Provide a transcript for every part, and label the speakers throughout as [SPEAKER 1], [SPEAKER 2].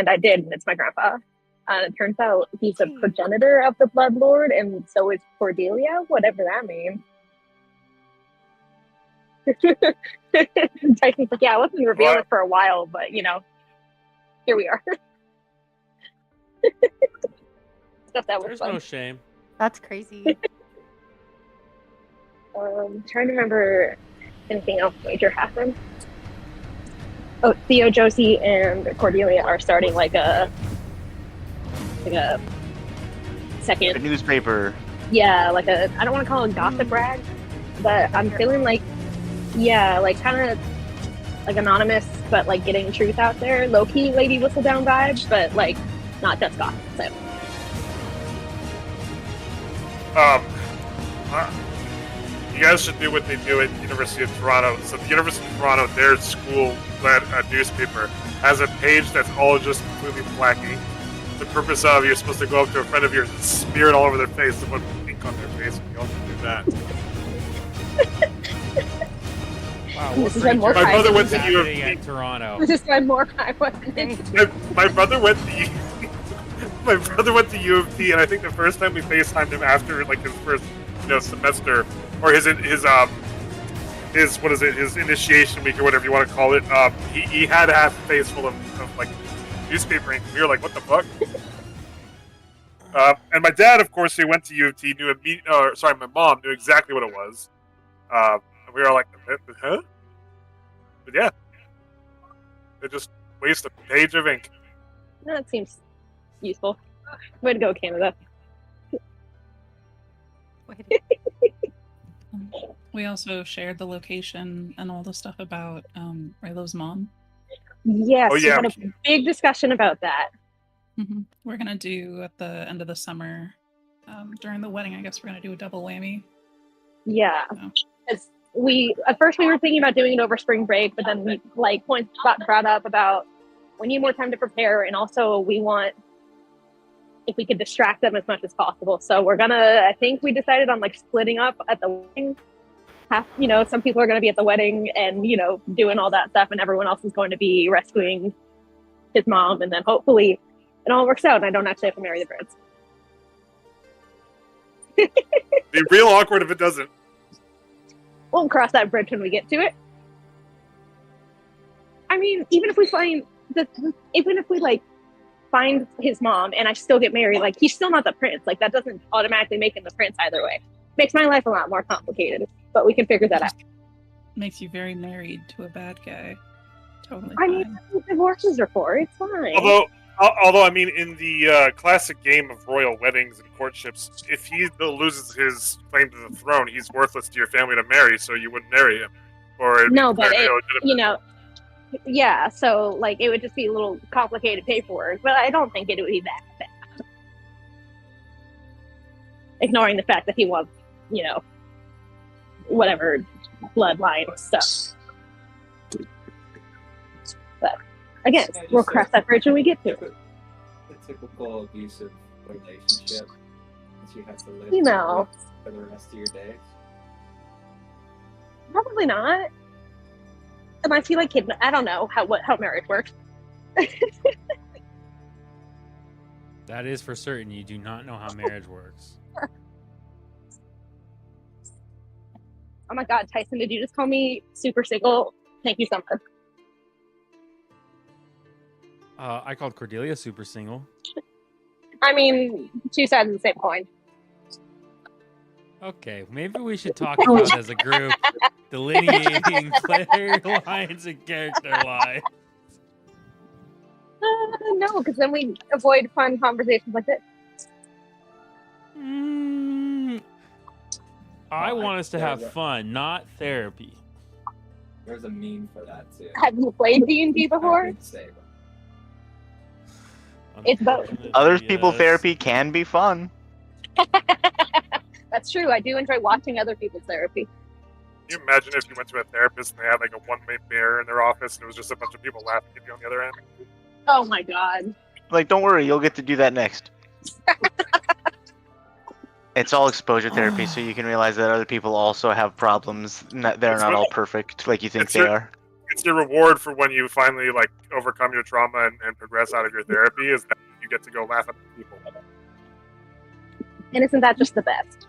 [SPEAKER 1] And I did, and it's my grandpa. It turns out he's a progenitor of the Blood Lord, and so is Cordelia, whatever that means. Tyson's like, yeah, I wasn't reveal it for a while, but here we are. Stuff that was
[SPEAKER 2] There's
[SPEAKER 1] fun.
[SPEAKER 2] no shame.
[SPEAKER 3] That's crazy.
[SPEAKER 1] Trying to remember anything else major happened. Oh, Theo, Josie, and Cordelia are starting like a second
[SPEAKER 4] A newspaper.
[SPEAKER 1] Yeah, like I don't want to call it gossip rag, but I'm feeling like, yeah, like kind of like anonymous, but like getting truth out there. Low key Lady Whistledown vibes, but like not just gossip. So.
[SPEAKER 5] You guys should do what they do at University of Toronto. So the University of Toronto, their school-led newspaper, has a page that's all just completely blacky. The purpose of, you're supposed to go up to a friend of yours and smear it all over their face and put ink on their face, and you also do that.
[SPEAKER 2] Wow,
[SPEAKER 1] This is more
[SPEAKER 5] my brother went to
[SPEAKER 2] happening
[SPEAKER 5] UFT.
[SPEAKER 2] at Toronto.
[SPEAKER 1] This is more crime, wasn't it?
[SPEAKER 5] My brother went to my brother went to U of T, and I think the first time we FaceTimed him after like his first semester, or his initiation week or whatever you want to call it, he had half a face full of like newspaper ink. We were like, what the fuck? And my dad, of course, who went to U of T, my mom knew exactly what it was. And we were like, huh? But yeah, they just waste a page of ink.
[SPEAKER 1] That seems useful. Way to go, Canada.
[SPEAKER 6] We also shared the location and all the stuff about Raylo's mom.
[SPEAKER 1] Yes,
[SPEAKER 5] Oh, yeah.
[SPEAKER 1] we had a big discussion about that.
[SPEAKER 6] Mm-hmm. We're gonna do at the end of the summer, during the wedding. I guess we're gonna do a double whammy.
[SPEAKER 1] Yeah,
[SPEAKER 6] So.
[SPEAKER 1] because at first we were thinking about doing it over spring break, but then points got brought up about we need more time to prepare, and also we want if we could distract them as much as possible. So I think we decided on splitting up at the wedding. Some people are going to be at the wedding and, doing all that stuff, and everyone else is going to be rescuing his mom, and then hopefully it all works out and I don't actually have to marry the prince.
[SPEAKER 5] Be real awkward if it doesn't.
[SPEAKER 1] We'll cross that bridge when we get to it. I mean, even if we find his mom and I still get married, he's still not the prince. That doesn't automatically make him the prince either way. Makes my life a lot more complicated, but we can figure that out.
[SPEAKER 6] Makes you very married to a bad guy. Totally
[SPEAKER 1] I
[SPEAKER 6] fine.
[SPEAKER 1] mean, that's what divorces are for. It's fine.
[SPEAKER 5] Although, I mean, in the classic game of royal weddings and courtships, if he loses his claim to the throne, he's worthless to your family to marry, so you wouldn't marry him.
[SPEAKER 1] No, but yeah, so it would just be a little complicated paperwork, but I don't think it would be that bad. Ignoring the fact that he wants, whatever bloodline stuff. But again, we'll cross that bridge when we get to it.
[SPEAKER 7] The typical abusive relationship that you have to live for the rest of your days.
[SPEAKER 1] Probably not. And I feel like I don't know how marriage works.
[SPEAKER 2] That is for certain. You do not know how marriage works.
[SPEAKER 1] Oh my God, Tyson, did you just call me super single? Thank you so much.
[SPEAKER 2] I called Cordelia super single.
[SPEAKER 1] I mean, two sides of the same coin.
[SPEAKER 2] Okay, maybe we should talk about as a group delineating player lines and character lines.
[SPEAKER 1] No, because then we avoid fun conversations like this.
[SPEAKER 2] I want us to have fun, not therapy.
[SPEAKER 7] There's a meme for that too.
[SPEAKER 1] Have you played D&D before? It's both.
[SPEAKER 4] Other people's therapy can be fun.
[SPEAKER 1] That's true. I do enjoy watching other people's therapy.
[SPEAKER 5] Can you imagine if you went to a therapist and they had a one-way mirror in their office and it was just a bunch of people laughing at you on the other end?
[SPEAKER 1] Oh my God.
[SPEAKER 4] Don't worry, you'll get to do that next. It's all exposure therapy, so you can realize that other people also have problems. They're not all perfect like you think they are.
[SPEAKER 5] It's That's your reward for when you finally like overcome your trauma and progress out of your therapy is that you get to go laugh at people.
[SPEAKER 1] And isn't that just the best?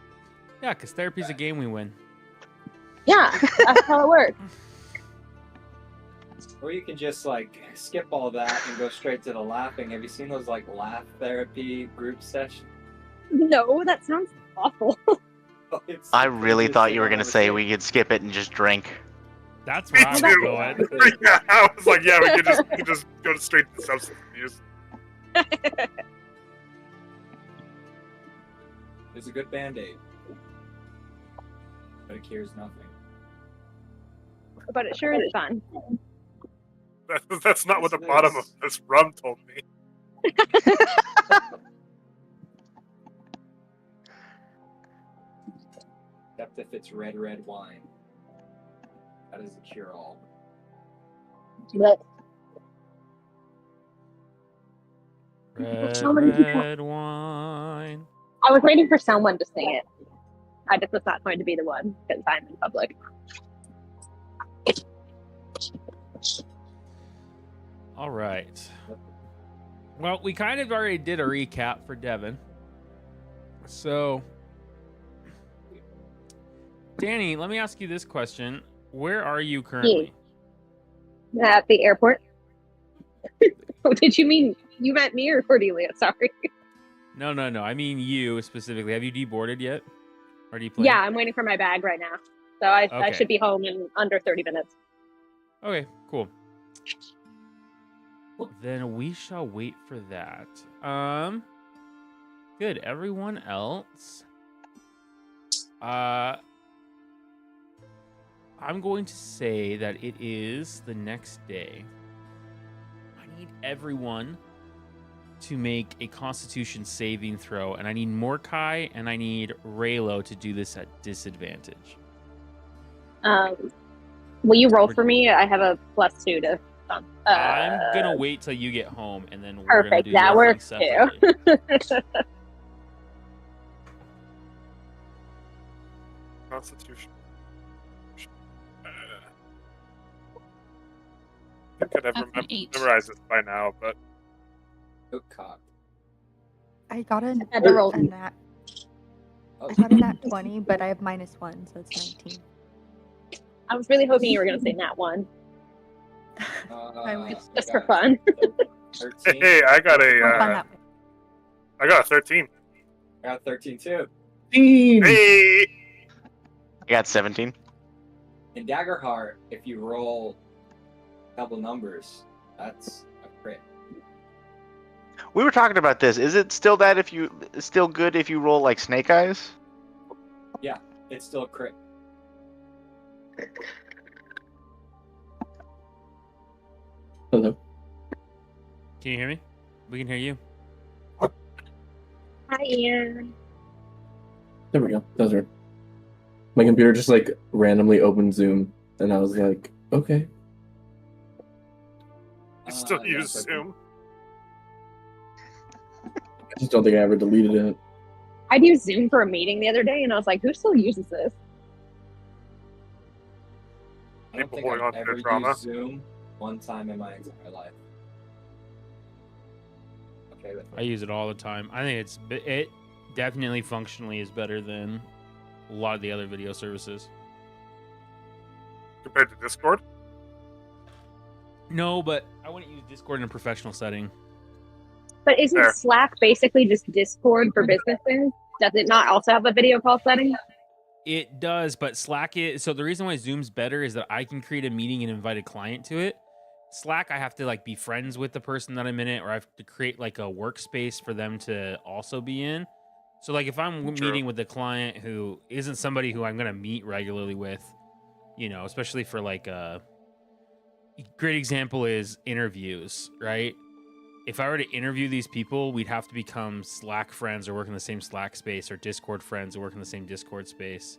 [SPEAKER 2] Yeah, because therapy's a game we win.
[SPEAKER 1] Yeah, that's how it works.
[SPEAKER 7] Or you can just like skip all that and go straight to the laughing. Have you seen those like laugh therapy group sessions?
[SPEAKER 1] No, that sounds awful.
[SPEAKER 4] I really thought you were gonna say we could skip it and just drink.
[SPEAKER 2] That's
[SPEAKER 5] Me
[SPEAKER 2] where I was
[SPEAKER 5] too.
[SPEAKER 2] going.
[SPEAKER 5] Yeah, I was like, yeah, we could just go straight to substance abuse.
[SPEAKER 7] It's a good band-aid. But it cures nothing.
[SPEAKER 1] But it sure is fun.
[SPEAKER 5] That's not what the bottom of this rum told me.
[SPEAKER 7] Except if it's red wine. That is a cure-all.
[SPEAKER 1] But
[SPEAKER 2] Red wine.
[SPEAKER 1] I was waiting for someone to sing it. I just was not going to be the one because I'm in public.
[SPEAKER 2] All right. Well, we kind of already did a recap for Devin. So, Danny, let me ask you this question. Where are you currently?
[SPEAKER 1] At the airport. Oh, did you mean you meant me or Cordelia? Sorry.
[SPEAKER 2] No. I mean you specifically. Have you deboarded yet? Or do you plan?
[SPEAKER 1] Yeah, I'm waiting for my bag right now. So I should be home in under 30 minutes.
[SPEAKER 2] Okay, cool. Then we shall wait for that. Good. Everyone else. I'm going to say that it is the next day. I need everyone to make a Constitution saving throw, and I need Mordecai and I need Raylo to do this at disadvantage.
[SPEAKER 1] Will you roll for me? I have a +2 to.
[SPEAKER 2] I'm gonna wait till you get home, and then we're
[SPEAKER 1] perfect.
[SPEAKER 2] gonna do
[SPEAKER 1] That works too.
[SPEAKER 5] Constitution. I could have
[SPEAKER 6] That's an 8.
[SPEAKER 5] memorized this by now, but
[SPEAKER 7] Good cock.
[SPEAKER 3] I got a
[SPEAKER 1] Had to roll.
[SPEAKER 3] nat.
[SPEAKER 7] Oh,
[SPEAKER 3] I got a nat 20, but I have -1, so it's 19.
[SPEAKER 1] I was really hoping you were going to say nat 1.
[SPEAKER 3] I
[SPEAKER 1] Just for fun.
[SPEAKER 7] 13.
[SPEAKER 5] hey, I got
[SPEAKER 3] More fun
[SPEAKER 5] a
[SPEAKER 3] that way.
[SPEAKER 5] I got a 13.
[SPEAKER 7] I got 13 too.
[SPEAKER 5] Hey,
[SPEAKER 4] I got 17.
[SPEAKER 7] In Daggerheart, if you roll double numbers, that's a crit.
[SPEAKER 4] We were talking about this. Is it still still good if you roll like snake eyes?
[SPEAKER 7] It's still a crit.
[SPEAKER 8] Hello.
[SPEAKER 2] Can you hear me? We can hear you.
[SPEAKER 1] Hi, Ian.
[SPEAKER 8] There we go. That was weird. My computer just like randomly opened Zoom, and I was like, okay.
[SPEAKER 5] you still
[SPEAKER 7] Yeah,
[SPEAKER 5] use
[SPEAKER 7] that's
[SPEAKER 5] Zoom?
[SPEAKER 8] I just don't think I ever deleted it.
[SPEAKER 1] I'd used Zoom for a meeting the other day, and I was like, who still uses this?
[SPEAKER 7] I don't
[SPEAKER 5] People
[SPEAKER 7] think
[SPEAKER 5] holding on
[SPEAKER 7] I've
[SPEAKER 5] to
[SPEAKER 7] ever
[SPEAKER 5] their trauma.
[SPEAKER 7] used Zoom one time in my entire life. Okay, with
[SPEAKER 2] I use it all the time. I think it definitely functionally is better than a lot of the other video services.
[SPEAKER 5] Compared to Discord?
[SPEAKER 2] No, but I wouldn't use Discord in a professional setting.
[SPEAKER 1] But isn't
[SPEAKER 5] Fair.
[SPEAKER 1] Slack basically just Discord for businesses? Does it not also have a video call setting?
[SPEAKER 2] It does, but Slack so the reason why Zoom's better is that I can create a meeting and invite a client to it. Slack, I have to like be friends with the person that I'm in it, or I have to create like a workspace for them to also be in. So like if I'm
[SPEAKER 5] True.
[SPEAKER 2] meeting with a client who isn't somebody who I'm gonna meet regularly with, especially for like a great example is interviews, right? If I were to interview these people, we'd have to become Slack friends or work in the same Slack space, or Discord friends or work in the same Discord space.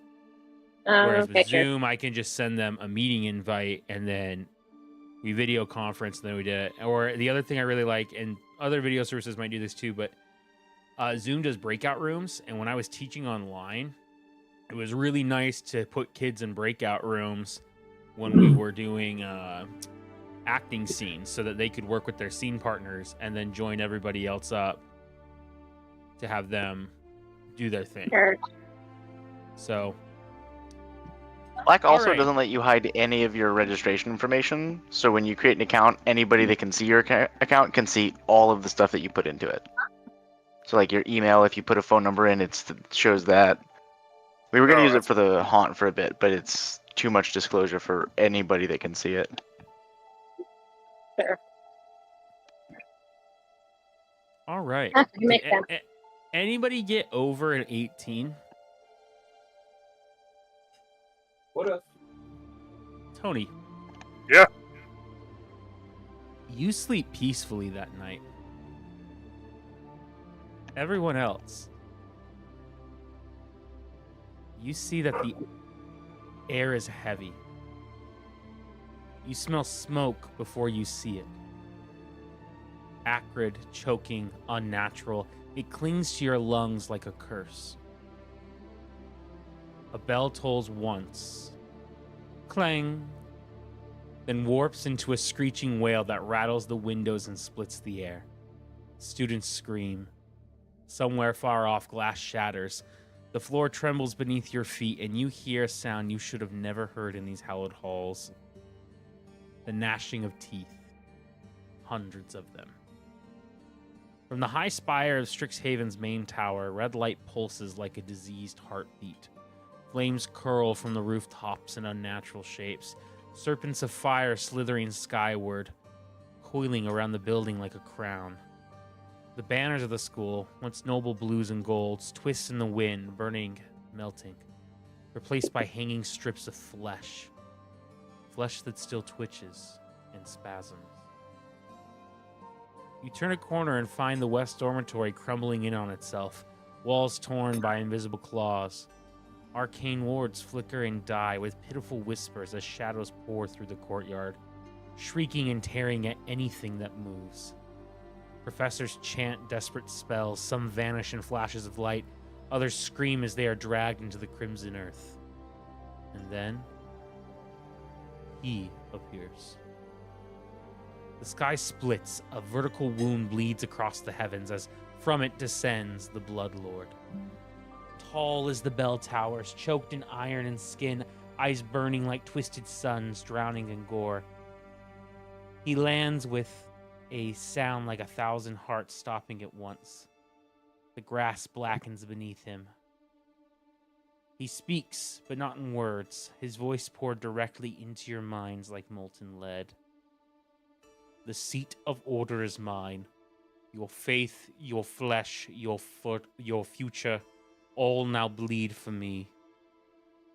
[SPEAKER 2] Whereas
[SPEAKER 1] Okay,
[SPEAKER 2] with
[SPEAKER 1] sure.
[SPEAKER 2] Zoom, I can just send them a meeting invite and then we video conference and then we did it. Or the other thing I really like, and other video services might do this too, but Zoom does breakout rooms. And when I was teaching online, it was really nice to put kids in breakout rooms when we were doing acting scenes so that they could work with their scene partners and then join everybody else up to have them do their thing.
[SPEAKER 1] Sure.
[SPEAKER 2] So
[SPEAKER 4] Black also
[SPEAKER 2] Alright.
[SPEAKER 4] doesn't let you hide any of your registration information. So when you create an account, anybody that can see your account can see all of the stuff that you put into it. So like your email, if you put a phone number in, it shows that. We were going to use it for the haunt for a bit, but it's too much disclosure for anybody that can see it.
[SPEAKER 1] Sure.
[SPEAKER 2] all right.
[SPEAKER 1] That
[SPEAKER 2] Did
[SPEAKER 1] makes sense.
[SPEAKER 2] anybody get over an 18?
[SPEAKER 7] What if?
[SPEAKER 2] Tony.
[SPEAKER 5] Yeah.
[SPEAKER 2] You sleep peacefully that night. Everyone else, you see that the air is heavy. You smell smoke before you see it. Acrid, choking, unnatural. It clings to your lungs like a curse. A bell tolls once. Clang. Then warps into a screeching wail that rattles the windows and splits the air. Students scream. Somewhere far off, glass shatters. The floor trembles beneath your feet, and you hear a sound you should have never heard in these hallowed halls. The gnashing of teeth. Hundreds of them. From the high spire of Strixhaven's main tower, red light pulses like a diseased heartbeat. Flames curl from the rooftops in unnatural shapes. Serpents of fire slithering skyward, coiling around the building like a crown. The banners of the school, once noble blues and golds, twist in the wind, burning, melting, replaced by hanging strips of flesh. Flesh that still twitches and spasms. You turn a corner and find the West Dormitory crumbling in on itself, walls torn by invisible claws. Arcane wards flicker and die with pitiful whispers as shadows pour through the courtyard, shrieking and tearing at anything that moves. Professors chant desperate spells, some vanish in flashes of light, others scream as they are dragged into the crimson earth. And then, he appears. The sky splits, a vertical wound bleeds across the heavens as from it descends the Blood Lord. Tall as the bell towers, choked in iron and skin, eyes burning like twisted suns, drowning in gore. He lands with a sound like 1,000 hearts stopping at once. The grass blackens beneath him. He speaks, but not in words, his voice poured directly into your minds like molten lead. The seat of order is mine. Your faith, your flesh, your future, all now bleed for me.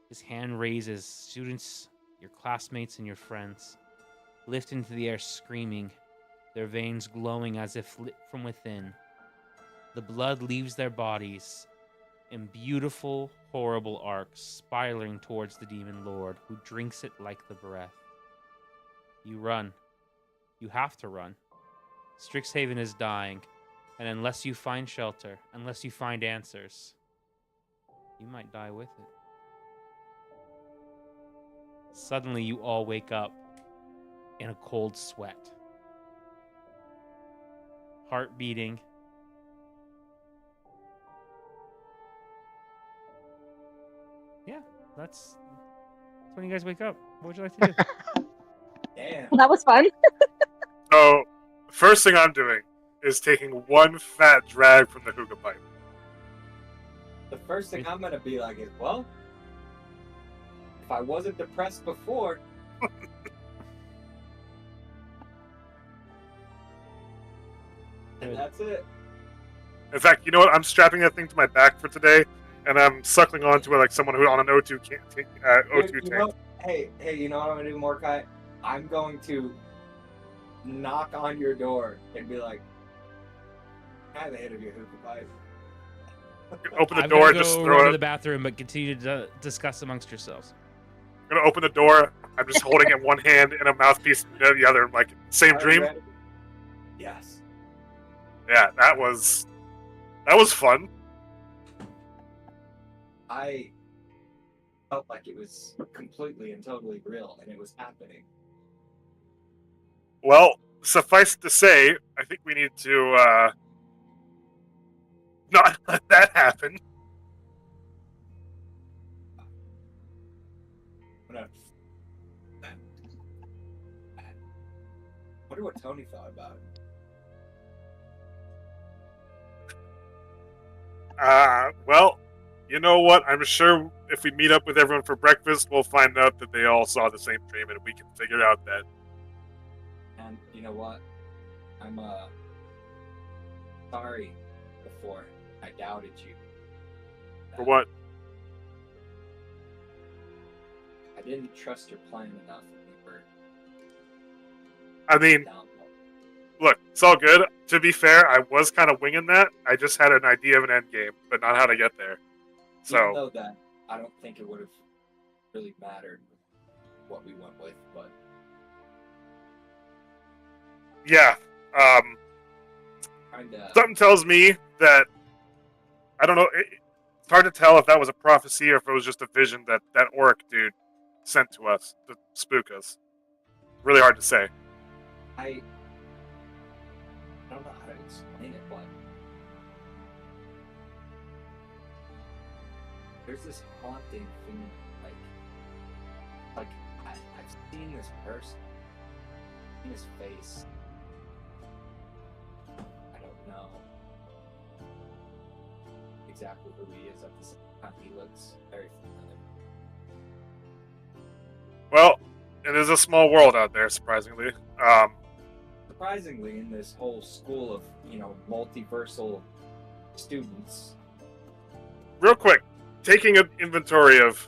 [SPEAKER 2] His hand raises. Students, your classmates, and your friends lift into the air screaming, their veins glowing as if lit from within. The blood leaves their bodies in beautiful, horrible arcs, spiraling towards the demon lord, who drinks it like the breath. You run. You have to run. Strixhaven is dying, and unless you find shelter, unless you find answers, you might die with it. Suddenly, you all wake up in a cold sweat. Heart beating. Yeah, that's when you guys wake up. What would you like to do?
[SPEAKER 7] Damn.
[SPEAKER 1] Well, that was fun.
[SPEAKER 5] So, first thing I'm doing is taking one fat drag from the hookah pipe.
[SPEAKER 7] The first thing I'm gonna be like is, well, if I wasn't depressed before. And that's it.
[SPEAKER 5] In fact, you know what? I'm strapping that thing to my back for today, and I'm suckling onto it like someone who on an O2 can't take O2
[SPEAKER 7] You
[SPEAKER 5] tank.
[SPEAKER 7] know, hey, you know what I'm gonna do, Mordecai? I'm going to knock on your door and be like, "Can I have a hit of your hookah pipe?"
[SPEAKER 5] Open the
[SPEAKER 2] I'm
[SPEAKER 5] door
[SPEAKER 2] gonna
[SPEAKER 5] and just
[SPEAKER 2] go
[SPEAKER 5] throw
[SPEAKER 2] run to
[SPEAKER 5] it.
[SPEAKER 2] the bathroom, but continue to discuss amongst yourselves.
[SPEAKER 5] I'm gonna open the door. I'm just holding it in one hand and a mouthpiece in the other. Like, same
[SPEAKER 7] Are you
[SPEAKER 5] dream.
[SPEAKER 7] ready? Yes.
[SPEAKER 5] Yeah, that was fun.
[SPEAKER 7] I felt like it was completely and totally real, and it was happening.
[SPEAKER 5] Well, suffice to say, I think we need to not let that happen.
[SPEAKER 7] I'm gonna... I wonder what Tony thought about it.
[SPEAKER 5] Well, you know what? I'm sure if we meet up with everyone for breakfast, we'll find out that they all saw the same dream, and we can figure out that.
[SPEAKER 7] And you know what? I'm sorry before I doubted you.
[SPEAKER 5] For what?
[SPEAKER 7] I didn't trust your plan enough when we were
[SPEAKER 5] I mean,
[SPEAKER 7] down low.
[SPEAKER 5] look, it's all good. To be fair, I was kind of winging that. I just had an idea of an end game, but not how to get there.
[SPEAKER 7] Even
[SPEAKER 5] So,
[SPEAKER 7] though that I don't think it would have really mattered what we went with, but
[SPEAKER 5] yeah.
[SPEAKER 7] kinda
[SPEAKER 5] Something tells me that, I don't know, it's hard to tell if that was a prophecy or if it was just a vision that that orc dude sent to us to spook us. Really hard to say.
[SPEAKER 7] I don't know how to explain it, but there's this haunting thing, like I've seen this person, seen his face. I don't know exactly who he is at the same time. He looks very familiar.
[SPEAKER 5] Well, it is a small world out there, surprisingly.
[SPEAKER 7] Surprisingly, in this whole school of, multiversal students,
[SPEAKER 5] Real quick, taking an inventory of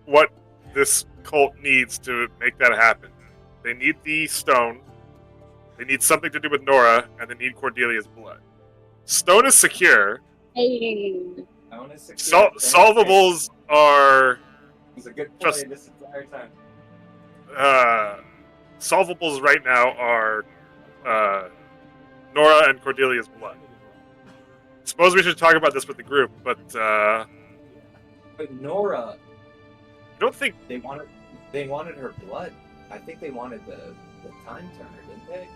[SPEAKER 5] what this cult needs to make that happen. They need the stone, they need something to do with Nora, and they need Cordelia's blood. Stone is secure.
[SPEAKER 1] Hey.
[SPEAKER 7] I want to secure
[SPEAKER 5] Solvables are
[SPEAKER 7] It was a good play
[SPEAKER 5] just-
[SPEAKER 7] this entire time.
[SPEAKER 5] solvables right now are Nora and Cordelia's blood. Suppose we should talk about this with the group, but
[SPEAKER 7] But Nora,
[SPEAKER 5] I don't think.
[SPEAKER 7] they wanted her blood. I think they wanted the time turner, didn't they?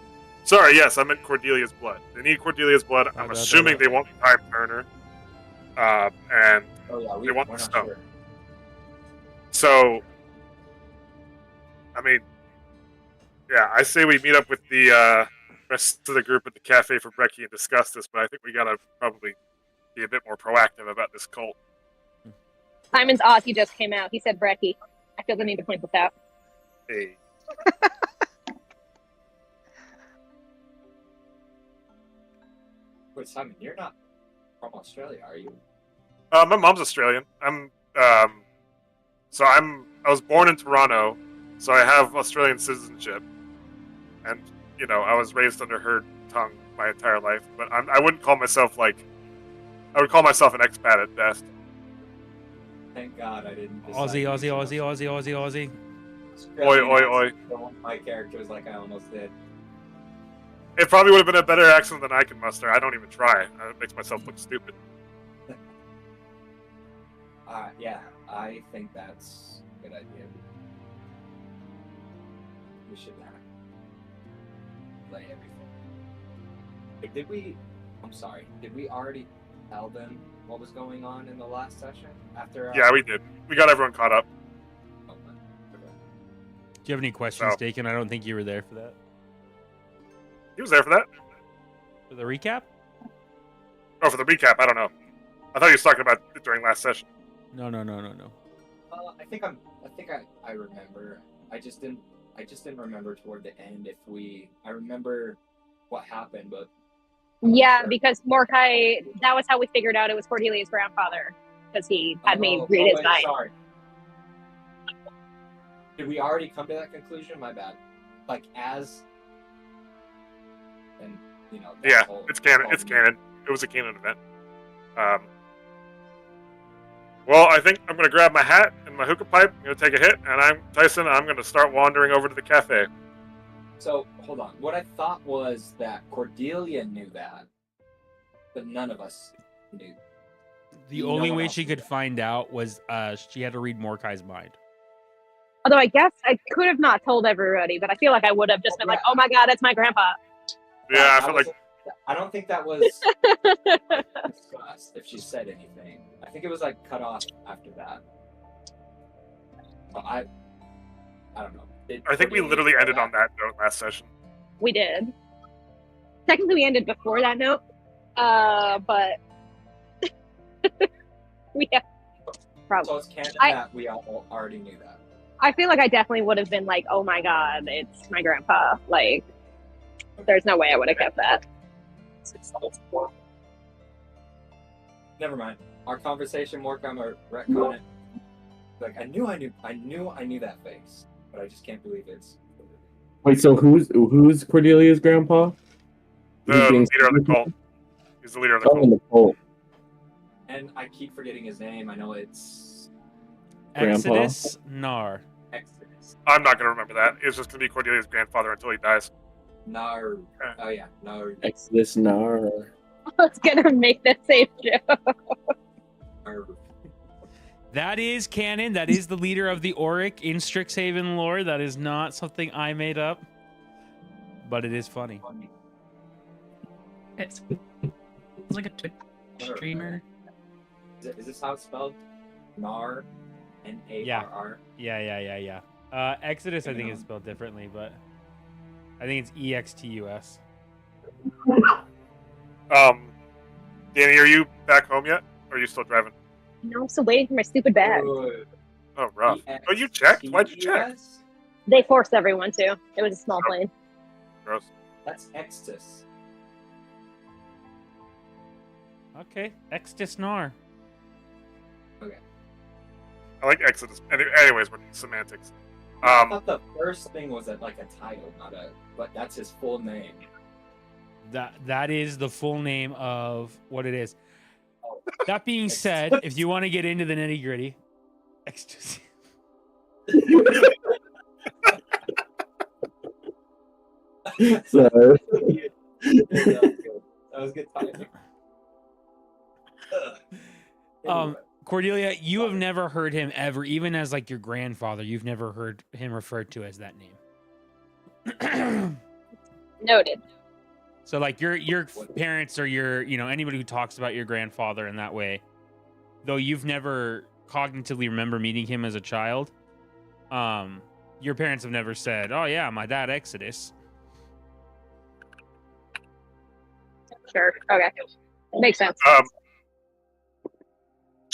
[SPEAKER 5] Sorry, yes, I meant Cordelia's blood. They need Cordelia's blood. I'm assuming they want the time turner, and
[SPEAKER 7] Oh yeah,
[SPEAKER 5] They want
[SPEAKER 7] we're
[SPEAKER 5] the
[SPEAKER 7] not
[SPEAKER 5] stone.
[SPEAKER 7] sure.
[SPEAKER 5] so. I mean, yeah, I say we meet up with the rest of the group at the cafe for brekkie and discuss this, but I think we gotta probably be a bit more proactive about this cult.
[SPEAKER 1] Simon's Aussie just came out. He said brekkie. I feel the need to point this out.
[SPEAKER 5] Hey.
[SPEAKER 7] Wait, Simon, you're not from Australia, are you?
[SPEAKER 5] My mom's Australian. I was born in Toronto, so I have Australian citizenship, and I was raised under her tongue my entire life. But I wouldn't call myself I would call myself an expat at best.
[SPEAKER 7] Thank God I didn't.
[SPEAKER 2] Aussie, Aussie, Aussie, Aussie, Aussie, Aussie.
[SPEAKER 5] Oi, oi, oi.
[SPEAKER 7] My character was like I almost did.
[SPEAKER 5] It probably would have been a better accent than I can muster. I don't even try. It makes myself look stupid.
[SPEAKER 7] Yeah, I think that's a good idea. We should play everything. But did we? I'm sorry. Did we already tell them what was going on in the last session? After?
[SPEAKER 5] Yeah, we did. We got everyone caught up.
[SPEAKER 7] Okay.
[SPEAKER 2] Do you have any questions,
[SPEAKER 5] No.
[SPEAKER 2] Dakin? I don't think you were there for that.
[SPEAKER 5] He was there for that.
[SPEAKER 2] For the recap?
[SPEAKER 5] Oh, for the recap, I don't know. I thought he was talking about it during last session.
[SPEAKER 2] No.
[SPEAKER 7] I think I remember. I just didn't remember toward the end if I remember what happened, but
[SPEAKER 1] Yeah,
[SPEAKER 7] sure.
[SPEAKER 1] because Mordecai, that was how we figured out it was Cordelia's grandfather, because he had me read his
[SPEAKER 7] wait,
[SPEAKER 1] night.
[SPEAKER 7] Sorry. Did we already come to that conclusion? My bad. And that
[SPEAKER 5] Yeah,
[SPEAKER 7] whole-
[SPEAKER 5] it's canon. It's canon. It was a canon event. Well, I think I'm gonna grab my hat and my hookah pipe. I'm gonna take a hit, and I'm Tyson. I'm gonna start wandering over to the cafe.
[SPEAKER 7] So hold on. What I thought was that Cordelia knew that, but none of us knew.
[SPEAKER 2] The
[SPEAKER 7] No
[SPEAKER 2] only
[SPEAKER 7] one
[SPEAKER 2] way
[SPEAKER 7] else
[SPEAKER 2] she
[SPEAKER 7] knew
[SPEAKER 2] could
[SPEAKER 7] that.
[SPEAKER 2] find out was she had to read Mordecai's mind.
[SPEAKER 1] Although I guess I could have not told everybody, but I feel like I would have just been like, "Oh my god, it's my grandpa."
[SPEAKER 5] Yeah, I
[SPEAKER 7] That
[SPEAKER 5] feel
[SPEAKER 7] was-
[SPEAKER 5] like
[SPEAKER 7] I don't think that was discussed if she said anything. I think it was like cut off after that. But I don't know.
[SPEAKER 5] I think we literally ended on that note last session.
[SPEAKER 1] We did. Technically, we ended before that note, but we have probably.
[SPEAKER 7] So it's canon
[SPEAKER 1] I-
[SPEAKER 7] that we all already knew that.
[SPEAKER 1] I feel like I definitely would have been like, "Oh my god, it's my grandpa." Like, there's no way I would have kept that.
[SPEAKER 7] Never mind. Our conversation, more or retcon it. Like I knew that face, but I just can't believe it's.
[SPEAKER 8] Wait, so who's Cordelia's grandpa?
[SPEAKER 5] The
[SPEAKER 8] He's being-
[SPEAKER 5] leader of the cult. He's the leader of the
[SPEAKER 8] Oh,
[SPEAKER 5] cult.
[SPEAKER 8] in the cult.
[SPEAKER 7] And I keep forgetting his name. I know it's
[SPEAKER 8] Grandpa?
[SPEAKER 2] Exodus Nar.
[SPEAKER 7] Exodus.
[SPEAKER 5] I'm not gonna remember that. It's just gonna be Cordelia's grandfather until he dies.
[SPEAKER 7] Nar. Oh yeah, Nar.
[SPEAKER 8] Exodus Nar.
[SPEAKER 1] I was gonna make the same joke.
[SPEAKER 7] Nar.
[SPEAKER 2] That is canon. That is the leader of the Auric in Strixhaven lore. That is not something I made up, but it is funny.
[SPEAKER 6] It's like a Twitch streamer.
[SPEAKER 7] Is this how it's spelled? Nar. Narr.
[SPEAKER 2] Yeah. Exodus, I think, is spelled differently, but I think it's EXTUS.
[SPEAKER 5] Danny, are you back home yet? Or are you still driving?
[SPEAKER 1] No, I'm still waiting for my stupid bag.
[SPEAKER 7] Good.
[SPEAKER 5] Oh, rough. Oh, you checked? Why'd you check?
[SPEAKER 7] EXTUS?
[SPEAKER 1] They forced everyone to. It was a small plane.
[SPEAKER 5] Gross.
[SPEAKER 7] That's Exodus.
[SPEAKER 2] Okay, Exodus Nar.
[SPEAKER 5] I like Exodus. Anyways, we're semantics.
[SPEAKER 7] I thought the first thing was like a title, but that's his full name.
[SPEAKER 2] That is the full name of what it is.
[SPEAKER 7] Oh.
[SPEAKER 2] That being said, if you want to get into the nitty gritty, ecstasy.
[SPEAKER 8] So,
[SPEAKER 7] That was good timing.
[SPEAKER 2] Cordelia, you have never heard him ever, even as like your grandfather. You've never heard him referred to as that name.
[SPEAKER 1] Noted.
[SPEAKER 2] So like your parents or your anybody who talks about your grandfather in that way, though you've never cognitively remember meeting him as a child, your parents have never said, "Oh yeah, my dad Exodus."
[SPEAKER 1] Sure. Okay. Makes sense.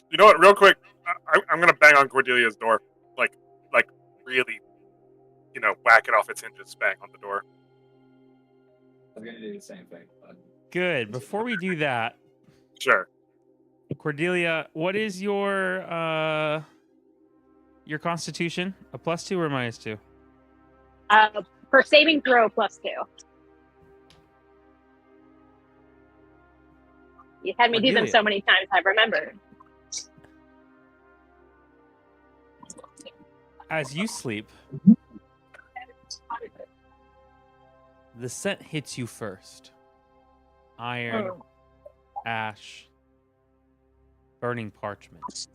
[SPEAKER 5] You know what? Real quick, I'm gonna bang on Cordelia's door, like really, whack it off its hinges, bang on the door.
[SPEAKER 7] I was gonna do the same thing. But...
[SPEAKER 2] Good. Before we do that,
[SPEAKER 5] Sure.
[SPEAKER 2] Cordelia, what is your constitution? A +2 or -2?
[SPEAKER 1] For saving throw, +2. You had me do them
[SPEAKER 2] Cordelia.
[SPEAKER 1] so many times, I've remembered.
[SPEAKER 2] As you sleep, the scent hits you first. Iron, ash, burning parchment.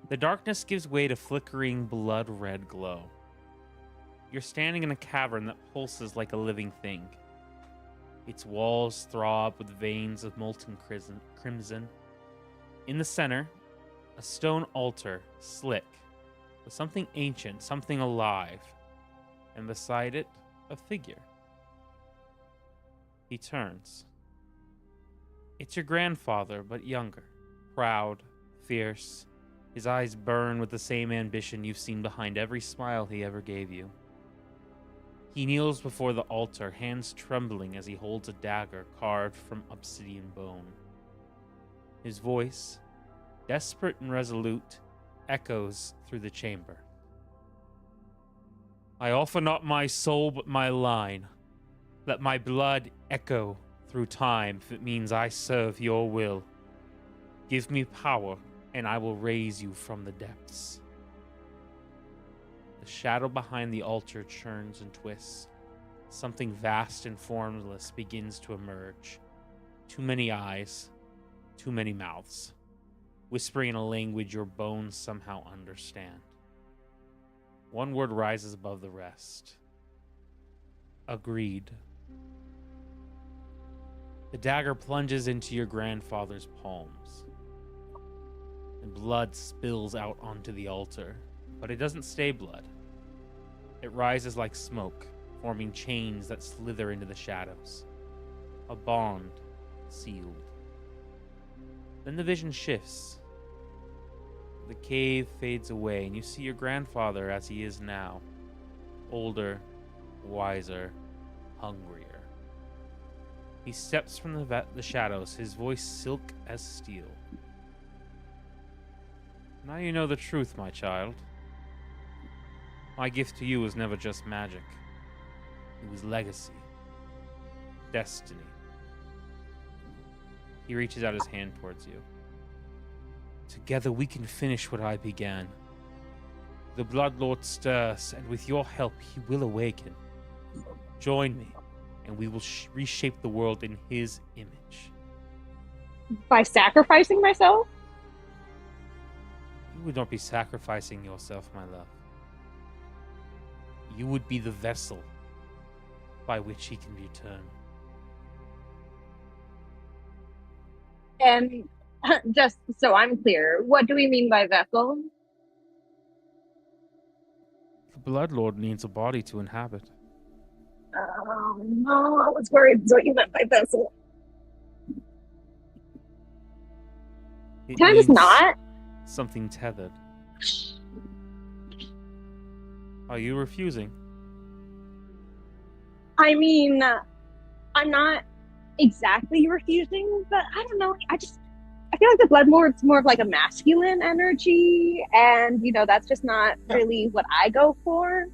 [SPEAKER 2] The darkness gives way to flickering blood-red glow. You're standing in a cavern that pulses like a living thing. Its walls throb with veins of molten crimson. In the center, a stone altar, slick, with something ancient, something alive, and beside it, a figure. He turns. It's your grandfather, but younger, proud, fierce. His eyes burn with the same ambition you've seen behind every smile he ever gave you. He kneels before the altar, hands trembling as he holds a dagger carved from obsidian bone. His voice, desperate and resolute, echoes through the chamber. I offer not my soul, but my line. Let my blood echo through time if it means I serve your will. Give me power, and I will raise you from the depths. The shadow behind the altar churns and twists. Something vast and formless begins to emerge. Too many eyes, Too many mouths, whispering in a language your bones somehow understand. One word rises above the rest. Agreed. The dagger plunges into your grandfather's palms, and blood spills out onto the altar, but it doesn't stay blood. It rises like smoke, forming chains that slither into the shadows. A bond sealed. Then the vision shifts. The cave fades away, and you see your grandfather as he is now. Older, wiser, hungrier. He steps from the shadows, his voice silk as steel. Now you know the truth, my child. My gift to you was never just magic. It was legacy. Destiny. He reaches out his hand towards you. Together we can finish what I began. The Blood Lord stirs, and with your help he will awaken. Join me, and we will reshape the world in his image.
[SPEAKER 1] By sacrificing myself?
[SPEAKER 2] You would not be sacrificing yourself, my love. You would be the vessel by which he can return.
[SPEAKER 1] And just so I'm clear, what do we mean by vessel?
[SPEAKER 2] The Blood Lord needs a body to inhabit.
[SPEAKER 1] Oh, no, I was worried that's what you meant by vessel.
[SPEAKER 2] It
[SPEAKER 1] Can I just
[SPEAKER 2] means
[SPEAKER 1] not?
[SPEAKER 2] something tethered. Are you refusing?
[SPEAKER 1] I mean, I'm not exactly refusing, but I don't know. I feel like the blood lord's more of like a masculine energy, and that's just not really what I go for.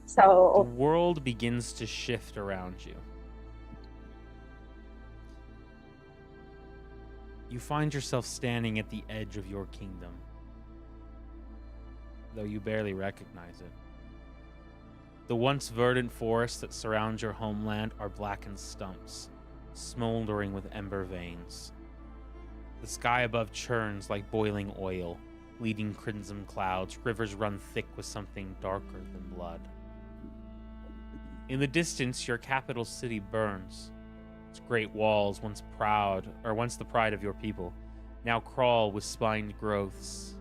[SPEAKER 2] The
[SPEAKER 1] So
[SPEAKER 2] world begins to shift around you. You find yourself standing at the edge of your kingdom, though you barely recognize it. The once verdant forests that surround your homeland are blackened stumps, smoldering with ember veins. The sky above churns like boiling oil, bleeding crimson clouds. Rivers run thick with something darker than blood. In the distance, your capital city burns. Its great walls, once the pride of your people, now crawl with spined growths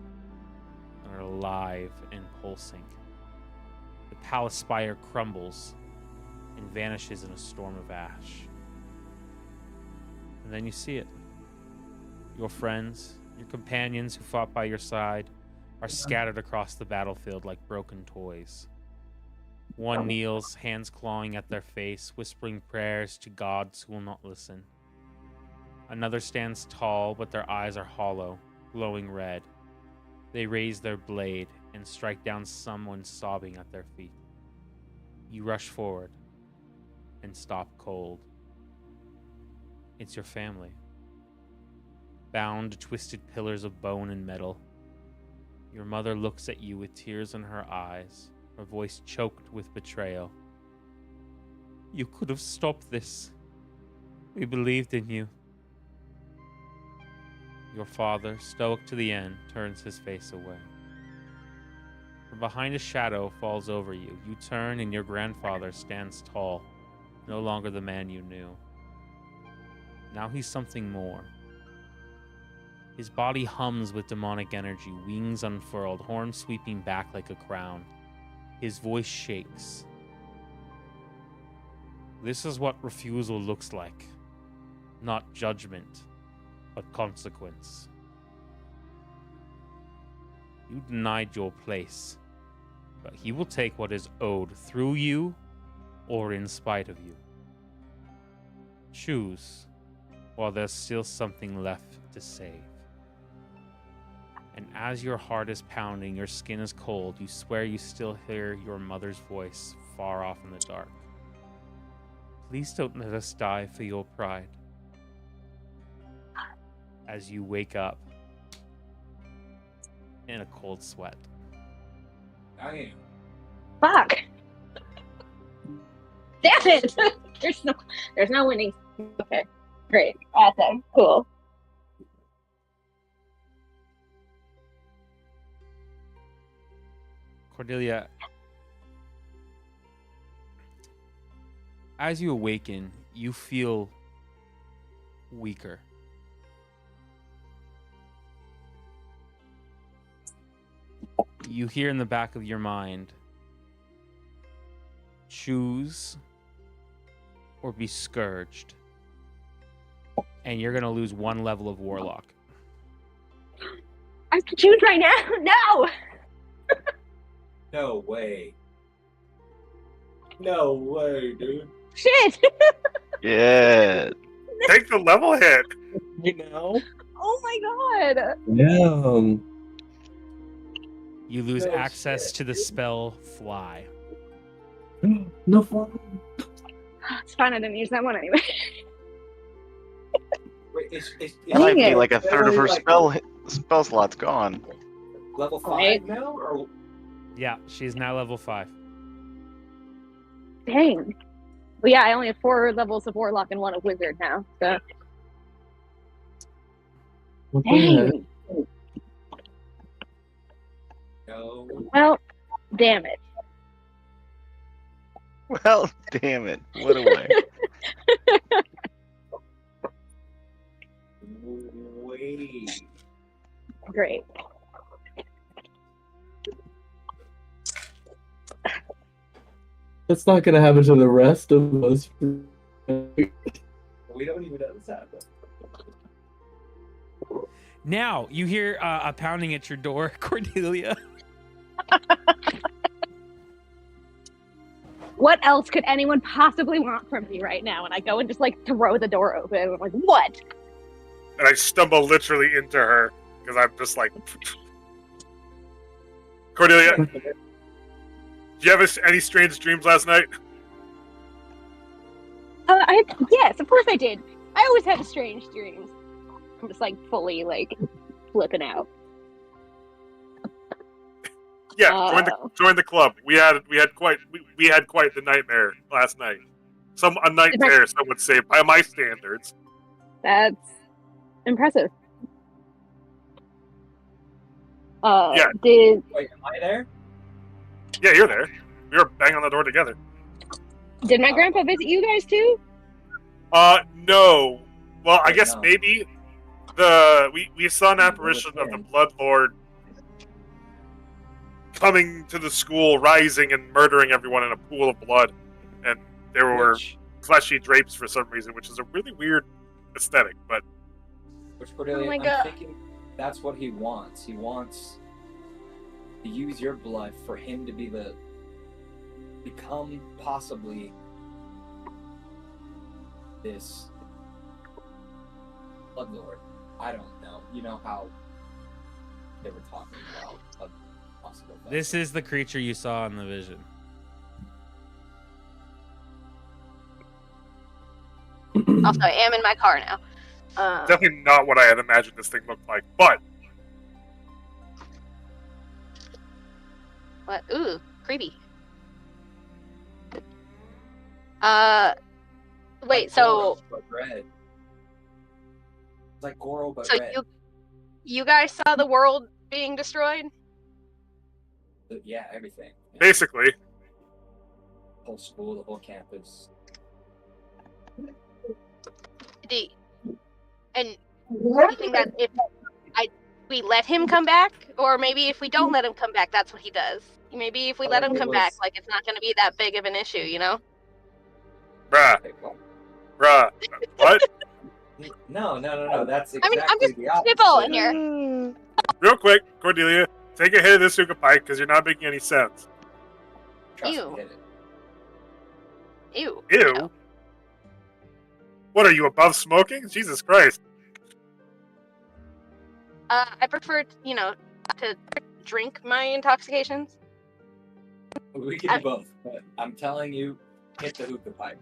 [SPEAKER 2] and are alive and pulsing. The palace spire crumbles and vanishes in a storm of ash. And then you see it. Your friends, your companions who fought by your side, are scattered across the battlefield like broken toys. One kneels, hands clawing at their face, whispering prayers to gods who will not listen. Another stands tall, but their eyes are hollow, glowing red. They raise their blade and strike down someone sobbing at their feet. You rush forward and stop cold. It's your family. Bound to twisted pillars of bone and metal. Your mother looks at you with tears in her eyes, her voice choked with betrayal. You could have stopped this. We believed in you. Your father, stoic to the end, turns his face away. From behind a shadow falls over you. You turn and your grandfather stands tall, no longer the man you knew. Now he's something more. His body hums with demonic energy, wings unfurled, horns sweeping back like a crown. His voice shakes. This is what refusal looks like. Not judgment, but consequence. You denied your place, but he will take what is owed through you or in spite of you. Choose while there's still something left to save. And as your heart is pounding, your skin is cold, you swear you still hear your mother's voice far off in the dark. Please don't let us die for your pride. As you wake up in a cold sweat.
[SPEAKER 7] I
[SPEAKER 1] fuck. Damn it! There's no winning. Okay. Great. Awesome. Cool.
[SPEAKER 2] Cordelia, as you awaken, you feel weaker. You hear in the back of your mind, choose or be scourged, and you're going to lose 1 level of Warlock.
[SPEAKER 1] I have to choose right now? No!
[SPEAKER 7] No way. No way, dude.
[SPEAKER 1] Shit!
[SPEAKER 4] Yeah.
[SPEAKER 5] Take the level hit.
[SPEAKER 8] You know?
[SPEAKER 1] Oh my god!
[SPEAKER 8] Yeah.
[SPEAKER 2] You lose
[SPEAKER 7] No
[SPEAKER 2] access
[SPEAKER 7] shit.
[SPEAKER 2] to the spell Fly.
[SPEAKER 8] No fun.
[SPEAKER 1] It's fine, I didn't use that one anyway.
[SPEAKER 7] Wait, is
[SPEAKER 4] That might be
[SPEAKER 1] it.
[SPEAKER 4] like a third of her
[SPEAKER 7] Like-
[SPEAKER 4] spell slot's gone.
[SPEAKER 7] level 5
[SPEAKER 1] Right.
[SPEAKER 7] now? Or
[SPEAKER 2] Yeah, she's now level 5.
[SPEAKER 1] Dang. Well, yeah, I only have 4 levels of Warlock and 1 of Wizard now, so.
[SPEAKER 8] What the heck?
[SPEAKER 1] Dang.
[SPEAKER 7] no?
[SPEAKER 1] Well, damn it.
[SPEAKER 4] Well, damn it. What a way.
[SPEAKER 7] Wait.
[SPEAKER 1] Great.
[SPEAKER 8] That's not gonna happen to the rest of us.
[SPEAKER 7] We don't even know this happened.
[SPEAKER 2] Now, you hear a pounding at your door, Cordelia.
[SPEAKER 1] What else could anyone possibly want from me right now? And I go and just like throw the door open. I'm like, what?
[SPEAKER 5] And I stumble literally into her because I'm just like, Cordelia, did you have any strange dreams last night?
[SPEAKER 1] Yes, of course I did. I always have strange dreams. I'm just like fully like flipping out.
[SPEAKER 5] Yeah, join the club. We had quite the nightmare last night. A nightmare, some would say, by my standards.
[SPEAKER 1] That's impressive.
[SPEAKER 5] Yeah.
[SPEAKER 1] Did
[SPEAKER 7] Wait, am I there?
[SPEAKER 5] Yeah, you're there. We were banging on the door together.
[SPEAKER 1] my grandpa visit you guys too?
[SPEAKER 5] No. Well, I
[SPEAKER 7] Wait,
[SPEAKER 5] guess
[SPEAKER 7] no.
[SPEAKER 5] maybe we saw an apparition of the Blood Lord coming to the school, rising and murdering everyone in a pool of blood, and there were fleshy drapes for some reason, which is a really weird aesthetic. But
[SPEAKER 7] Which Cordelia,
[SPEAKER 1] my
[SPEAKER 7] I'm
[SPEAKER 1] God.
[SPEAKER 7] thinking that's what he wants. He wants to use your blood for him to become possibly this Blood Lord. I don't know. You know how they were talking about a possible.
[SPEAKER 2] This is the creature you saw in the vision.
[SPEAKER 1] Also, I am in my car now.
[SPEAKER 5] definitely not what I had imagined this thing looked like. But
[SPEAKER 1] What? Ooh, creepy. Wait. So
[SPEAKER 7] But red. It's like Goro, but
[SPEAKER 1] So
[SPEAKER 7] red.
[SPEAKER 1] you guys saw the world being destroyed?
[SPEAKER 7] Yeah, everything. Yeah.
[SPEAKER 5] basically,
[SPEAKER 7] The whole school, the whole campus.
[SPEAKER 1] And you think that if we let him come back, or maybe if we don't let him come back, that's what he does. Maybe if we let him come back, like it's not going to be that big of an issue, you know?
[SPEAKER 5] bruh,
[SPEAKER 7] Like, what?
[SPEAKER 5] what?
[SPEAKER 7] No. That's
[SPEAKER 1] I mean, I'm
[SPEAKER 7] exactly
[SPEAKER 1] just
[SPEAKER 7] the opposite.
[SPEAKER 1] spitballing here.
[SPEAKER 5] Real quick, Cordelia, take a hit of this hookah pipe because you're not making any sense.
[SPEAKER 7] Trust
[SPEAKER 1] Ew.
[SPEAKER 7] me, hit it.
[SPEAKER 1] Ew.
[SPEAKER 5] Ew. What are you above smoking? Jesus Christ!
[SPEAKER 1] I prefer, to drink my intoxications.
[SPEAKER 7] We can do both, but I'm telling you, hit the hookah pipe.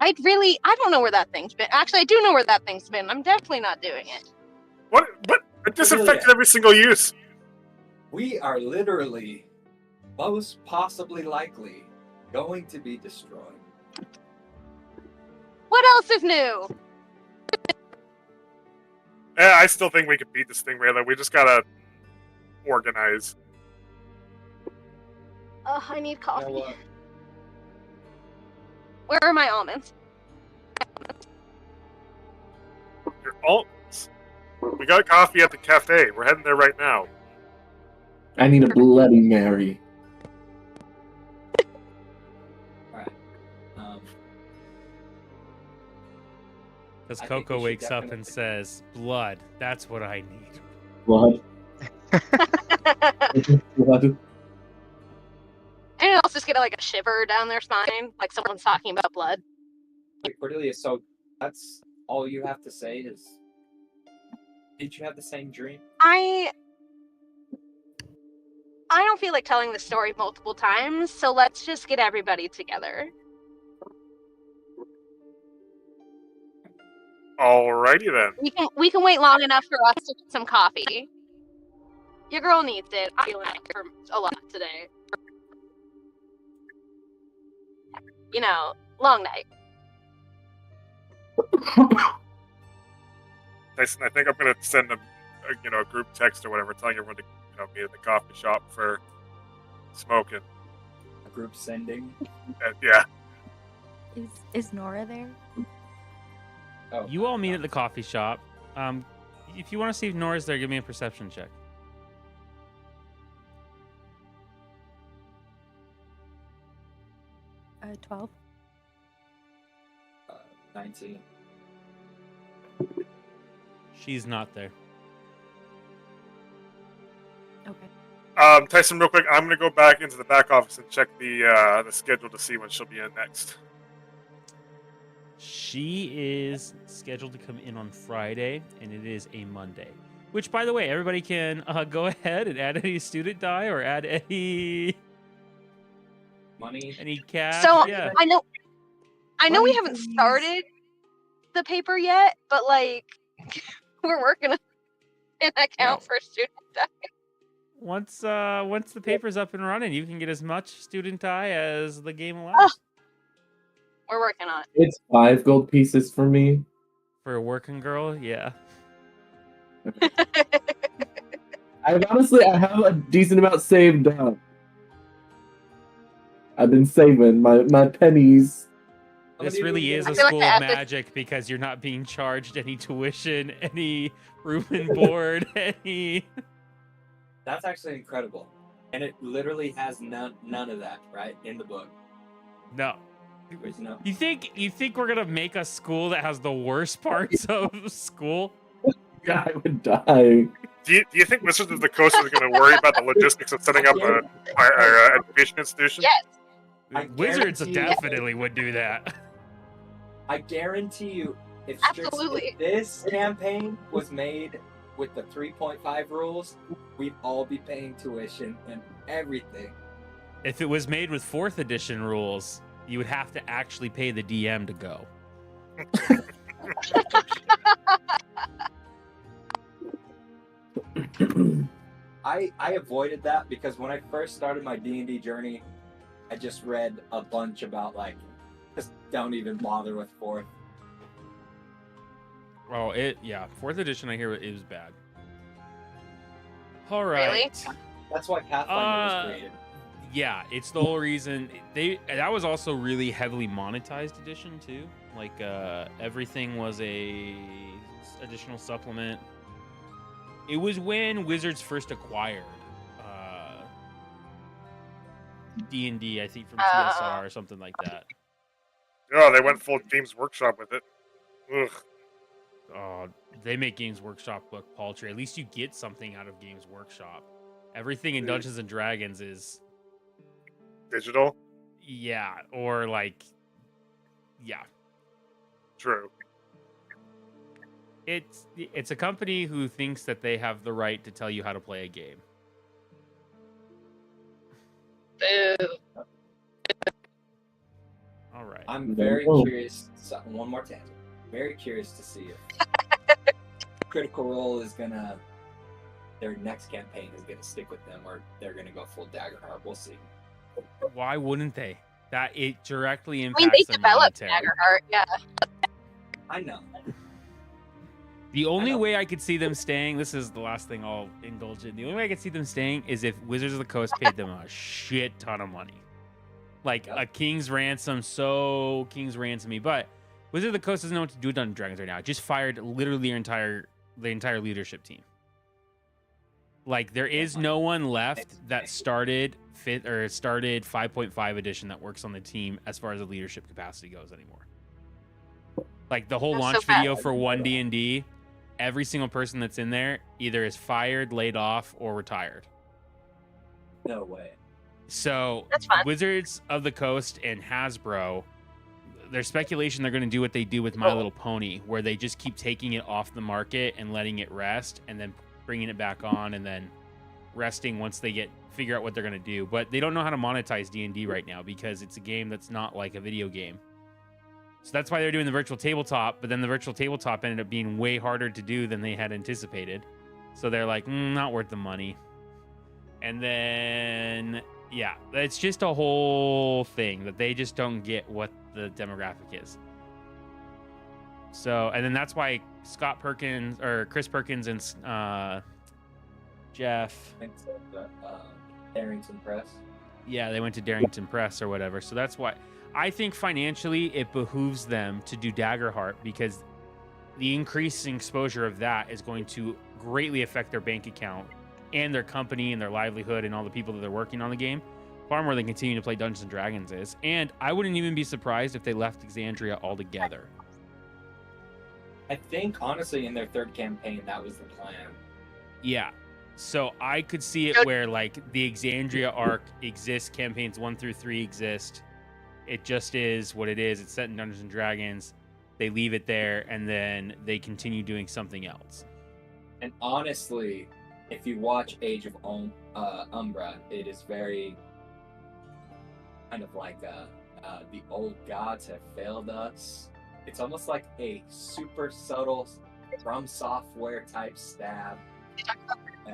[SPEAKER 1] I don't know where that thing's been. Actually, I do know where that thing's been. I'm definitely not doing it.
[SPEAKER 5] What? It disinfected every single use.
[SPEAKER 7] We are literally, most possibly likely, going to be destroyed.
[SPEAKER 9] What else is new?
[SPEAKER 5] I still think we can beat this thing, Rayla. We just gotta organize.
[SPEAKER 9] I need coffee.
[SPEAKER 7] You know what?
[SPEAKER 9] Where are my almonds?
[SPEAKER 5] Your almonds. We got coffee at the cafe. We're heading there right now.
[SPEAKER 8] I need a Bloody Mary.
[SPEAKER 7] Alright.
[SPEAKER 2] Because
[SPEAKER 7] I think we
[SPEAKER 2] Coco
[SPEAKER 7] should
[SPEAKER 2] wakes up
[SPEAKER 7] definitely-
[SPEAKER 2] and says, "Blood. That's what I need."
[SPEAKER 8] Blood. Blood.
[SPEAKER 9] Anyone else just get like a shiver down their spine, like someone's talking about blood?
[SPEAKER 7] Wait, Cordelia, so that's all you have to say is... Did you have the same dream?
[SPEAKER 9] I don't feel like telling the story multiple times, so let's just get everybody together.
[SPEAKER 5] Alrighty then.
[SPEAKER 9] We can wait long enough for us to get some coffee. Your girl needs it. I'm feeling it for a lot today. You know, long night.
[SPEAKER 5] Tyson, I think I'm gonna send a group text or whatever, telling everyone to meet at the coffee shop for smoking.
[SPEAKER 7] A group sending?
[SPEAKER 5] Yeah.
[SPEAKER 3] Is Nora there?
[SPEAKER 7] Oh,
[SPEAKER 2] You all meet at the coffee shop. If you want to see if Nora's there, give me a perception check.
[SPEAKER 3] 12.
[SPEAKER 7] 19.
[SPEAKER 2] She's not there.
[SPEAKER 3] Okay.
[SPEAKER 5] Tyson, real quick, I'm gonna go back into the back office and check the schedule to see when she'll be in next.
[SPEAKER 2] She is scheduled to come in on Friday, and it is a Monday. Which, by the way, everybody can go ahead and add any student die or add any
[SPEAKER 7] Money.
[SPEAKER 2] cash.
[SPEAKER 9] So
[SPEAKER 2] Yeah.
[SPEAKER 9] I know we
[SPEAKER 7] Money,
[SPEAKER 9] haven't
[SPEAKER 7] please.
[SPEAKER 9] started the paper yet, but like we're working on an account for student die.
[SPEAKER 2] Once the paper's up and running, you can get as much student die as the game allows.
[SPEAKER 9] Oh. We're working on it.
[SPEAKER 8] It's 5 gold pieces for me.
[SPEAKER 2] For a working girl, yeah.
[SPEAKER 8] I have a decent amount saved up. I've been saving my pennies.
[SPEAKER 2] This really is
[SPEAKER 9] I
[SPEAKER 2] a
[SPEAKER 9] feel like
[SPEAKER 2] school
[SPEAKER 9] I
[SPEAKER 2] of
[SPEAKER 9] have to-
[SPEAKER 2] magic because you're not being charged any tuition, any room and board, any.
[SPEAKER 7] That's actually incredible. And it literally has none of that, right? In the book.
[SPEAKER 2] No.
[SPEAKER 7] There's no.
[SPEAKER 2] You think we're gonna make a school that has the worst parts of school?
[SPEAKER 8] Yeah, I would die.
[SPEAKER 5] Do you think Wizards of the Coast is going to worry about the logistics of setting up a education institution?
[SPEAKER 9] Yes.
[SPEAKER 7] I
[SPEAKER 2] Wizards
[SPEAKER 7] guarantee you-
[SPEAKER 2] definitely would do that.
[SPEAKER 7] I guarantee you, if
[SPEAKER 9] Absolutely.
[SPEAKER 7] this campaign was made with the 3.5 rules, we'd all be paying tuition and everything.
[SPEAKER 2] If it was made with 4th edition rules, you would have to actually pay the DM to go.
[SPEAKER 7] I avoided that because when I first started my D&D journey, I just read a bunch about just don't even bother with 4th.
[SPEAKER 2] Oh, 4th edition I hear it was bad. All right.
[SPEAKER 9] Really?
[SPEAKER 7] That's why Pathfinder was created.
[SPEAKER 2] Yeah, it's the whole reason that was also really heavily monetized edition too. Like everything was a additional supplement. It was when Wizards first acquired D&D, I think from TSR or something like that.
[SPEAKER 5] Oh, they went full Games Workshop with it. Ugh.
[SPEAKER 2] They make Games Workshop look paltry. At least you get something out of Games Workshop. Everything in Dungeons and Dragons is
[SPEAKER 5] Digital?
[SPEAKER 2] yeah.
[SPEAKER 5] True.
[SPEAKER 2] It's a company who thinks that they have the right to tell you how to play a game.
[SPEAKER 9] Boo.
[SPEAKER 2] All right.
[SPEAKER 7] I'm very curious. One more tangent. Very curious to see if Critical Role is their next campaign is gonna stick with them, or they're gonna go full Daggerheart. We'll see.
[SPEAKER 2] Why wouldn't they? That it directly
[SPEAKER 9] I
[SPEAKER 2] impacts
[SPEAKER 9] mean, they
[SPEAKER 2] their
[SPEAKER 9] developed
[SPEAKER 2] monetary.
[SPEAKER 9] Daggerheart, yeah.
[SPEAKER 7] I know.
[SPEAKER 2] The only
[SPEAKER 7] know.
[SPEAKER 2] way I could see them staying, this is the last thing I'll indulge in. The only way I could see them staying is if Wizards of the Coast paid them a shit ton of money. Like a King's ransom, so King's ransom-y. But Wizards of the Coast doesn't know what to do with Dungeons and Dragons right now. It just fired literally the entire leadership team. Like there is no one left that started 5.5 edition that works on the team as far as the leadership capacity goes anymore. Like the whole
[SPEAKER 9] That's
[SPEAKER 2] launch
[SPEAKER 9] so bad.
[SPEAKER 2] video for 1D&D, every single person that's in there either is fired, laid off, or retired.
[SPEAKER 7] No way.
[SPEAKER 2] So
[SPEAKER 9] That's fun.
[SPEAKER 2] Wizards of the Coast and Hasbro, there's speculation they're going to do what they do with My Little Pony, where they just keep taking it off the market and letting it rest, and then bringing it back on, and then resting once they figure out what they're going to do. But they don't know how to monetize D&D right now because it's a game that's not like a video game. So that's why they're doing the virtual tabletop, but then the virtual tabletop ended up being way harder to do than they had anticipated. So they're like, not worth the money. And then, yeah, it's just a whole thing that they just don't get what the demographic is. So, and then that's why Chris Perkins and Jeff.
[SPEAKER 7] Darrington Press.
[SPEAKER 2] Yeah, they went to Darrington Press or whatever. So that's why I think financially it behooves them to do Daggerheart, because the increasing exposure of that is going to greatly affect their bank account and their company and their livelihood and all the people that are working on the game, far more than continuing to play Dungeons and Dragons is. And I wouldn't even be surprised if they left Exandria altogether.
[SPEAKER 7] I think, honestly, in their third campaign, that was the plan.
[SPEAKER 2] Yeah. So I could see it where, like, the Exandria arc exists, campaigns 1 through 3 exist. It just is what it is. It's set in Dungeons and Dragons. They leave it there, and then they continue doing something else.
[SPEAKER 7] And honestly, if you watch Age of Umbra, it is very kind of like the old gods have failed us. It's almost like a super subtle From Software type stab.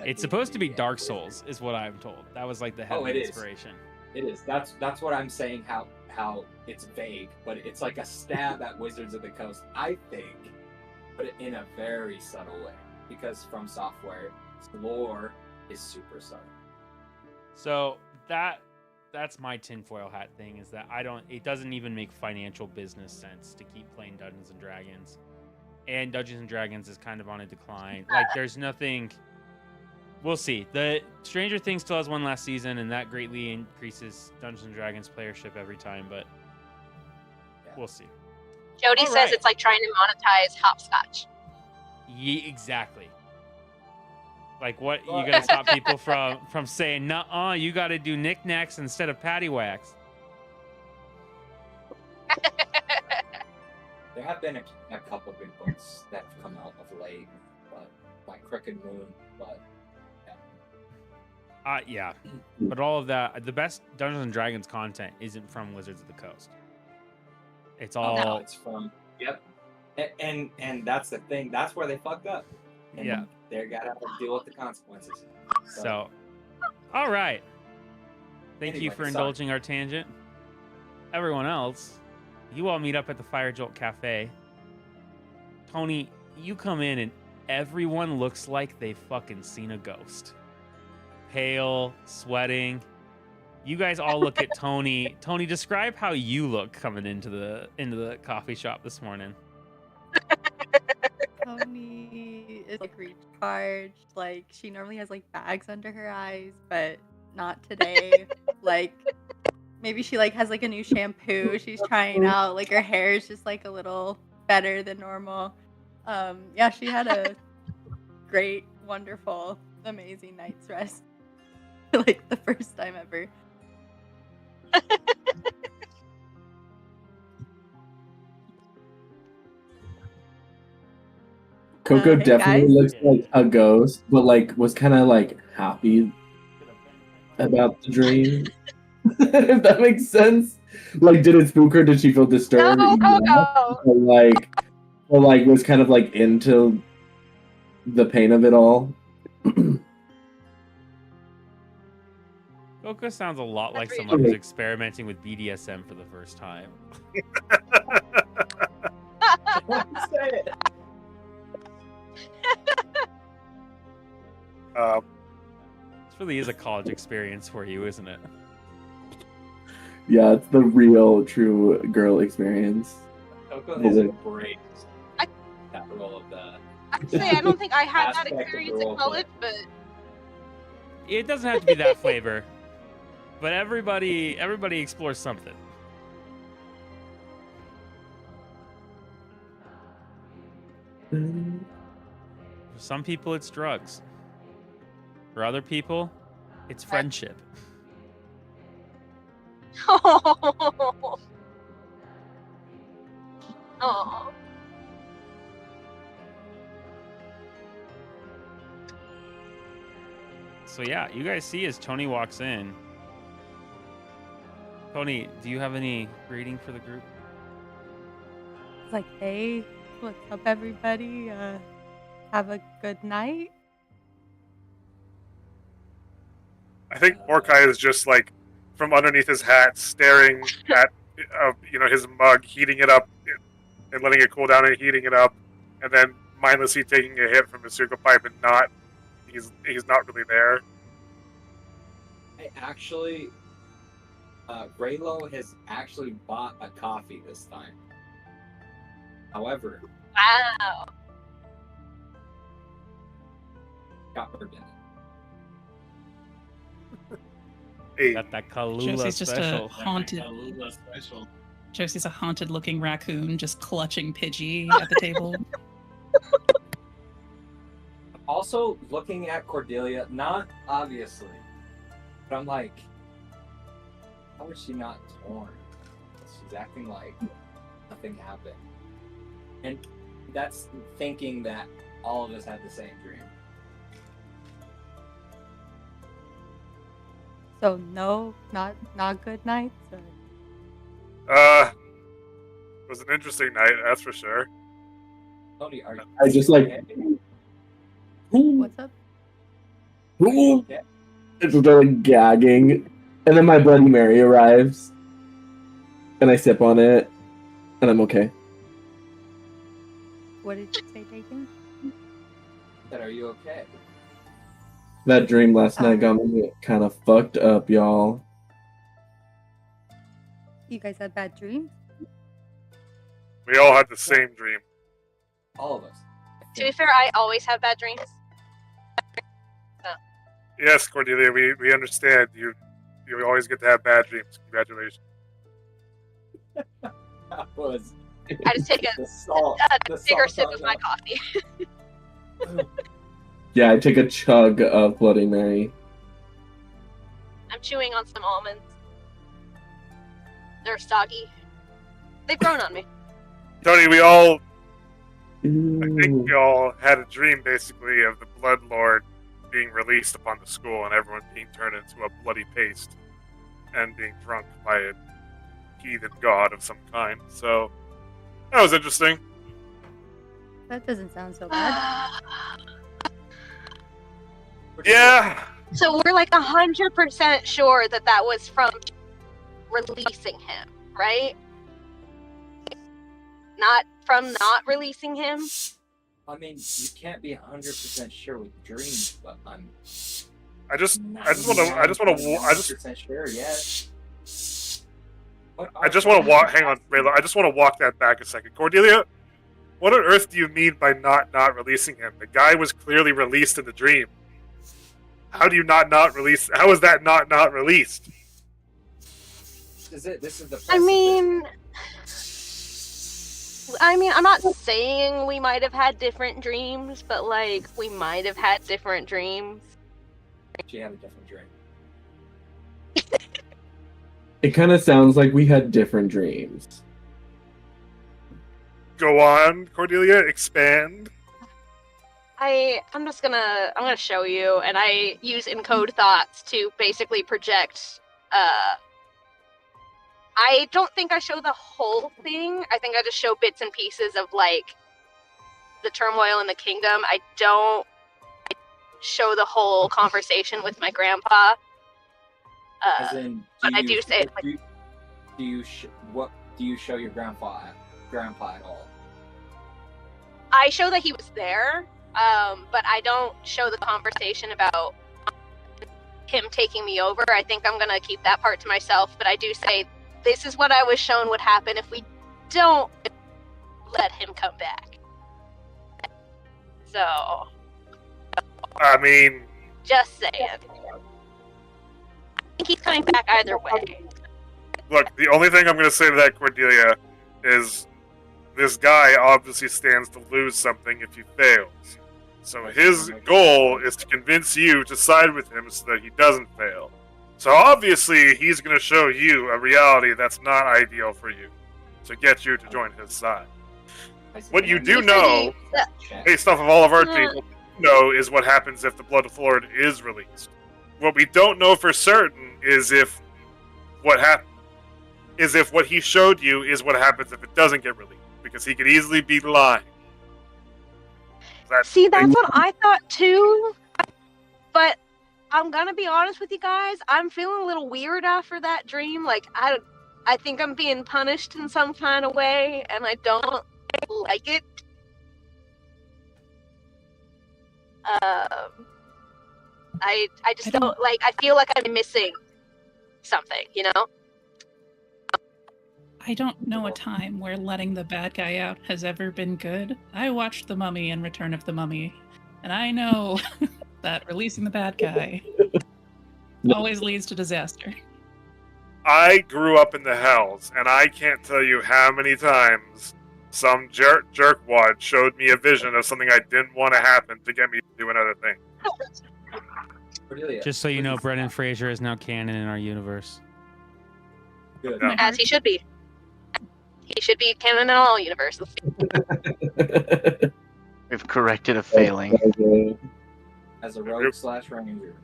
[SPEAKER 2] It's supposed to be Dark Souls, is what I'm told. That was like the heavy inspiration.
[SPEAKER 7] It is. That's what I'm saying. How it's vague, but it's like a stab at Wizards of the Coast, I think, but in a very subtle way, because From Software's lore is super subtle.
[SPEAKER 2] So that's my tinfoil hat thing, is that it doesn't even make financial business sense to keep playing Dungeons and Dragons. And Dungeons and Dragons is kind of on a decline. Like there's nothing. We'll see. The Stranger Things still has one last season, and that greatly increases Dungeons and Dragons playership every time, but we'll see.
[SPEAKER 9] Jody says it's like trying to monetize hopscotch.
[SPEAKER 2] Yeah, exactly. Like what? You gotta stop people from saying, "Nuh-uh, you gotta do knickknacks instead of paddywhacks."
[SPEAKER 7] There have been a couple big books that have come out of late, but like Crooked Moon, but
[SPEAKER 2] yeah. But all of that, the best Dungeons and Dragons content isn't from Wizards of the Coast. It's all.
[SPEAKER 7] No, it's from. Yep. And that's the thing. That's where they fucked up. And
[SPEAKER 2] yeah.
[SPEAKER 7] They gotta deal with the consequences.
[SPEAKER 2] So all right. Thank you for
[SPEAKER 7] sorry.
[SPEAKER 2] indulging our tangent. Everyone else, you all meet up at the Fire Jolt Cafe. Tony, you come in and everyone looks like they've fucking seen a ghost. Pale, sweating. You guys all look at Tony. Tony, describe how you look coming into the coffee shop this morning.
[SPEAKER 3] Tony is like recharged. Like she normally has like bags under her eyes, but not today. Like maybe she like has like a new shampoo she's trying out. Like her hair is just like a little better than normal. Yeah, she had a great, wonderful, amazing night's rest. Like the first time ever.
[SPEAKER 8] Coco
[SPEAKER 3] Hey,
[SPEAKER 8] definitely
[SPEAKER 3] guys.
[SPEAKER 8] looks like a ghost, but like was kind of like happy about the dream. If that makes sense. Like, did it spook her? Did she feel disturbed?
[SPEAKER 9] No,
[SPEAKER 8] Yeah.
[SPEAKER 9] Coco.
[SPEAKER 8] Or like was kind of like into the pain of it all.
[SPEAKER 2] Coco sounds a lot like
[SPEAKER 9] Agreed.
[SPEAKER 2] someone who's experimenting with BDSM for the first time. really is a college experience for you, isn't it?
[SPEAKER 8] Yeah, it's the real, true girl experience.
[SPEAKER 7] Coco has embraced that role of the.
[SPEAKER 9] I'd say I don't think I had that
[SPEAKER 7] Aspect of the
[SPEAKER 9] experience in
[SPEAKER 7] role
[SPEAKER 9] college, but
[SPEAKER 2] It doesn't have to be that flavor, but everybody explores something. For some people, it's drugs. For other people, it's friendship.
[SPEAKER 9] oh, oh,
[SPEAKER 2] So yeah, you guys see as Tony walks in. Tony, do you have any greeting for the group?
[SPEAKER 3] It's like, hey, what's up, everybody? Have a good night.
[SPEAKER 5] I think Mordecai is just like from underneath his hat, staring at his mug, heating it up and letting it cool down and heating it up, and then mindlessly taking a hit from his circle pipe and not. He's not really there.
[SPEAKER 7] I actually, Raylo has actually bought a coffee this time. However,
[SPEAKER 9] wow.
[SPEAKER 7] got bourbon.
[SPEAKER 5] Hey,
[SPEAKER 2] Got that Kahlua
[SPEAKER 6] Josie's just
[SPEAKER 2] special.
[SPEAKER 6] a haunted. Josie's a haunted-looking raccoon, just clutching Pidgey at the table.
[SPEAKER 7] Also, looking at Cordelia, not obviously, but I'm like, how is she not torn? She's acting like nothing happened. And that's thinking that all of us had the same dream.
[SPEAKER 3] So no, not good nights. Or...
[SPEAKER 5] it was an interesting night, that's for sure.
[SPEAKER 7] Tony, are you
[SPEAKER 8] I just like.
[SPEAKER 7] okay?
[SPEAKER 3] What's up?
[SPEAKER 7] Okay.
[SPEAKER 8] It's like gagging, and then my Bloody Mary arrives, and I sip on it, and I'm okay.
[SPEAKER 3] What did you say, Bacon?
[SPEAKER 7] Said, are you okay?
[SPEAKER 8] That dream last night got me kind of fucked up, y'all.
[SPEAKER 3] You guys had bad dreams?
[SPEAKER 5] We all had the same dream.
[SPEAKER 7] All of us.
[SPEAKER 9] To be fair, I always have bad dreams.
[SPEAKER 5] Yes, Cordelia, we understand. You always get to have bad dreams. Congratulations.
[SPEAKER 7] That was
[SPEAKER 9] I just take
[SPEAKER 7] the salt.
[SPEAKER 9] a bigger sip of my coffee.
[SPEAKER 8] Yeah, I take a chug of Bloody Mary.
[SPEAKER 9] I'm chewing on some almonds. They're soggy. They've grown on me.
[SPEAKER 5] Tony, I think
[SPEAKER 8] Ooh.
[SPEAKER 5] we all had a dream, basically, of the Blood Lord being released upon the school and everyone being turned into a bloody paste and being drunk by a heathen god of some kind. So, that was interesting.
[SPEAKER 3] That doesn't sound so bad.
[SPEAKER 5] Yeah!
[SPEAKER 9] So we're like 100% sure that that was from releasing him, right? Not from not releasing him?
[SPEAKER 7] I mean, you can't be 100% sure with dreams, but I'm.
[SPEAKER 5] I just want to
[SPEAKER 7] sure yet.
[SPEAKER 5] I just want to walk. Hang on, Rayla. I just want to walk that back a second. Cordelia, what on earth do you mean by not releasing him? The guy was clearly released in the dream. How do you not release? How is that not released?
[SPEAKER 7] This is the.
[SPEAKER 9] I mean, I'm not saying we might have had different dreams, but like we might have had different dreams.
[SPEAKER 7] She had a different dream.
[SPEAKER 8] It kind of sounds like we had different dreams.
[SPEAKER 5] Go on, Cordelia. Expand.
[SPEAKER 9] I'm gonna show you, and I use encode thoughts to basically project. I don't think I show the whole thing. I think I just show bits and pieces of like the turmoil in the kingdom. I don't show the whole conversation with my grandpa.
[SPEAKER 7] As in,
[SPEAKER 9] but I do say it, like,
[SPEAKER 7] what do you show your grandpa at all?
[SPEAKER 9] I show that he was there, but I don't show the conversation about him taking me over. I think I'm gonna keep that part to myself, but I do say this is what I was shown would happen if we don't let him come back. So,
[SPEAKER 5] I mean,
[SPEAKER 9] just saying. I think he's coming back either way.
[SPEAKER 5] look, the only thing I'm going to say to that, Cordelia, is this guy obviously stands to lose something if he fails. So his goal is to convince you to side with him so that he doesn't fail. So obviously he's going to show you a reality that's not ideal for you to get you to join his side. What you do know, based off of all of our people, know is what happens if the Blood Lord is released. What we don't know for certain is if what he showed you is what happens if it doesn't get released, because he could easily be lying.
[SPEAKER 9] That's what I thought too. But I'm gonna be honest with you guys. I'm feeling a little weird after that dream. Like I think I'm being punished in some kind of way, and I don't like it. I just don't like. I feel like I'm missing something. You know.
[SPEAKER 6] I don't know a time where letting the bad guy out has ever been good. I watched The Mummy and Return of the Mummy, and I know that releasing the bad guy always leads to disaster.
[SPEAKER 5] I grew up in the Hells, and I can't tell you how many times some jerkwad showed me a vision of something I didn't want to happen to get me to do another thing.
[SPEAKER 2] Just so you know, Brendan Fraser is now canon in our universe.
[SPEAKER 7] Good.
[SPEAKER 5] Yeah.
[SPEAKER 9] As he should be. He should be canon in all universes.
[SPEAKER 4] We've corrected a failing.
[SPEAKER 7] As a rogue / ranger.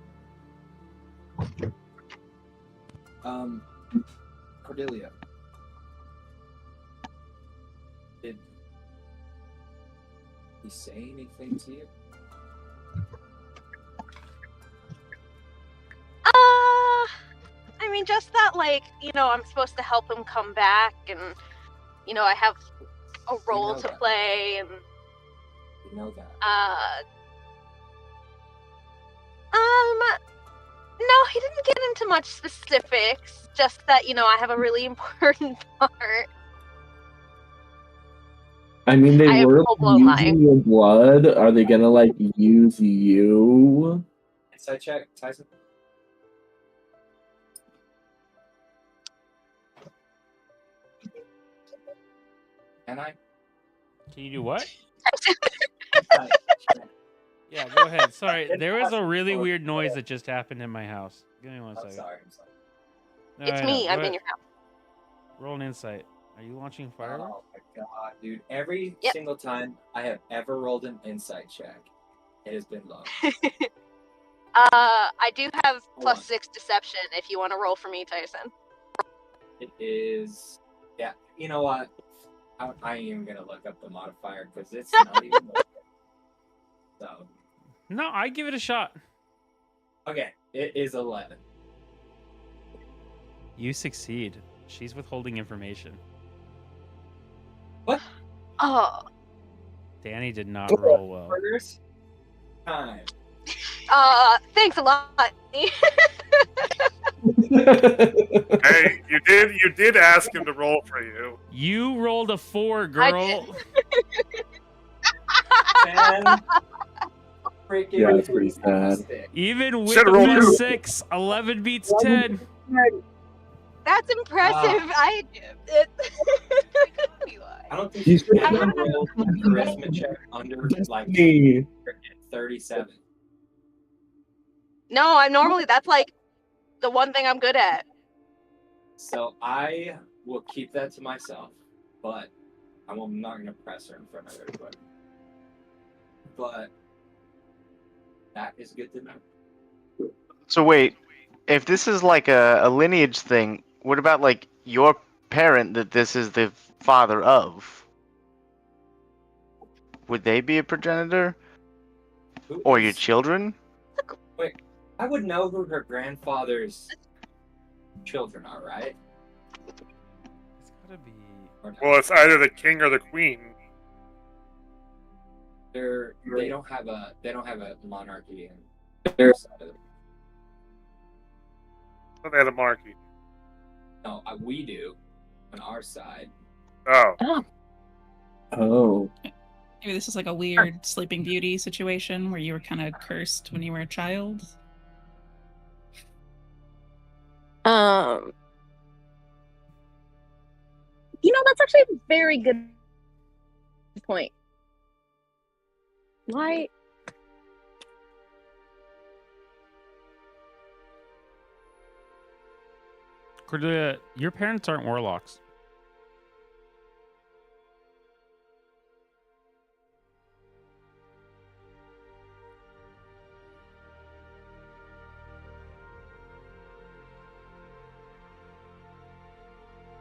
[SPEAKER 7] Cordelia. Did he say anything to you?
[SPEAKER 9] I mean, just that, like, you know, I'm supposed to help him come back, and, you know, I have a role to play, and...
[SPEAKER 7] You know that.
[SPEAKER 9] No, he didn't get into much specifics, just that, you know, I have a really important part.
[SPEAKER 8] I mean,
[SPEAKER 9] I
[SPEAKER 8] they
[SPEAKER 9] am
[SPEAKER 8] were
[SPEAKER 9] full-blown lying.
[SPEAKER 8] using your blood. Are they gonna, like, use you?
[SPEAKER 7] Insight check, Tyson. Can I?
[SPEAKER 2] Can you do what?
[SPEAKER 7] Insight check.
[SPEAKER 2] Yeah, go ahead. Sorry, there was a really weird noise that just happened in my house. Give me one
[SPEAKER 7] I'm
[SPEAKER 2] second.
[SPEAKER 7] sorry.
[SPEAKER 2] No,
[SPEAKER 9] It's
[SPEAKER 2] I know.
[SPEAKER 9] me,
[SPEAKER 2] Go
[SPEAKER 9] I'm in
[SPEAKER 2] ahead.
[SPEAKER 9] your house.
[SPEAKER 2] Roll an insight. Are you launching fireworks?
[SPEAKER 7] Oh my god, dude. Every
[SPEAKER 9] Yep.
[SPEAKER 7] single time I have ever rolled an insight check, it has been low.
[SPEAKER 9] I do have
[SPEAKER 7] Hold on.
[SPEAKER 9] +6 deception if you want to roll for me, Tyson.
[SPEAKER 7] It is... Yeah, you know what? I ain't even gonna look up the modifier because it's not even loaded. So,
[SPEAKER 2] No, I give it a shot.
[SPEAKER 7] okay, it is 11.
[SPEAKER 2] You succeed. She's withholding information.
[SPEAKER 7] What?
[SPEAKER 9] Oh,
[SPEAKER 2] Danny did not roll well.
[SPEAKER 7] First time.
[SPEAKER 9] thanks a lot.
[SPEAKER 5] Hey, you did ask him to roll for you.
[SPEAKER 2] You rolled a 4,
[SPEAKER 9] I
[SPEAKER 2] girl.
[SPEAKER 7] And freaking
[SPEAKER 8] Yeah, it's pretty sad.
[SPEAKER 7] stick.
[SPEAKER 2] Even with
[SPEAKER 5] Should've
[SPEAKER 2] the
[SPEAKER 5] rolled
[SPEAKER 2] miss
[SPEAKER 5] two.
[SPEAKER 2] 6, 11 beats 10.
[SPEAKER 9] That's impressive.
[SPEAKER 7] I don't think
[SPEAKER 8] You
[SPEAKER 7] you
[SPEAKER 8] should
[SPEAKER 7] ever
[SPEAKER 8] have-
[SPEAKER 7] rolled a charisma check under like
[SPEAKER 8] Me.
[SPEAKER 7] 37.
[SPEAKER 9] No, I'm normally, that's like the one thing I'm good at.
[SPEAKER 7] So I will keep that to myself, but I'm not gonna press her in front of everybody. But that is good to know.
[SPEAKER 4] So wait, if this is like a lineage thing, what about like your parent that this is the father of? Would they be a progenitor?
[SPEAKER 7] Who
[SPEAKER 4] Or your
[SPEAKER 7] is-
[SPEAKER 4] children?
[SPEAKER 7] Wait, I would know who her grandfather's children are, right?
[SPEAKER 2] It's gotta be.
[SPEAKER 7] Or not?
[SPEAKER 5] Well, it's either the king or the queen.
[SPEAKER 7] They don't have a monarchy in their side of
[SPEAKER 5] thought they had a monarchy.
[SPEAKER 7] No, we do on our side.
[SPEAKER 5] Oh.
[SPEAKER 1] Oh,
[SPEAKER 8] Oh.
[SPEAKER 6] Maybe this is like a weird Sleeping Beauty situation where you were kind of cursed when you were a child.
[SPEAKER 1] That's actually a very good point. Why?
[SPEAKER 2] Cordelia, your parents aren't warlocks.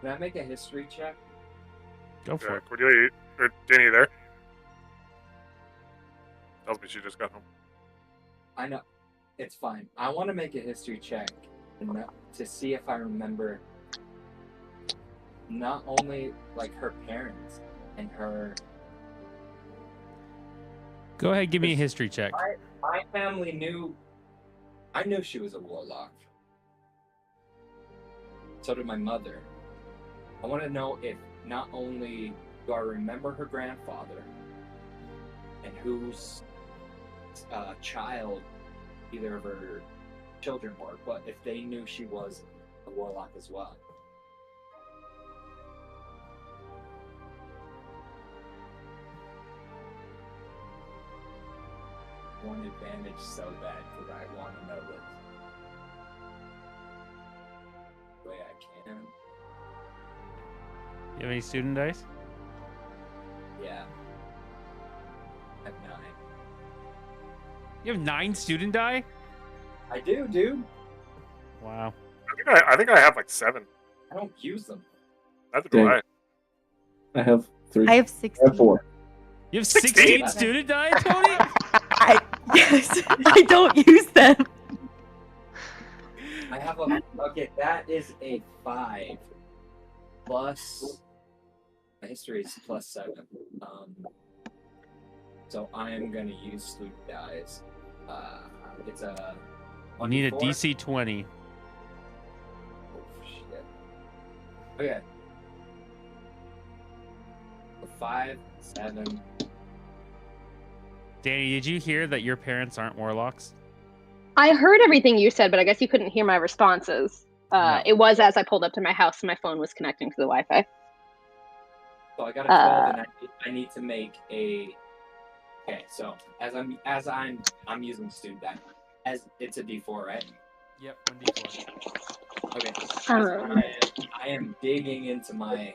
[SPEAKER 7] Can I make a history check?
[SPEAKER 2] Go for it.
[SPEAKER 5] Cordelia, or Danny, you there? Tells me she just got home.
[SPEAKER 7] I know. It's fine. I want to make a history check to see if I remember not only like her parents and her.
[SPEAKER 2] Go ahead, give me a history check.
[SPEAKER 7] My family knew. I knew she was a warlock. So did my mother. I want to know if not only do I remember her grandfather and whose child either of her children were, but if they knew she was a warlock as well. One advantage so bad because I want to know this. The way I can.
[SPEAKER 2] You have any student dice?
[SPEAKER 7] Yeah. I have 9.
[SPEAKER 2] You have 9 student die?
[SPEAKER 7] I do, dude.
[SPEAKER 2] Wow.
[SPEAKER 5] I think I have like 7.
[SPEAKER 7] I don't use them.
[SPEAKER 5] Neither do
[SPEAKER 8] Dang.
[SPEAKER 5] I.
[SPEAKER 8] I have 3.
[SPEAKER 3] I have
[SPEAKER 8] I
[SPEAKER 3] 16.
[SPEAKER 8] have 4.
[SPEAKER 2] You have
[SPEAKER 5] 16?
[SPEAKER 2] 16 student die, Tony?
[SPEAKER 3] Yes, I don't use them.
[SPEAKER 7] I have a. Okay, that is a 5. Plus. My history is plus 7. So I am gonna use student dice. It's a.
[SPEAKER 2] You need a
[SPEAKER 7] 1d4.
[SPEAKER 2] DC 20.
[SPEAKER 7] Oh, shit. Okay. 5, 7.
[SPEAKER 2] Danny, did you hear that your parents aren't warlocks?
[SPEAKER 1] I heard everything you said, but I guess you couldn't hear my responses.
[SPEAKER 2] No.
[SPEAKER 1] It was as I pulled up to my house and my phone was connecting to the Wi-Fi.
[SPEAKER 7] So I got a 12, and I need to make a. Okay, so as I'm using student die, as it's a D4, right?
[SPEAKER 2] Yep, 1d4.
[SPEAKER 7] Okay. I am digging into my.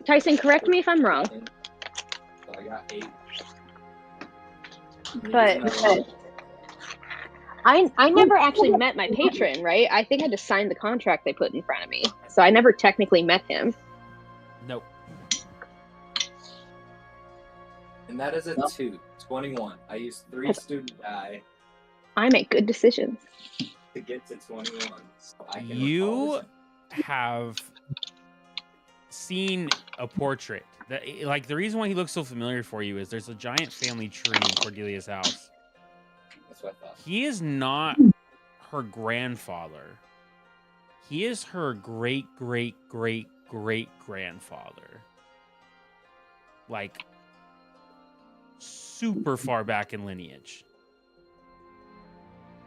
[SPEAKER 1] Tyson, correct me if I'm wrong,
[SPEAKER 7] So I got 8.
[SPEAKER 1] but I never actually met my patron, right? I think I just signed the contract they put in front of me, so I never technically met him.
[SPEAKER 2] Nope.
[SPEAKER 7] And that is a 2. 21. I used 3 student die
[SPEAKER 1] I make good decisions.
[SPEAKER 7] to get to 21. So I can
[SPEAKER 2] You
[SPEAKER 7] recall this.
[SPEAKER 2] have seen a portrait. Like, the reason why he looks so familiar for you is there's a giant family tree in Cordelia's house.
[SPEAKER 7] That's what I thought.
[SPEAKER 2] He is not her grandfather. He is her great, great, great, great grandfather. Like, super far back in lineage.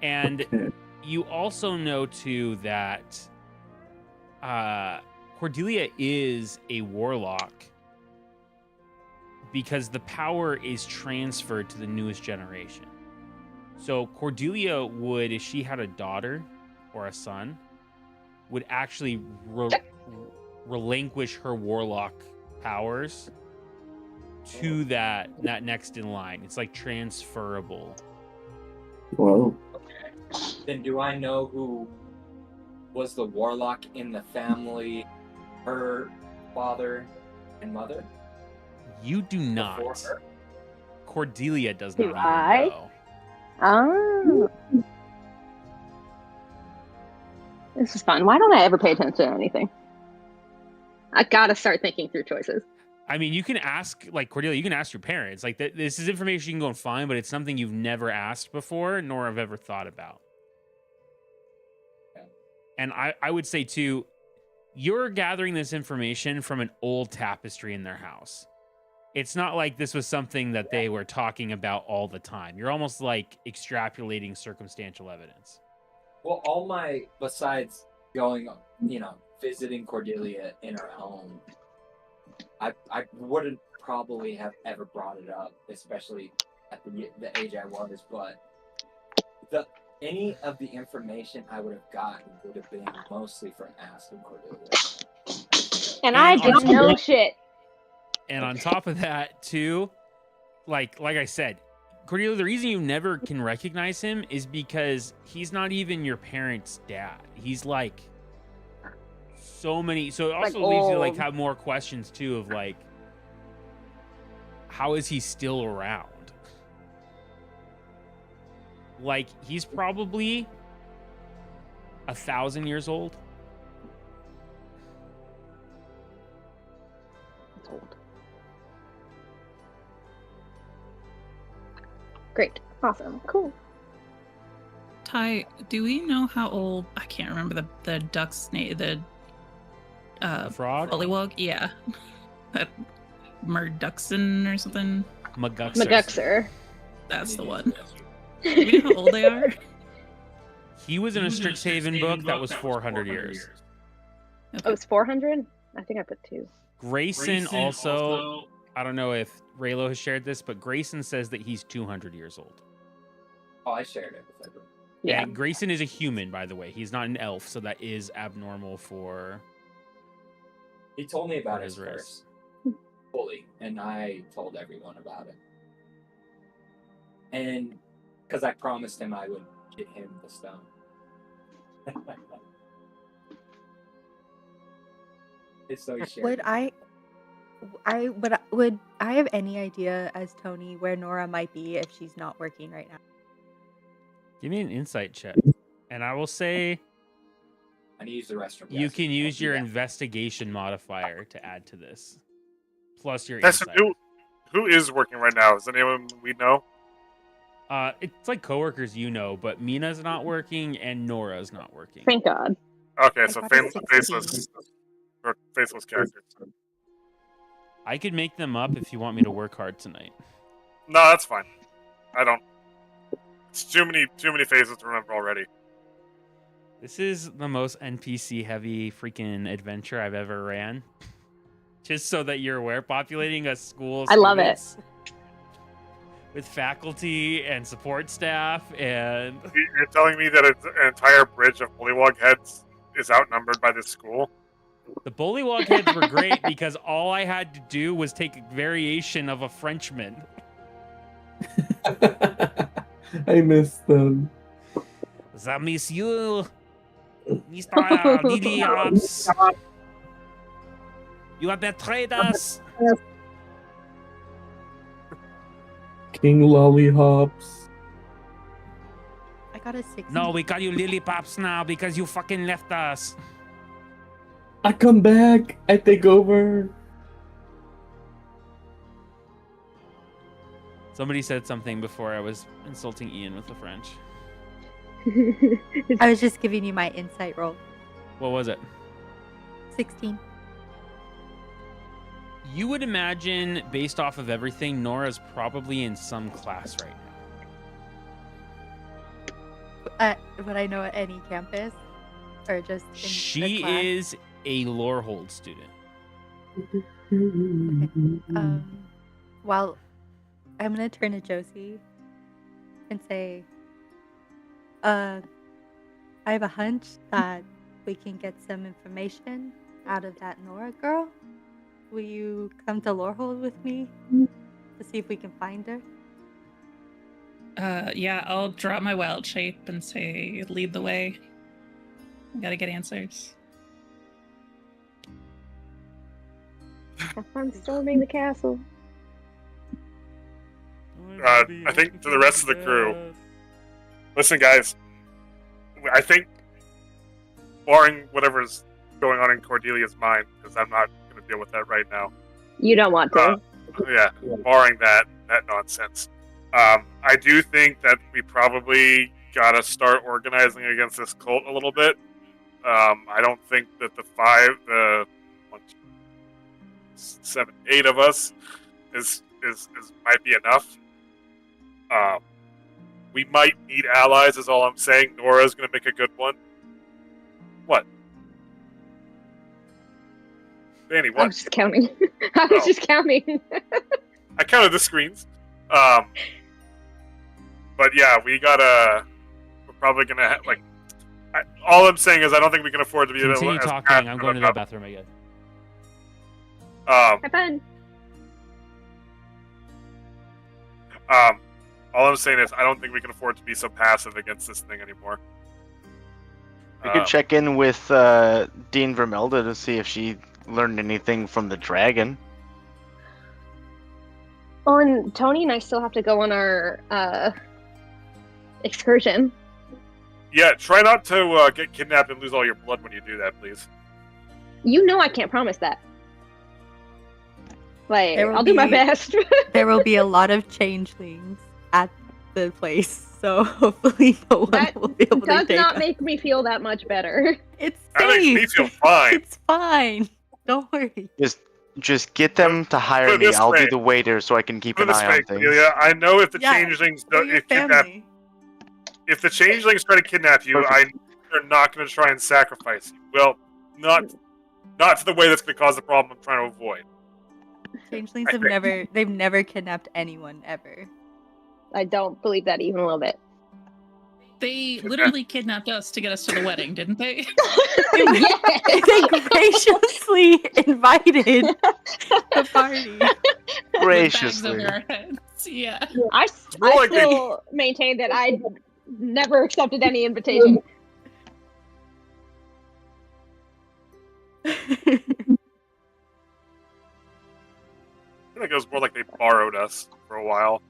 [SPEAKER 2] And
[SPEAKER 8] Okay.
[SPEAKER 2] you also know, too, that Cordelia is a warlock because the power is transferred to the newest generation. So Cordelia would, if she had a daughter or a son, would actually relinquish her warlock powers to that next in line. It's like transferable.
[SPEAKER 8] Whoa.
[SPEAKER 7] Then do I know who was the warlock in the family, her father and mother?
[SPEAKER 2] You do
[SPEAKER 7] Before
[SPEAKER 2] not.
[SPEAKER 7] her?
[SPEAKER 2] Cordelia does
[SPEAKER 1] Do
[SPEAKER 2] not
[SPEAKER 1] I?
[SPEAKER 2] even know.
[SPEAKER 1] Oh. This is fun. Why don't I ever pay attention to anything? I gotta start thinking through choices.
[SPEAKER 2] I mean, you can ask, like, Cordelia, you can ask your parents. Like, this is information you can go and find, but it's something you've never asked before, nor have ever thought about.
[SPEAKER 7] Yeah.
[SPEAKER 2] And I would say, too, you're gathering this information from an old tapestry in their house. It's not like this was something that they were talking about all the time. You're almost like extrapolating circumstantial evidence.
[SPEAKER 7] Well, besides going, visiting Cordelia in her home, I wouldn't probably have ever brought it up, especially at the age I was, but any of the information I would have gotten would have been mostly from asking Cordelia.
[SPEAKER 1] And I didn't know shit.
[SPEAKER 2] And on top of that, too, like I said, Cordelia, the reason you never can recognize him is because he's not even your parents' dad. He's like so many. So it also leaves you to like have more questions too of like, how is he still around? Like, he's probably 1,000 years old.
[SPEAKER 1] That's old. Great. Awesome. Cool.
[SPEAKER 6] Ty, do we know how old? I can't remember the duck snake, the
[SPEAKER 2] frog?
[SPEAKER 6] Bullywug? Yeah. Murduxen or something?
[SPEAKER 1] Maguxer.
[SPEAKER 6] That's the one. Do we know how old they are?
[SPEAKER 2] He was in a Strixhaven book that was 400 years.
[SPEAKER 6] Okay.
[SPEAKER 1] Oh, it's 400? I think I put 2.
[SPEAKER 2] Grayson also, I don't know if Raylo has shared this, but Grayson says that he's 200 years old.
[SPEAKER 7] Oh, I shared it with everyone.
[SPEAKER 1] Yeah.
[SPEAKER 2] And Grayson is a human, by the way. He's not an elf, so that is abnormal for
[SPEAKER 7] He told me about
[SPEAKER 2] his
[SPEAKER 7] his
[SPEAKER 2] race.
[SPEAKER 7] curse fully, and I told everyone about it. And because I promised him I would get him the stone. It's so he shared
[SPEAKER 3] Would
[SPEAKER 7] it.
[SPEAKER 3] would I have any idea as Tony where Nora might be if she's not working right now?
[SPEAKER 2] Give me an insight check. And I will say
[SPEAKER 7] I need to use the restroom.
[SPEAKER 2] you
[SPEAKER 7] guys.
[SPEAKER 2] can
[SPEAKER 7] I'll
[SPEAKER 2] use
[SPEAKER 7] do
[SPEAKER 2] your
[SPEAKER 7] that.
[SPEAKER 2] investigation modifier to add to this. Plus your
[SPEAKER 5] That's
[SPEAKER 2] insight.
[SPEAKER 5] who is working right now? Is anyone we know?
[SPEAKER 2] It's like coworkers you know, but Mina's not working and Nora's not working.
[SPEAKER 1] Thank God.
[SPEAKER 5] Okay, so
[SPEAKER 3] got a 16.
[SPEAKER 5] faceless characters.
[SPEAKER 2] I could make them up if you want me to work hard tonight.
[SPEAKER 5] No, that's fine. I don't. It's too many faces to remember already.
[SPEAKER 2] This is the most NPC heavy freaking adventure I've ever ran. Just so that you're aware, populating a school of
[SPEAKER 1] I love it.
[SPEAKER 2] students with faculty and support staff, and
[SPEAKER 5] You're telling me that an entire bridge of bullywog heads is outnumbered by this school?
[SPEAKER 2] the bullywog heads were great because all I had to do was take a variation of a Frenchman.
[SPEAKER 8] I miss them.
[SPEAKER 2] The monsieur, Mr. Didiops, you have betrayed us.
[SPEAKER 8] King Lollyhops.
[SPEAKER 3] I got a 16.
[SPEAKER 2] No, we call you Lillipops now because you fucking left us.
[SPEAKER 8] I come back. I take over.
[SPEAKER 2] Somebody said something before I was insulting Ian with the French.
[SPEAKER 3] I was just giving you my insight roll.
[SPEAKER 2] What was it?
[SPEAKER 3] 16.
[SPEAKER 2] You would imagine, based off of everything, Nora's probably in some class right now.
[SPEAKER 3] Would I know at any campus? Or just in the
[SPEAKER 2] She
[SPEAKER 3] class?
[SPEAKER 2] is a Lorehold student.
[SPEAKER 3] Well, I'm gonna turn to Josie and say, I have a hunch that we can get some information out of that Nora girl. Will you come to Lorehold with me to see if we can find her?
[SPEAKER 6] Yeah, I'll drop my wild shape and say, lead the way. I gotta get answers.
[SPEAKER 1] Have fun storming the castle.
[SPEAKER 5] I think to the rest of the crew, listen, guys. I think, barring whatever's going on in Cordelia's mind, because I'm not going to deal with that right now,
[SPEAKER 1] You don't want to.
[SPEAKER 5] Yeah, barring that nonsense. I do think that we probably gotta start organizing against this cult a little bit. I don't think that the 7, 8 of us is might be enough. We might need allies, is all I'm saying. Nora's gonna make a good one. What? Danny,
[SPEAKER 1] I
[SPEAKER 5] what?
[SPEAKER 1] was just counting. I was just counting.
[SPEAKER 5] I counted the screens. But yeah, we're probably gonna all I'm saying is I don't think we can afford to be
[SPEAKER 2] Continue
[SPEAKER 5] as
[SPEAKER 2] talking.
[SPEAKER 5] passive
[SPEAKER 2] I'm going to the
[SPEAKER 5] about-
[SPEAKER 2] bathroom again.
[SPEAKER 1] Have fun.
[SPEAKER 5] All I'm saying is I don't think we can afford to be so passive against this thing anymore.
[SPEAKER 4] We could check in with Dean Vermelda to see if she learned anything from the dragon.
[SPEAKER 1] Oh, and Tony and I still have to go on our excursion.
[SPEAKER 5] Yeah, try not to get kidnapped and lose all your blood when you do that, please.
[SPEAKER 1] You know I can't promise that. Like,
[SPEAKER 3] There will
[SPEAKER 1] I'll do my
[SPEAKER 3] be-
[SPEAKER 1] best.
[SPEAKER 3] There will be a lot of changelings at the place, so hopefully no one
[SPEAKER 1] That
[SPEAKER 3] will be able to
[SPEAKER 1] Does
[SPEAKER 3] take
[SPEAKER 1] not
[SPEAKER 3] us.
[SPEAKER 1] make me feel that much better.
[SPEAKER 3] It's
[SPEAKER 5] That makes me
[SPEAKER 3] safe.
[SPEAKER 5] feel fine.
[SPEAKER 3] It's fine. Don't worry.
[SPEAKER 4] Just get them to
[SPEAKER 5] Put
[SPEAKER 4] hire
[SPEAKER 5] it
[SPEAKER 4] me.
[SPEAKER 5] this
[SPEAKER 4] I'll
[SPEAKER 5] way.
[SPEAKER 4] be the waiter so I can keep
[SPEAKER 5] Put
[SPEAKER 4] an
[SPEAKER 5] it this
[SPEAKER 4] eye
[SPEAKER 5] way,
[SPEAKER 4] on things.
[SPEAKER 5] Cordelia, I know if the
[SPEAKER 3] Yeah,
[SPEAKER 5] changelings
[SPEAKER 3] For
[SPEAKER 5] don't,
[SPEAKER 3] your
[SPEAKER 5] if
[SPEAKER 3] family.
[SPEAKER 5] the changelings try to kidnap you,
[SPEAKER 4] Perfect.
[SPEAKER 5] I know they're not going to try and sacrifice you. Well, not to the way that's going to cause the problem I'm trying to avoid.
[SPEAKER 3] Changelings have never kidnapped anyone ever.
[SPEAKER 1] I don't believe that even a little bit.
[SPEAKER 6] They literally kidnapped us to get us to the wedding, didn't they?
[SPEAKER 3] They graciously invited the party.
[SPEAKER 6] With bags
[SPEAKER 4] Graciously.
[SPEAKER 6] over our heads. Yeah.
[SPEAKER 1] I
[SPEAKER 5] more like they-
[SPEAKER 1] still maintain that I never accepted any invitation.
[SPEAKER 5] I think it was more like they borrowed us for a while.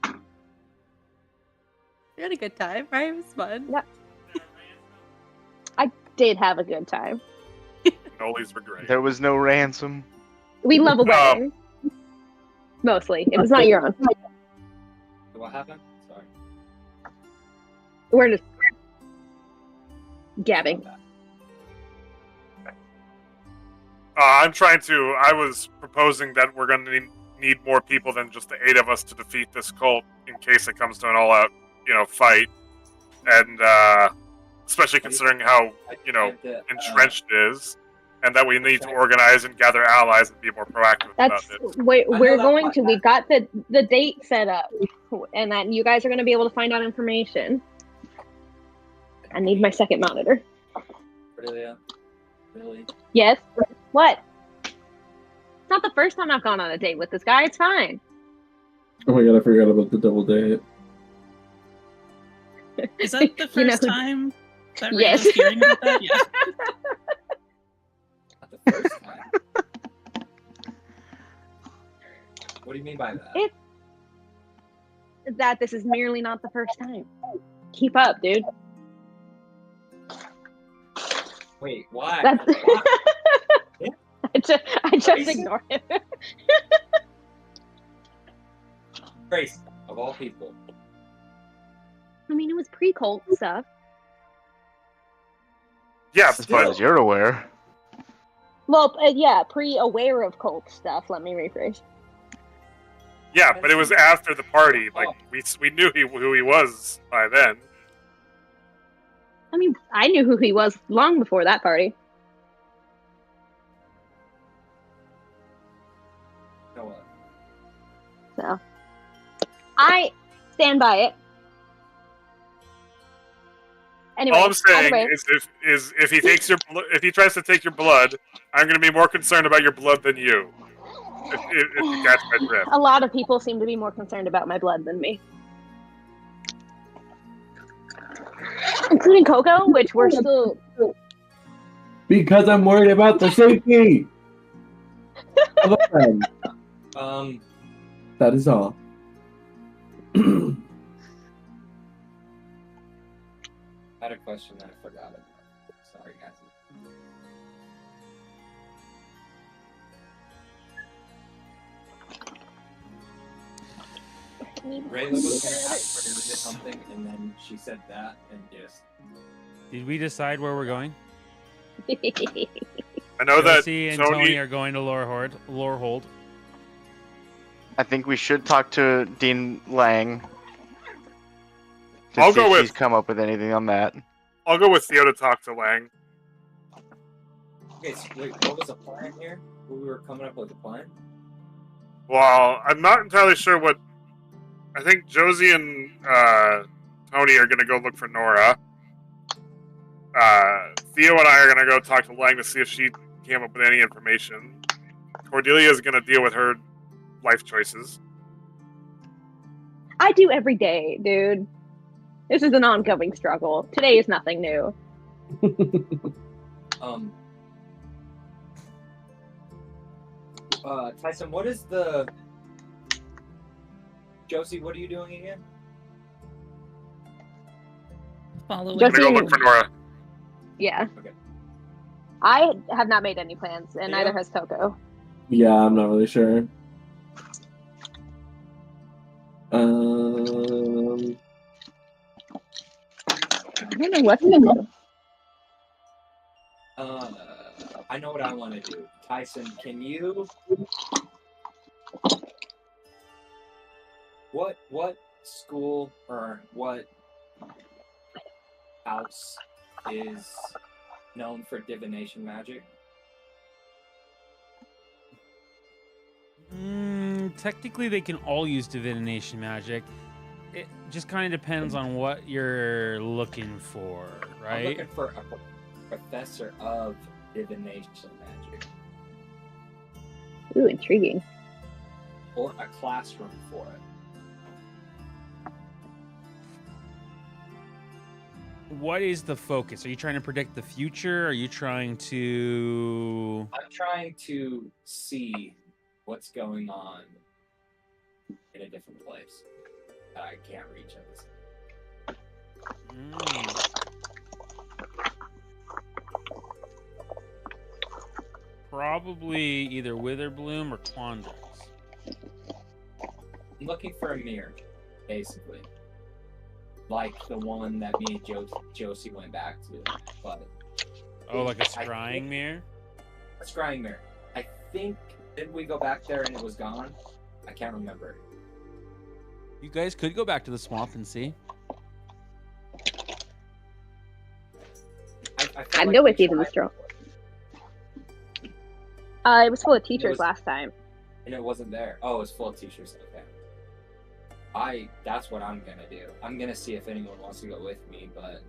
[SPEAKER 3] We had a good time, right? It was fun.
[SPEAKER 1] Did have a good time.
[SPEAKER 5] Cannolis were great.
[SPEAKER 4] There was no ransom.
[SPEAKER 1] We love a wedding. Mostly. It was not your own.
[SPEAKER 7] What happened? Sorry.
[SPEAKER 1] We're just gabbing.
[SPEAKER 5] I was proposing that we're going to need more people than just the 8 of us to defeat this cult in case it comes to an all-out, fight. And, especially considering how, entrenched it is. And that we need to organize and gather allies and be more proactive about
[SPEAKER 1] That's
[SPEAKER 5] it.
[SPEAKER 1] we're going to. We've got the date set up, and that you guys are going to be able to find out information. I need my second monitor.
[SPEAKER 7] Cordelia? Really?
[SPEAKER 1] Yes. What? It's not the first time I've gone on a date with this guy. It's fine.
[SPEAKER 8] Oh my god, I forgot about the double date.
[SPEAKER 6] Is that the
[SPEAKER 1] You know
[SPEAKER 6] first
[SPEAKER 1] who-
[SPEAKER 6] time that
[SPEAKER 1] Yes.
[SPEAKER 6] Rita's hearing about that? Yeah.
[SPEAKER 7] Not the first time. What do you mean by that?
[SPEAKER 1] That this is merely not the first time. Keep up, dude.
[SPEAKER 7] Wait, why?
[SPEAKER 1] That's.
[SPEAKER 7] Why?
[SPEAKER 1] I just
[SPEAKER 7] Crazy.
[SPEAKER 1] ignore it.
[SPEAKER 7] Grace, of all people.
[SPEAKER 1] I mean, it was pre-cult stuff.
[SPEAKER 5] Yeah,
[SPEAKER 4] As far as you're aware.
[SPEAKER 1] Well, yeah, pre-aware of cult stuff. Let me rephrase.
[SPEAKER 5] yeah, but it was after the party. Like, we knew who he was by then.
[SPEAKER 1] I mean, I knew who he was long before that party.
[SPEAKER 7] No,
[SPEAKER 1] So, I stand by it. Anyway,
[SPEAKER 5] All I'm
[SPEAKER 1] either
[SPEAKER 5] saying
[SPEAKER 1] way,
[SPEAKER 5] is if he takes if he tries to take your blood, I'm going to be more concerned about your blood than you. If you catch my drift.
[SPEAKER 1] a lot of people seem to be more concerned about my blood than me, including Coco, which we're still.
[SPEAKER 8] Because I'm worried about the safety of a friend. That is all.
[SPEAKER 7] I had a question that I forgot about. Sorry, guys. Ray was gonna ask for something, and then she said that, and just
[SPEAKER 2] Did we decide where we're going?
[SPEAKER 5] I know that
[SPEAKER 2] Josie and Tony are going to Lorehold.
[SPEAKER 4] I think we should talk to Dean Lang. To
[SPEAKER 5] I'll
[SPEAKER 4] see
[SPEAKER 5] go
[SPEAKER 4] if
[SPEAKER 5] with-
[SPEAKER 4] she's come up with anything on that.
[SPEAKER 5] I'll go with Theo to talk to Lang.
[SPEAKER 7] okay. So wait, what was the plan here? We were coming up with a plan.
[SPEAKER 5] Well, I'm not entirely sure what. I think Josie and Tony are going to go look for Nora. Theo and I are going to go talk to Lang to see if she came up with any information. Cordelia is going to deal with her life choices.
[SPEAKER 1] I do every day, dude. This is an ongoing struggle. Today is nothing new.
[SPEAKER 7] Tyson, what is the Josie? What are you doing again?
[SPEAKER 6] Following.
[SPEAKER 1] Just-
[SPEAKER 5] I'm going to go look for Nora.
[SPEAKER 1] Yeah.
[SPEAKER 7] Okay.
[SPEAKER 1] I have not made any plans, and
[SPEAKER 7] Yeah.
[SPEAKER 1] neither has Coco.
[SPEAKER 8] Yeah, I'm not really sure.
[SPEAKER 1] I don't know what to do.
[SPEAKER 7] I know what I want to do. Tyson, can you? What school or what house is known for divination magic?
[SPEAKER 2] Technically, they can all use divination magic. It just kind of depends on what you're looking for,
[SPEAKER 7] I'm
[SPEAKER 2] right?
[SPEAKER 7] looking for a professor of divination magic
[SPEAKER 1] Ooh, intriguing.
[SPEAKER 7] or a classroom for it.
[SPEAKER 2] What is the focus? Are you trying to predict the future? Are you trying to...
[SPEAKER 7] I'm trying to see what's going on in a different place that I can't reach at this.
[SPEAKER 2] Probably either Witherbloom or Concordance.
[SPEAKER 7] I'm looking for a mirror, basically. Like the one that me and Josie went back to. But
[SPEAKER 2] Oh, like a scrying mirror?
[SPEAKER 7] a scrying mirror. I think, did we go back there and it was gone? I can't remember.
[SPEAKER 2] You guys could go back to the swamp and see.
[SPEAKER 7] I felt
[SPEAKER 1] I'd
[SPEAKER 7] like
[SPEAKER 1] go
[SPEAKER 7] we
[SPEAKER 1] with you to the
[SPEAKER 7] tried,
[SPEAKER 1] straw. It was full of teachers
[SPEAKER 7] was-
[SPEAKER 1] last time.
[SPEAKER 7] and it wasn't there. Oh, it was full of teachers. Okay. That's what I'm gonna do. I'm gonna see if anyone wants to go with me, but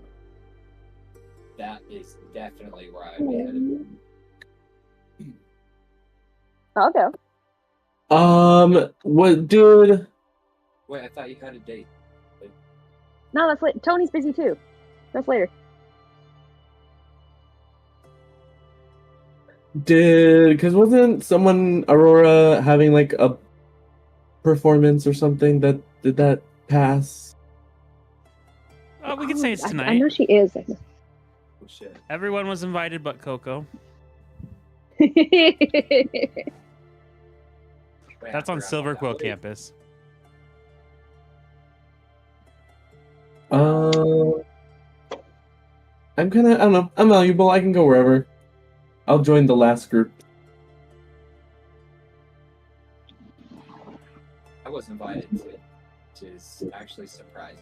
[SPEAKER 7] that is definitely where I'd be headed.
[SPEAKER 1] I'll go.
[SPEAKER 8] What, dude?
[SPEAKER 7] Wait, I thought you had a date.
[SPEAKER 1] No, that's late. Tony's busy too. That's later.
[SPEAKER 8] Because wasn't someone, Aurora, having like a performance or something did that pass?
[SPEAKER 2] We could say it's
[SPEAKER 1] I
[SPEAKER 2] tonight.
[SPEAKER 1] know she is.
[SPEAKER 7] Oh shit.
[SPEAKER 2] Everyone was invited but Coco.
[SPEAKER 7] Wait,
[SPEAKER 2] That's
[SPEAKER 7] I
[SPEAKER 2] on
[SPEAKER 7] forgot
[SPEAKER 2] Silver
[SPEAKER 7] about
[SPEAKER 2] Quill
[SPEAKER 7] that.
[SPEAKER 2] campus.
[SPEAKER 8] I'm kind of, I don't know. I'm malleable. I can go wherever. I'll join the last group.
[SPEAKER 7] I was invited to, which is actually surprising.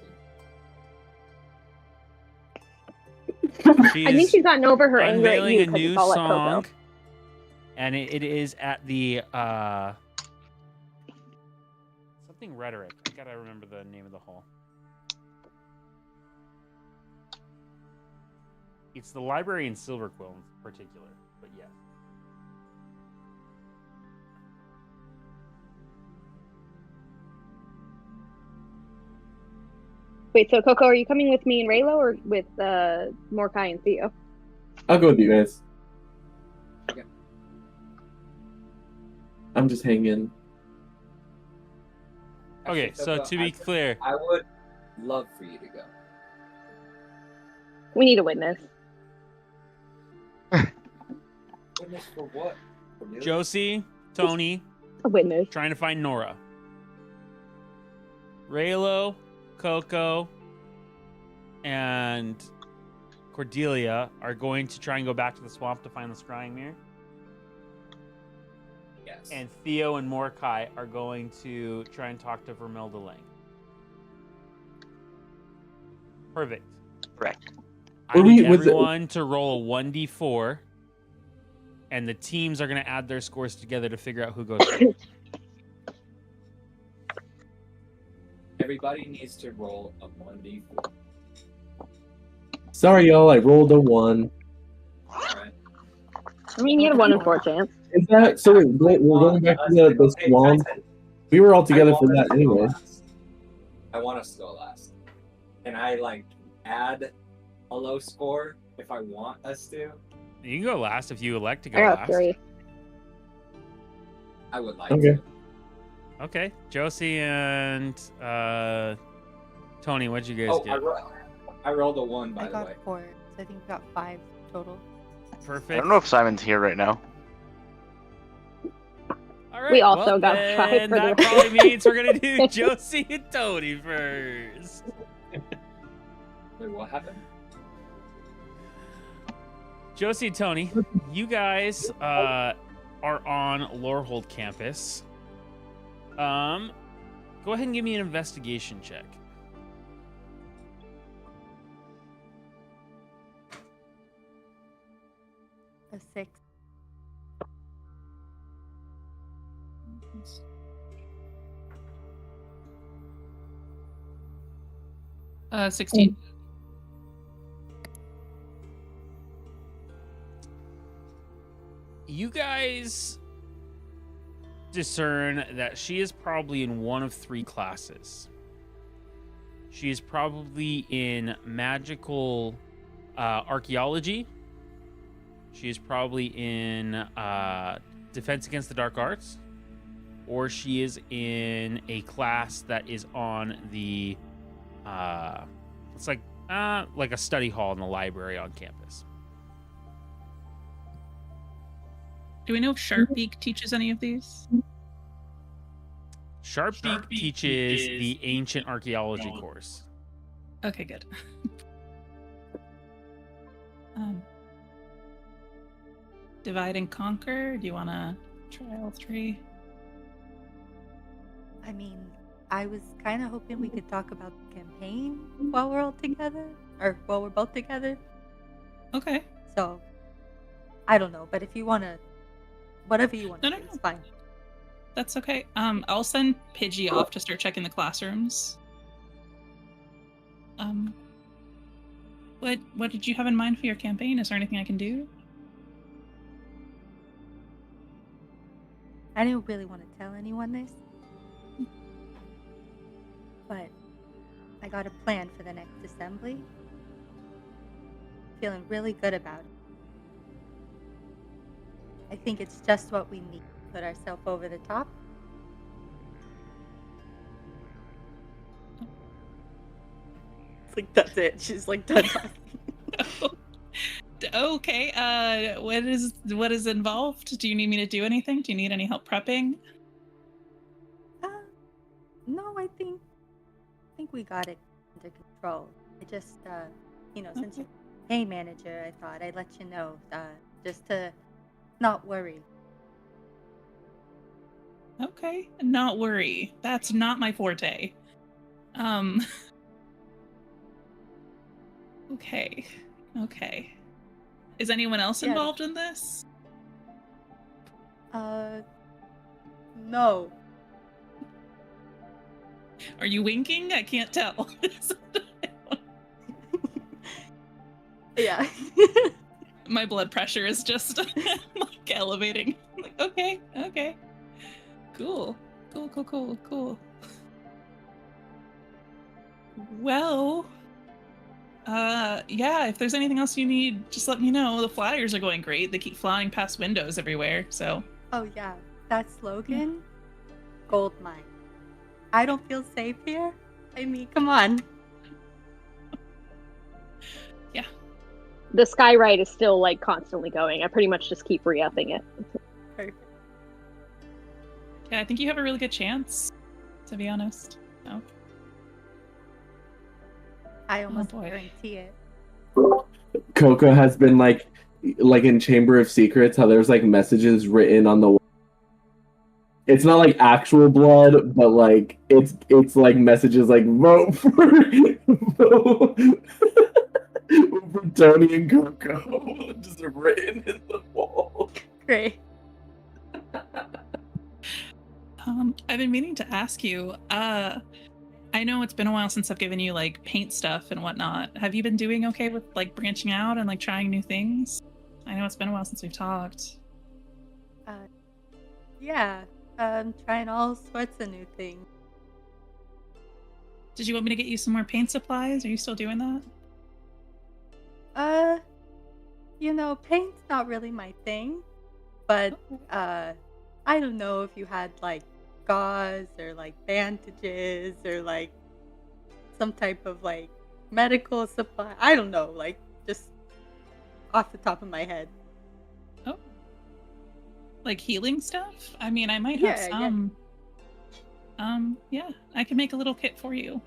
[SPEAKER 1] I think she's gotten over her anger at
[SPEAKER 2] unveiling
[SPEAKER 1] you
[SPEAKER 2] a
[SPEAKER 1] because
[SPEAKER 2] new
[SPEAKER 1] it's all at
[SPEAKER 2] song,
[SPEAKER 1] Coco.
[SPEAKER 2] and it is at the something rhetoric. I gotta remember the name of the hall. It's the library in Silver Quill in particular, but yes.
[SPEAKER 1] Wait, so Coco, are you coming with me and Raylo or with Mordecai and Theo?
[SPEAKER 8] I'll go with you guys.
[SPEAKER 7] Okay.
[SPEAKER 8] I'm just hanging.
[SPEAKER 2] Okay,
[SPEAKER 7] Actually,
[SPEAKER 2] so
[SPEAKER 7] Coco,
[SPEAKER 2] to be clear,
[SPEAKER 7] I would love for you to go.
[SPEAKER 1] We need a witness.
[SPEAKER 7] Goodness, for what? For you?
[SPEAKER 2] Josie, Tony,
[SPEAKER 1] A witness.
[SPEAKER 2] trying to find Nora. Raylo, Coco, and Cordelia are going to try and go back to the swamp to find the scrying mirror.
[SPEAKER 7] Yes.
[SPEAKER 2] And Theo and Mordecai are going to try and talk to Vermilda Lang. Perfect.
[SPEAKER 4] Correct.
[SPEAKER 2] I need everyone to roll a 1d4, and the teams are going to add their scores together to figure out who goes first.
[SPEAKER 7] Everybody needs to roll a 1d4.
[SPEAKER 8] Sorry, y'all. I rolled a 1.
[SPEAKER 7] Alright.
[SPEAKER 1] I mean, you had a 1 in 4 chance.
[SPEAKER 8] Is that so? We're going back to the swamp. We were all together for that anyway.
[SPEAKER 7] I want us to go last. Can I like add a low score if I want us to?
[SPEAKER 2] You can go last if you elect to go
[SPEAKER 1] I got
[SPEAKER 2] last.
[SPEAKER 1] 3.
[SPEAKER 7] I would like
[SPEAKER 8] Okay.
[SPEAKER 7] to.
[SPEAKER 2] Okay. Josie and Tony, what'd you guys
[SPEAKER 7] Oh,
[SPEAKER 2] get?
[SPEAKER 7] I rolled a 1 by
[SPEAKER 3] I
[SPEAKER 7] the
[SPEAKER 3] got
[SPEAKER 7] way.
[SPEAKER 3] 4, so I think we got 5 total.
[SPEAKER 2] Perfect.
[SPEAKER 4] I don't know if Simon's here right now.
[SPEAKER 2] All right.
[SPEAKER 1] We also
[SPEAKER 2] well,
[SPEAKER 1] got 5
[SPEAKER 2] then
[SPEAKER 1] for
[SPEAKER 2] that
[SPEAKER 1] the
[SPEAKER 2] probably means we're gonna do Josie and Tony first.
[SPEAKER 7] Wait, what happened?
[SPEAKER 2] Josie and Tony, you guys are on Lorehold campus. Go ahead and give me an investigation check.
[SPEAKER 3] A 6.
[SPEAKER 6] 16.
[SPEAKER 2] You guys discern that she is probably in one of 3 classes. She is probably in magical archaeology. She is probably in defense against the dark arts, or she is in a class that is on the it's like a study hall in the library on campus.
[SPEAKER 6] Do we know if Sharpbeak teaches any of these?
[SPEAKER 2] Sharpbeak teaches the ancient archaeology course.
[SPEAKER 6] Okay, good. Divide and conquer? Do you want to try all 3?
[SPEAKER 3] I mean, I was kind of hoping we could talk about the campaign while we're all together, or while we're both together.
[SPEAKER 6] Okay.
[SPEAKER 3] So, I don't know, but if you want to, whatever you want to
[SPEAKER 6] No,
[SPEAKER 3] do,
[SPEAKER 6] no.
[SPEAKER 3] it's fine.
[SPEAKER 6] That's okay. I'll send Pidgey off to start checking the classrooms. What did you have in mind for your campaign? Is there anything I can do?
[SPEAKER 3] I didn't really want to tell anyone this, but I got a plan for the next assembly. Feeling really good about it. I think it's just what we need to put ourselves over the top. It's like, that's it. She's like done talking.
[SPEAKER 6] Okay. What is involved? Do you need me to do anything? Do you need any help prepping?
[SPEAKER 3] No, I think we got it under control. I just, since you're a manager, I thought I'd let you know, just to not worry.
[SPEAKER 6] Okay, not worry. That's not my forte. Okay. Is anyone else involved in this?
[SPEAKER 3] No.
[SPEAKER 6] Are you winking? I can't tell.
[SPEAKER 3] Yeah.
[SPEAKER 6] My blood pressure is just like elevating. Like, okay. Cool. Well, yeah, if there's anything else you need, just let me know. The flyers are going great. They keep flying past windows everywhere, so.
[SPEAKER 3] Oh yeah, that slogan, gold mine. I don't feel safe here. I mean, come on.
[SPEAKER 6] Yeah.
[SPEAKER 1] The skyride is still like constantly going. I pretty much just keep re-upping it.
[SPEAKER 3] Perfect.
[SPEAKER 6] Yeah, I think you have a really good chance, to be honest. So.
[SPEAKER 3] I almost
[SPEAKER 6] boy.
[SPEAKER 3] guarantee it.
[SPEAKER 8] Coco has been like in Chamber of Secrets, how there's like messages written on the wall. It's not like actual blood, but like it's like messages like vote for Tony and Coco just written in the wall.
[SPEAKER 3] Great.
[SPEAKER 6] I've been meaning to ask you, I know it's been a while since I've given you like paint stuff and whatnot. Have you been doing okay with like branching out and like trying new things? I know it's been a while since we've talked.
[SPEAKER 3] Yeah. Trying all sorts of new things.
[SPEAKER 6] Did you want me to get you some more paint supplies? Are you still doing that?
[SPEAKER 3] Paint's not really my thing, but I don't know if you had like gauze or like bandages or like some type of like medical supply. I don't know, like just off the top of my head.
[SPEAKER 6] Oh. Like healing stuff? I mean, I might have some. Yeah, I can make a little kit for you.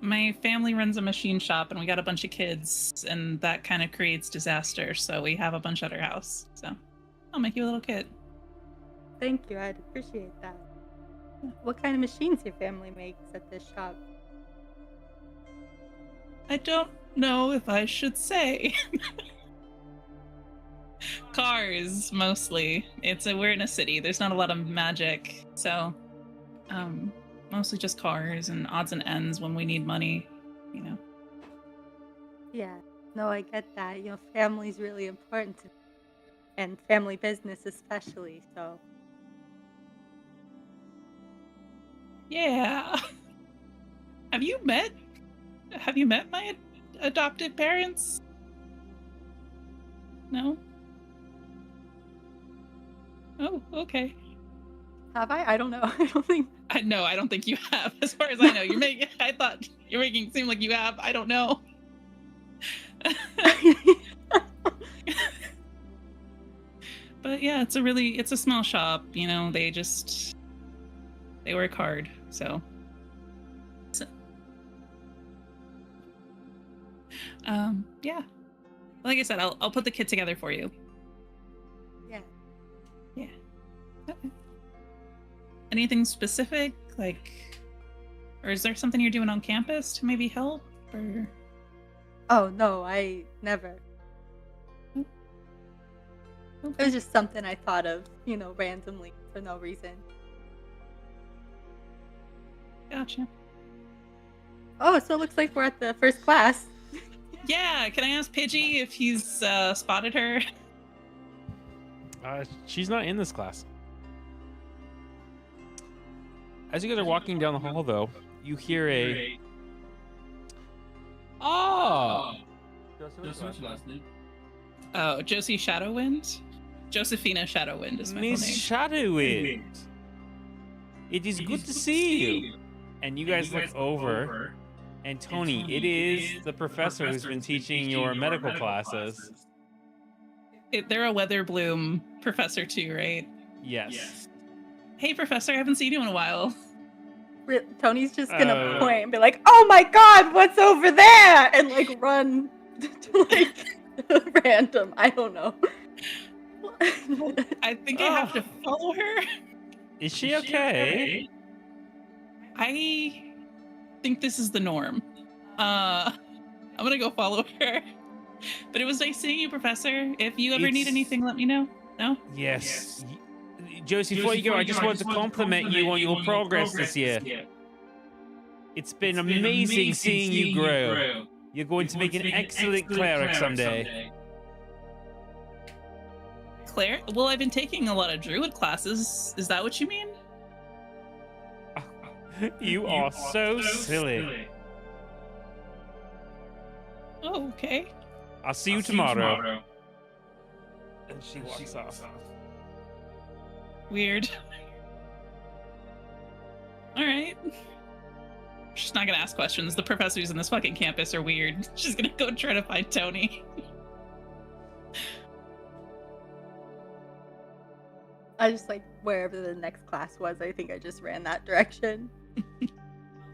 [SPEAKER 6] My family runs a machine shop and we got a bunch of kids and that kind of creates disaster, so we have a bunch at our house. So I'll make you a little kit.
[SPEAKER 3] Thank you, I'd appreciate that. What kind of machines your family makes at this shop?
[SPEAKER 6] I don't know if I should say. Cars, mostly. We're in a city. There's not a lot of magic, so mostly just cars and odds and ends when we need money,
[SPEAKER 3] Yeah, no, I get that. Family's really important to me, and family business especially, so.
[SPEAKER 6] Yeah. Have you met my adopted parents? No? Oh, okay.
[SPEAKER 3] Have I? I don't know. I don't think.
[SPEAKER 6] No, I don't think you have. As far as I know, I thought you're making it seem like you have. I don't know. But yeah, it's a small shop. They work hard. So yeah. Like I said, I'll put the kit together for you.
[SPEAKER 3] Yeah.
[SPEAKER 6] Yeah. Okay. Anything specific, or is there something you're doing on campus to maybe help, or?
[SPEAKER 3] Oh no, I never.
[SPEAKER 6] Okay.
[SPEAKER 3] It was just something I thought of, randomly for no reason.
[SPEAKER 6] Gotcha.
[SPEAKER 3] Oh, so it looks like we're at the first class.
[SPEAKER 6] Yeah, can I ask Pidgey if he's spotted her?
[SPEAKER 2] She's not in this class. As you guys are walking down the hall, though, you hear a... Oh!
[SPEAKER 6] Oh, Josie Shadowwind? Josephina Shadowwind is my full
[SPEAKER 2] Miss
[SPEAKER 6] name.
[SPEAKER 2] Shadowwind! It is good to see you! And you guys look over, and Tony, it is the professor who's been teaching your medical classes.
[SPEAKER 6] They're a Weatherbloom professor too, right?
[SPEAKER 2] Yes.
[SPEAKER 6] Hey, professor, I haven't seen you in a while.
[SPEAKER 3] Tony's just gonna point and be like, "Oh my God, what's over there?" and like run to like random. I don't know.
[SPEAKER 6] I think I have to follow her.
[SPEAKER 2] Is she okay?
[SPEAKER 6] I think this is the norm. I'm gonna go follow her. But it was nice seeing you, Professor. If you ever need anything, let me know. No?
[SPEAKER 2] Yes. Josie, before you go, I just want to compliment you on your progress this year. It's been amazing seeing you grow. You're going to make an excellent cleric someday.
[SPEAKER 6] Well, I've been taking a lot of druid classes. Is that what you mean?
[SPEAKER 2] You are so silly.
[SPEAKER 6] Oh, okay.
[SPEAKER 2] I'll see you tomorrow. And she walks off.
[SPEAKER 6] Weird. Alright. She's not gonna ask questions. The professors in this fucking campus are weird. She's gonna go try to find Tony.
[SPEAKER 3] I just wherever the next class was, I think I just ran that direction.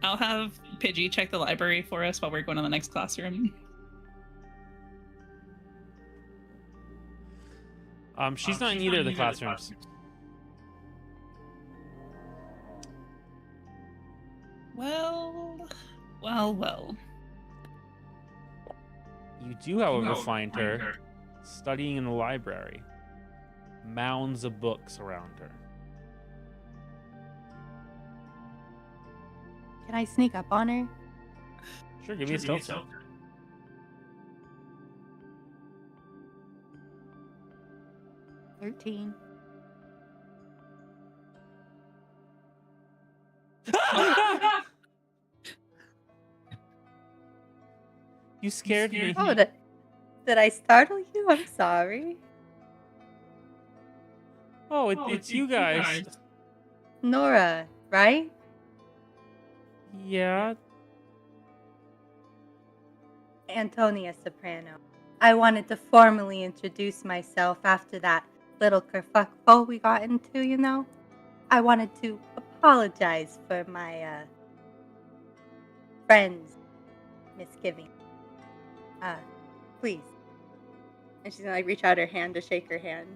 [SPEAKER 6] I'll have Pidgey check the library for us while we're going to the next classroom.
[SPEAKER 2] She's not in either of the classrooms.
[SPEAKER 6] Well.
[SPEAKER 2] You do, however, find her studying in the library. Mounds of books around her.
[SPEAKER 3] Can I sneak up on her?
[SPEAKER 2] Sure, give me a stealth.
[SPEAKER 3] 13.
[SPEAKER 2] You scared me.
[SPEAKER 3] Oh, did I startle you? I'm sorry.
[SPEAKER 2] Oh, it's you guys.
[SPEAKER 3] Nora, right?
[SPEAKER 2] Yeah.
[SPEAKER 3] Antonia Soprano. I wanted to formally introduce myself after that little kerfuffle we got into, you know? I wanted to apologize for my, friend's misgiving. Please. And she's gonna, like, reach out her hand to shake her hand.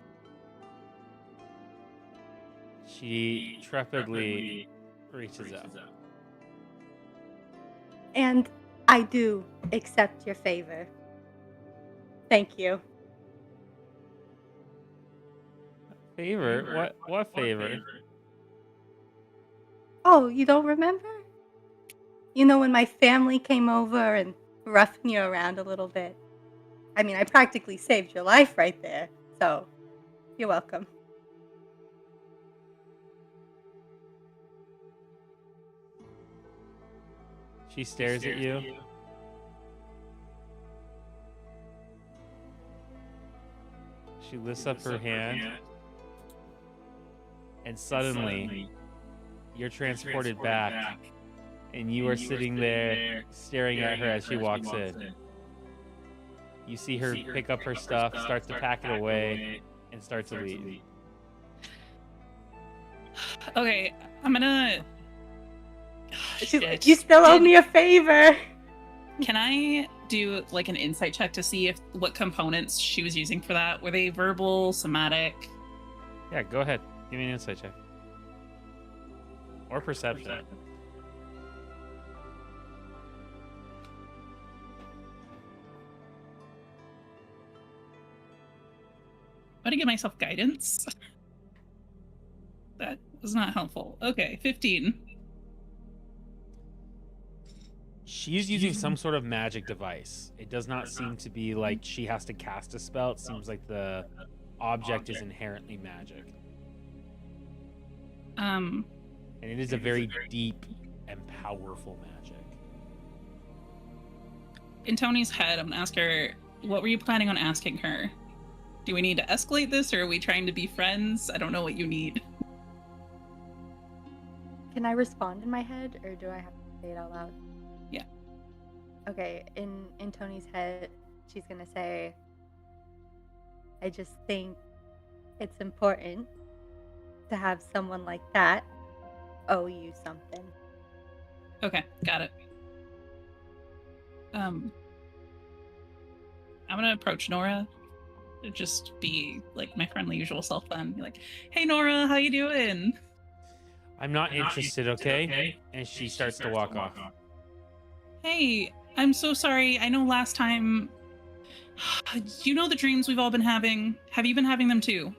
[SPEAKER 2] She trepidly reaches out.
[SPEAKER 3] And I do accept your favor. Thank you.
[SPEAKER 2] Favor? What favor?
[SPEAKER 3] Oh, you don't remember? You know when my family came over and roughed you around a little bit? I mean, I practically saved your life right there. So, you're welcome.
[SPEAKER 2] She stares at you. She lifts up her hand. And suddenly, you're transported back. And you are sitting there staring at her as she walks in. You see her pick up her stuff, start to pack it away, and start to leave.
[SPEAKER 6] Okay, I'm gonna...
[SPEAKER 3] You still owe me a favor.
[SPEAKER 6] Can I do like an insight check to see what components she was using for that? Were they verbal, somatic?
[SPEAKER 2] Yeah, go ahead. Give me an insight check. Or perception.
[SPEAKER 6] I'm gonna give myself guidance. That was not helpful. Okay, 15.
[SPEAKER 2] She's using some sort of magic device. It does not seem to be like she has to cast a spell. It seems like the object is inherently magic. And it is a very deep and powerful magic.
[SPEAKER 6] In Tony's head, I'm gonna ask her, what were you planning on asking her? Do we need to escalate this, or are we trying to be friends? I don't know what you need.
[SPEAKER 3] Can I respond in my head, or do I have to say it out loud?
[SPEAKER 6] Yeah.
[SPEAKER 3] Okay, in Tony's head, she's gonna say, I just think it's important to have someone like that owe you something.
[SPEAKER 6] Okay, got it. I'm gonna approach Nora. Just be like my friendly usual self then. Be like, hey Nora, how you doing?
[SPEAKER 2] I'm not interested, okay? And she starts to walk off.
[SPEAKER 6] Hey, I'm so sorry. I know last time... You know the dreams we've all been having? Have you been having them too?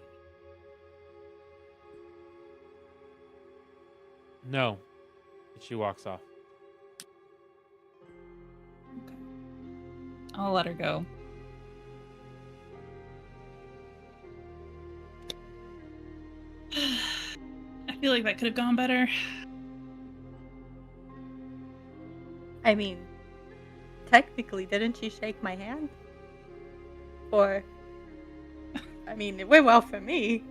[SPEAKER 2] No. And she walks off.
[SPEAKER 6] Okay. I'll let her go. I feel like that could have gone better.
[SPEAKER 3] I mean, technically, didn't she shake my hand? Or, I mean, it went well for me.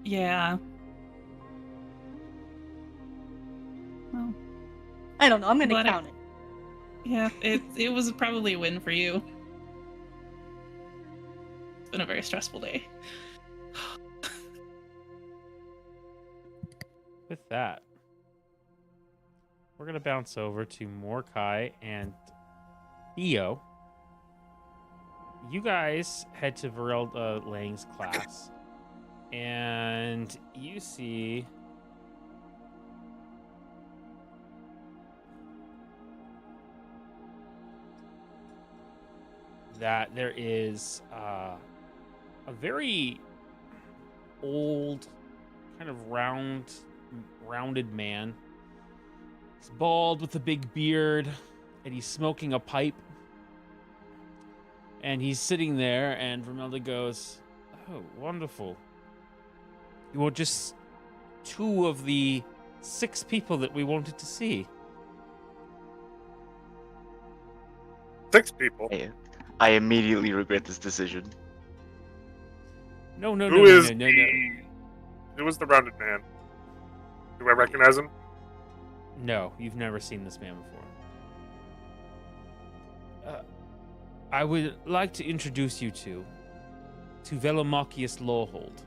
[SPEAKER 6] Yeah. Well,
[SPEAKER 3] I don't know, I'm gonna count it.
[SPEAKER 6] Yeah, it was probably a win for you. It's been a very stressful day.
[SPEAKER 2] With that, we're gonna bounce over to Mordecai and Theo. You guys head to Varelda Lang's class, and you see that there is a very old, kind of rounded man. He's bald with a big beard, and he's smoking a pipe. And he's sitting there, and Vermelda goes, "Oh, wonderful. You are just 2 of the 6 people that we wanted to see."
[SPEAKER 5] 6 people.
[SPEAKER 4] I immediately regret this decision.
[SPEAKER 2] No.
[SPEAKER 5] Who is the rounded man? Do I recognize him?
[SPEAKER 2] No, you've never seen this man before. I would like to introduce you to Velomachius Lawhold,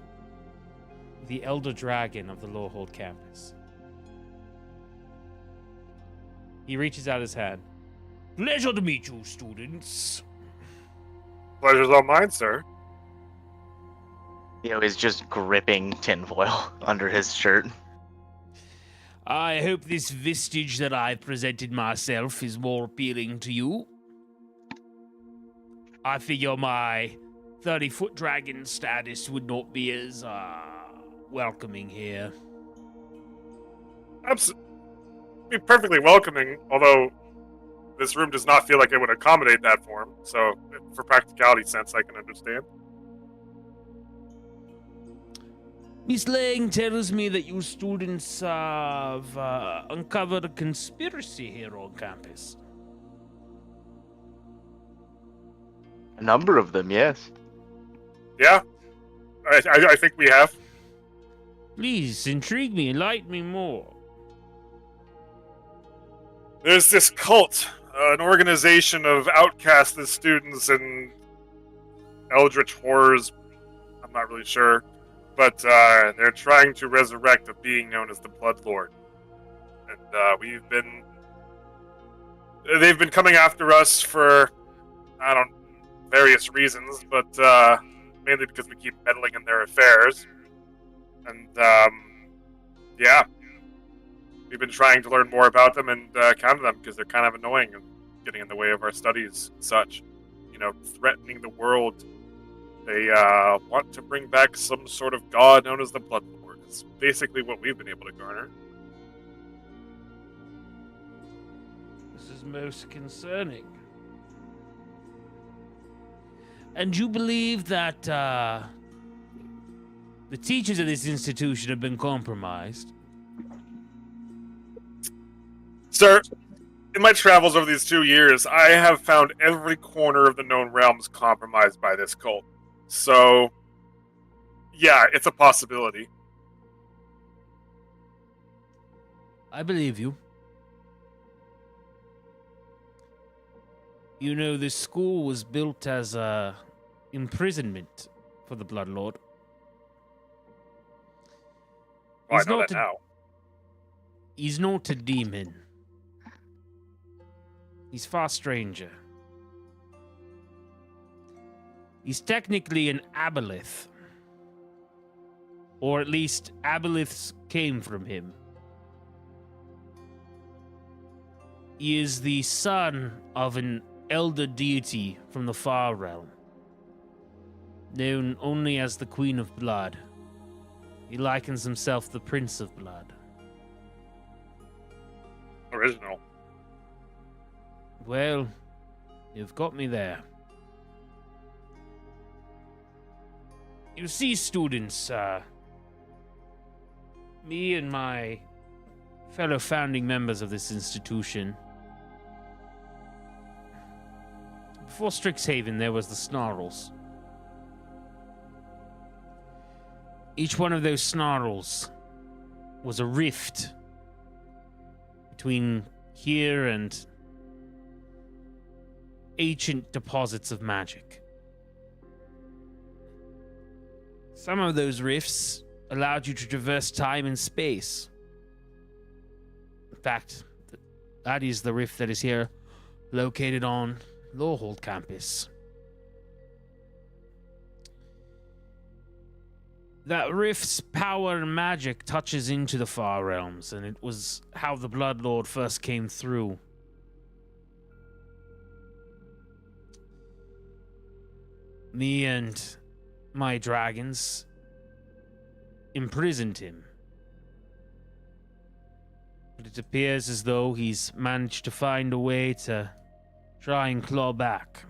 [SPEAKER 2] the Elder Dragon of the Lawhold campus. He reaches out his hand. Pleasure to meet you, students.
[SPEAKER 5] Pleasure's all mine, sir.
[SPEAKER 4] He's just gripping tinfoil under his shirt.
[SPEAKER 2] I hope this vestige that I've presented myself is more appealing to you. I figure my 30-foot dragon status would not be as welcoming here.
[SPEAKER 5] Be perfectly welcoming, although this room does not feel like it would accommodate that form. So, for practicality sense, I can understand.
[SPEAKER 2] Miss Lang tells me that you students have uncovered a conspiracy here on campus.
[SPEAKER 4] A number of them, yes.
[SPEAKER 5] Yeah, I think we have.
[SPEAKER 2] Please, intrigue me, enlighten me more.
[SPEAKER 5] There's this cult, an organization of outcasted students and eldritch horrors. I'm not really sure. But they're trying to resurrect a being known as the Blood Lord. And they've been coming after us for, various reasons, but mainly because we keep meddling in their affairs. And, yeah. We've been trying to learn more about them and counter them because they're kind of annoying and getting in the way of our studies and such. Threatening the world. They want to bring back some sort of god known as the Blood Lord. It's basically what we've been able to garner.
[SPEAKER 2] This is most concerning. And you believe that the teachers of this institution have been compromised?
[SPEAKER 5] Sir, in my travels over these 2 years, I have found every corner of the known realms compromised by this cult. So, yeah, it's a possibility.
[SPEAKER 2] I believe you. This school was built as a imprisonment for the Blood Lord.
[SPEAKER 5] Well, I know that now.
[SPEAKER 2] He's not a demon. He's far stranger. He's technically an aboleth. Or at least aboleths came from him. He is the son of an elder deity from the far realm, known only as the Queen of Blood. He likens himself the Prince of Blood.
[SPEAKER 5] Original.
[SPEAKER 2] Well, you've got me there. You see, students, me and my fellow founding members of this institution, before Strixhaven, there was the Snarls. Each one of those Snarls was a rift between here and ancient deposits of magic. Some of those rifts allowed you to traverse time and space. In fact, That is the rift that is here, located on Lorehold campus. That rift's power and magic touches into the far realms, and it was how the Blood Lord first came through. Me and my dragons imprisoned him. But it appears as though he's managed to find a way to try and claw back.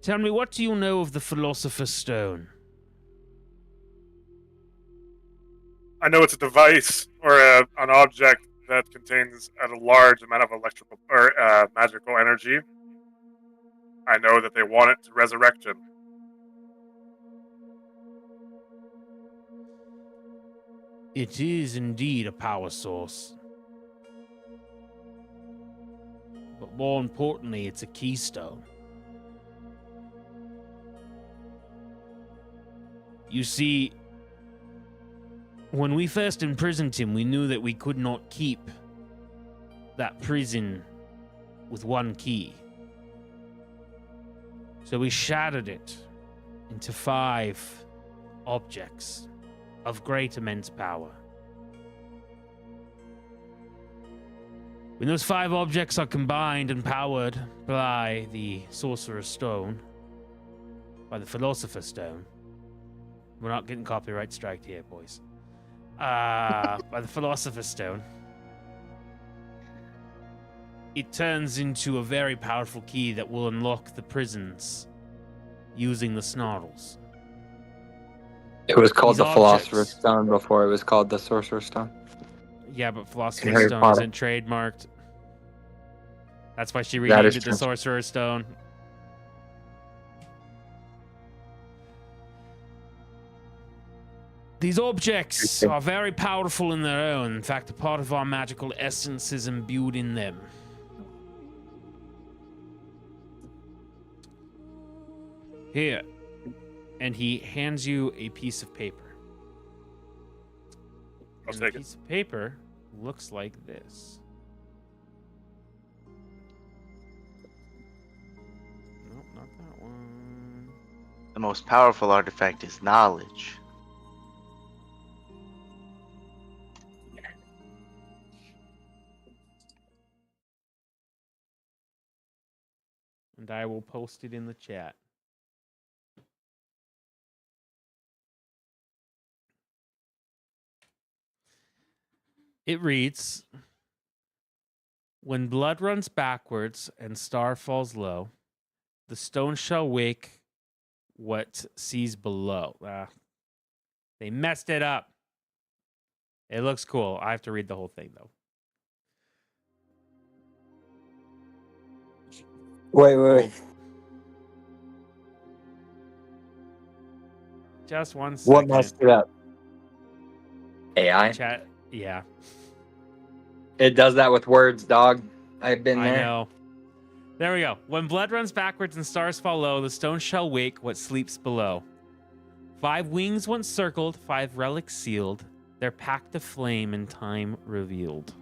[SPEAKER 2] Tell me, what do you know of the Philosopher's Stone?
[SPEAKER 5] I know it's a device or an object that contains a large amount of electrical or magical energy. I know that they want it to resurrect him.
[SPEAKER 2] It is indeed a power source. But more importantly, it's a keystone. You see, when we first imprisoned him, we knew that we could not keep that prison with one key. So we shattered it into 5 objects of great immense power. When those 5 objects are combined and powered by the Sorcerer's Stone, by the Philosopher's Stone, we're not getting copyright striked here, boys. By the Philosopher's Stone, it turns into a very powerful key that will unlock the prisons using the snarls.
[SPEAKER 10] It was called
[SPEAKER 2] These
[SPEAKER 10] the
[SPEAKER 2] objects-
[SPEAKER 10] Philosopher's Stone before it was called the Sorcerer's Stone.
[SPEAKER 2] Yeah, but Philosopher's
[SPEAKER 10] Harry
[SPEAKER 2] Stone
[SPEAKER 10] Potter.
[SPEAKER 2] isn't trademarked. That's why she
[SPEAKER 10] That
[SPEAKER 2] renamed
[SPEAKER 10] is
[SPEAKER 2] it the
[SPEAKER 10] true.
[SPEAKER 2] Sorcerer's Stone. These objects are very powerful in their own. In fact, a part of our magical essence is imbued in them. Here. And he hands you a piece of paper.
[SPEAKER 5] I'll
[SPEAKER 2] And
[SPEAKER 5] take
[SPEAKER 2] the
[SPEAKER 5] it.
[SPEAKER 2] piece of paper looks like this. Nope, not that one.
[SPEAKER 4] The most powerful artifact is knowledge.
[SPEAKER 2] And I will post it in the chat. It reads, when blood runs backwards and star falls low, the stone shall wake what sees below. They messed it up. It looks cool. I have to read the whole thing, though.
[SPEAKER 10] Wait.
[SPEAKER 2] Just one second.
[SPEAKER 10] What messed it up? AI?
[SPEAKER 2] Chat. Yeah,
[SPEAKER 10] It does that with words, dog. I've been
[SPEAKER 2] I
[SPEAKER 10] there.
[SPEAKER 2] know. There we go. When blood runs backwards and stars fall low, the stone shall wake what sleeps below. 5 wings once circled, 5 relics sealed, their pact of flame in time revealed.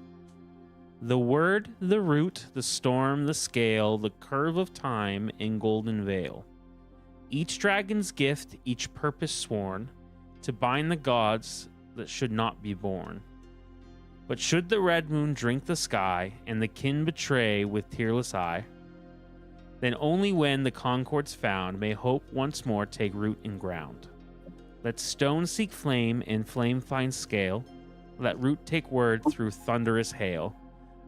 [SPEAKER 2] The word, the root, the storm, the scale, the curve of time in golden veil. Each dragon's gift, each purpose sworn, to bind the gods that should not be born. But should the red moon drink the sky, and the kin betray with tearless eye, then only when the concord's found may hope once more take root in ground. Let stone seek flame, and flame find scale. Let root take word through thunderous hail.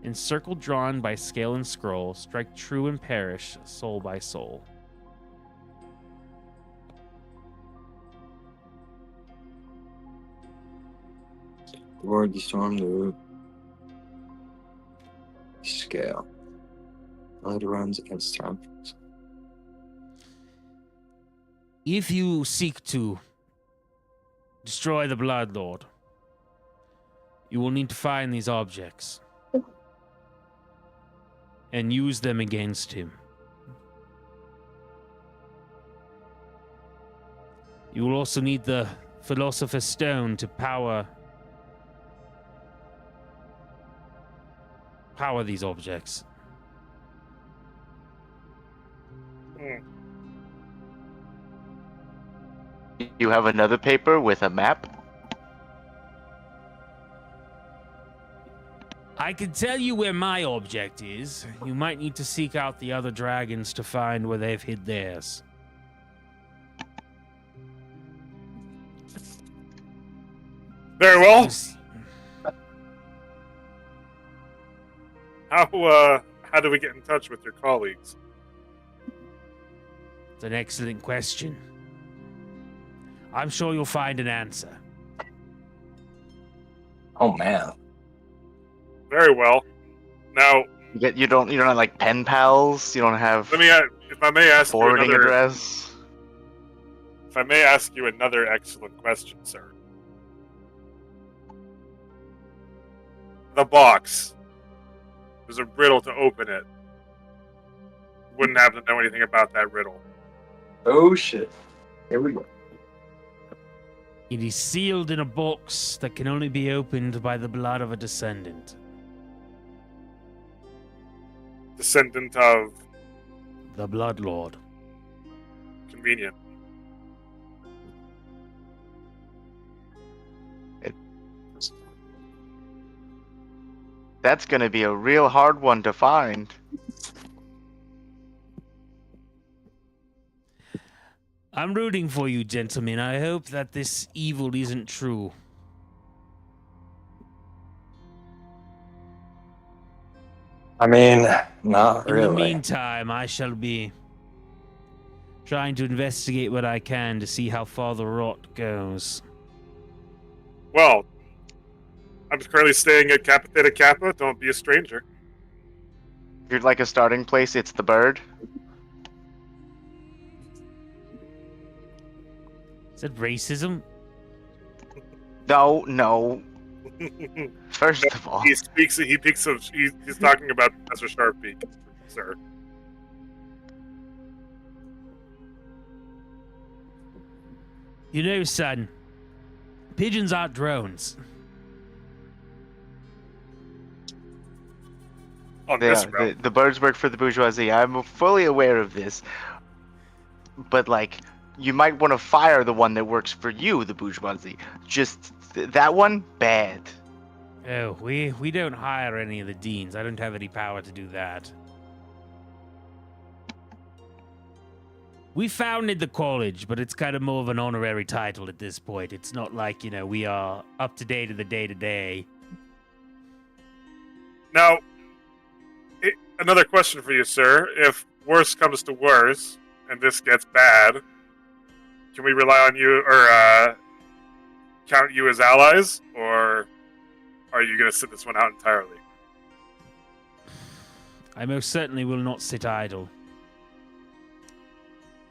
[SPEAKER 2] And circle drawn by scale and scroll, strike true and perish, soul by soul.
[SPEAKER 10] The word, the storm, the root. Scale. Blood runs against time.
[SPEAKER 2] If you seek to destroy the Blood Lord, you will need to find these objects and use them against him. You will also need the Philosopher's Stone to power power these objects.
[SPEAKER 4] You have another paper with a map?
[SPEAKER 2] I can tell you where my object is. You might need to seek out the other dragons to find where they've hid theirs.
[SPEAKER 5] Very well. How do we get in touch with your colleagues?
[SPEAKER 2] It's an excellent question. I'm sure you'll find an answer.
[SPEAKER 10] Oh man.
[SPEAKER 5] Very well. Now,
[SPEAKER 4] You don't have like pen pals. You don't have
[SPEAKER 5] let me, if I may ask you
[SPEAKER 4] forwarding
[SPEAKER 5] another,
[SPEAKER 4] address.
[SPEAKER 5] if I may ask you another excellent question, sir. The box. There's a riddle to open it. Wouldn't have to know anything about that riddle.
[SPEAKER 10] Oh shit. Here we go.
[SPEAKER 2] It is sealed in a box that can only be opened by the blood of a descendant.
[SPEAKER 5] Descendant of
[SPEAKER 2] The Blood Lord.
[SPEAKER 5] convenient.
[SPEAKER 4] That's gonna be a real hard one to find.
[SPEAKER 2] I'm rooting for you, gentlemen. I hope that this evil isn't true.
[SPEAKER 10] I mean, not
[SPEAKER 2] In
[SPEAKER 10] really.
[SPEAKER 2] the meantime, I shall be trying to investigate what I can to see how far the rot goes.
[SPEAKER 5] Well, I'm currently staying at Kappa Theta Kappa. Don't be a stranger.
[SPEAKER 4] If you'd like a starting place, it's the bird.
[SPEAKER 2] Is that racism?
[SPEAKER 4] No. First of all,
[SPEAKER 5] He's talking about Professor Sharpbeak, sir.
[SPEAKER 2] You know, son, pigeons aren't drones.
[SPEAKER 5] On
[SPEAKER 4] yeah,
[SPEAKER 5] this route.
[SPEAKER 4] the birds work for the bourgeoisie. I'm fully aware of this. But, like, you might want to fire the one that works for you, the bourgeoisie. Just that one, bad.
[SPEAKER 2] Oh, we don't hire any of the deans. I don't have any power to do that. We founded the college, but it's kind of more of an honorary title at this point. It's not like, you know, we are up to date of the day-to-day.
[SPEAKER 5] Now, another question for you, sir. If worse comes to worse, and this gets bad, can we rely on you, or count you as allies, or are you going to sit this one out entirely?
[SPEAKER 2] I most certainly will not sit idle.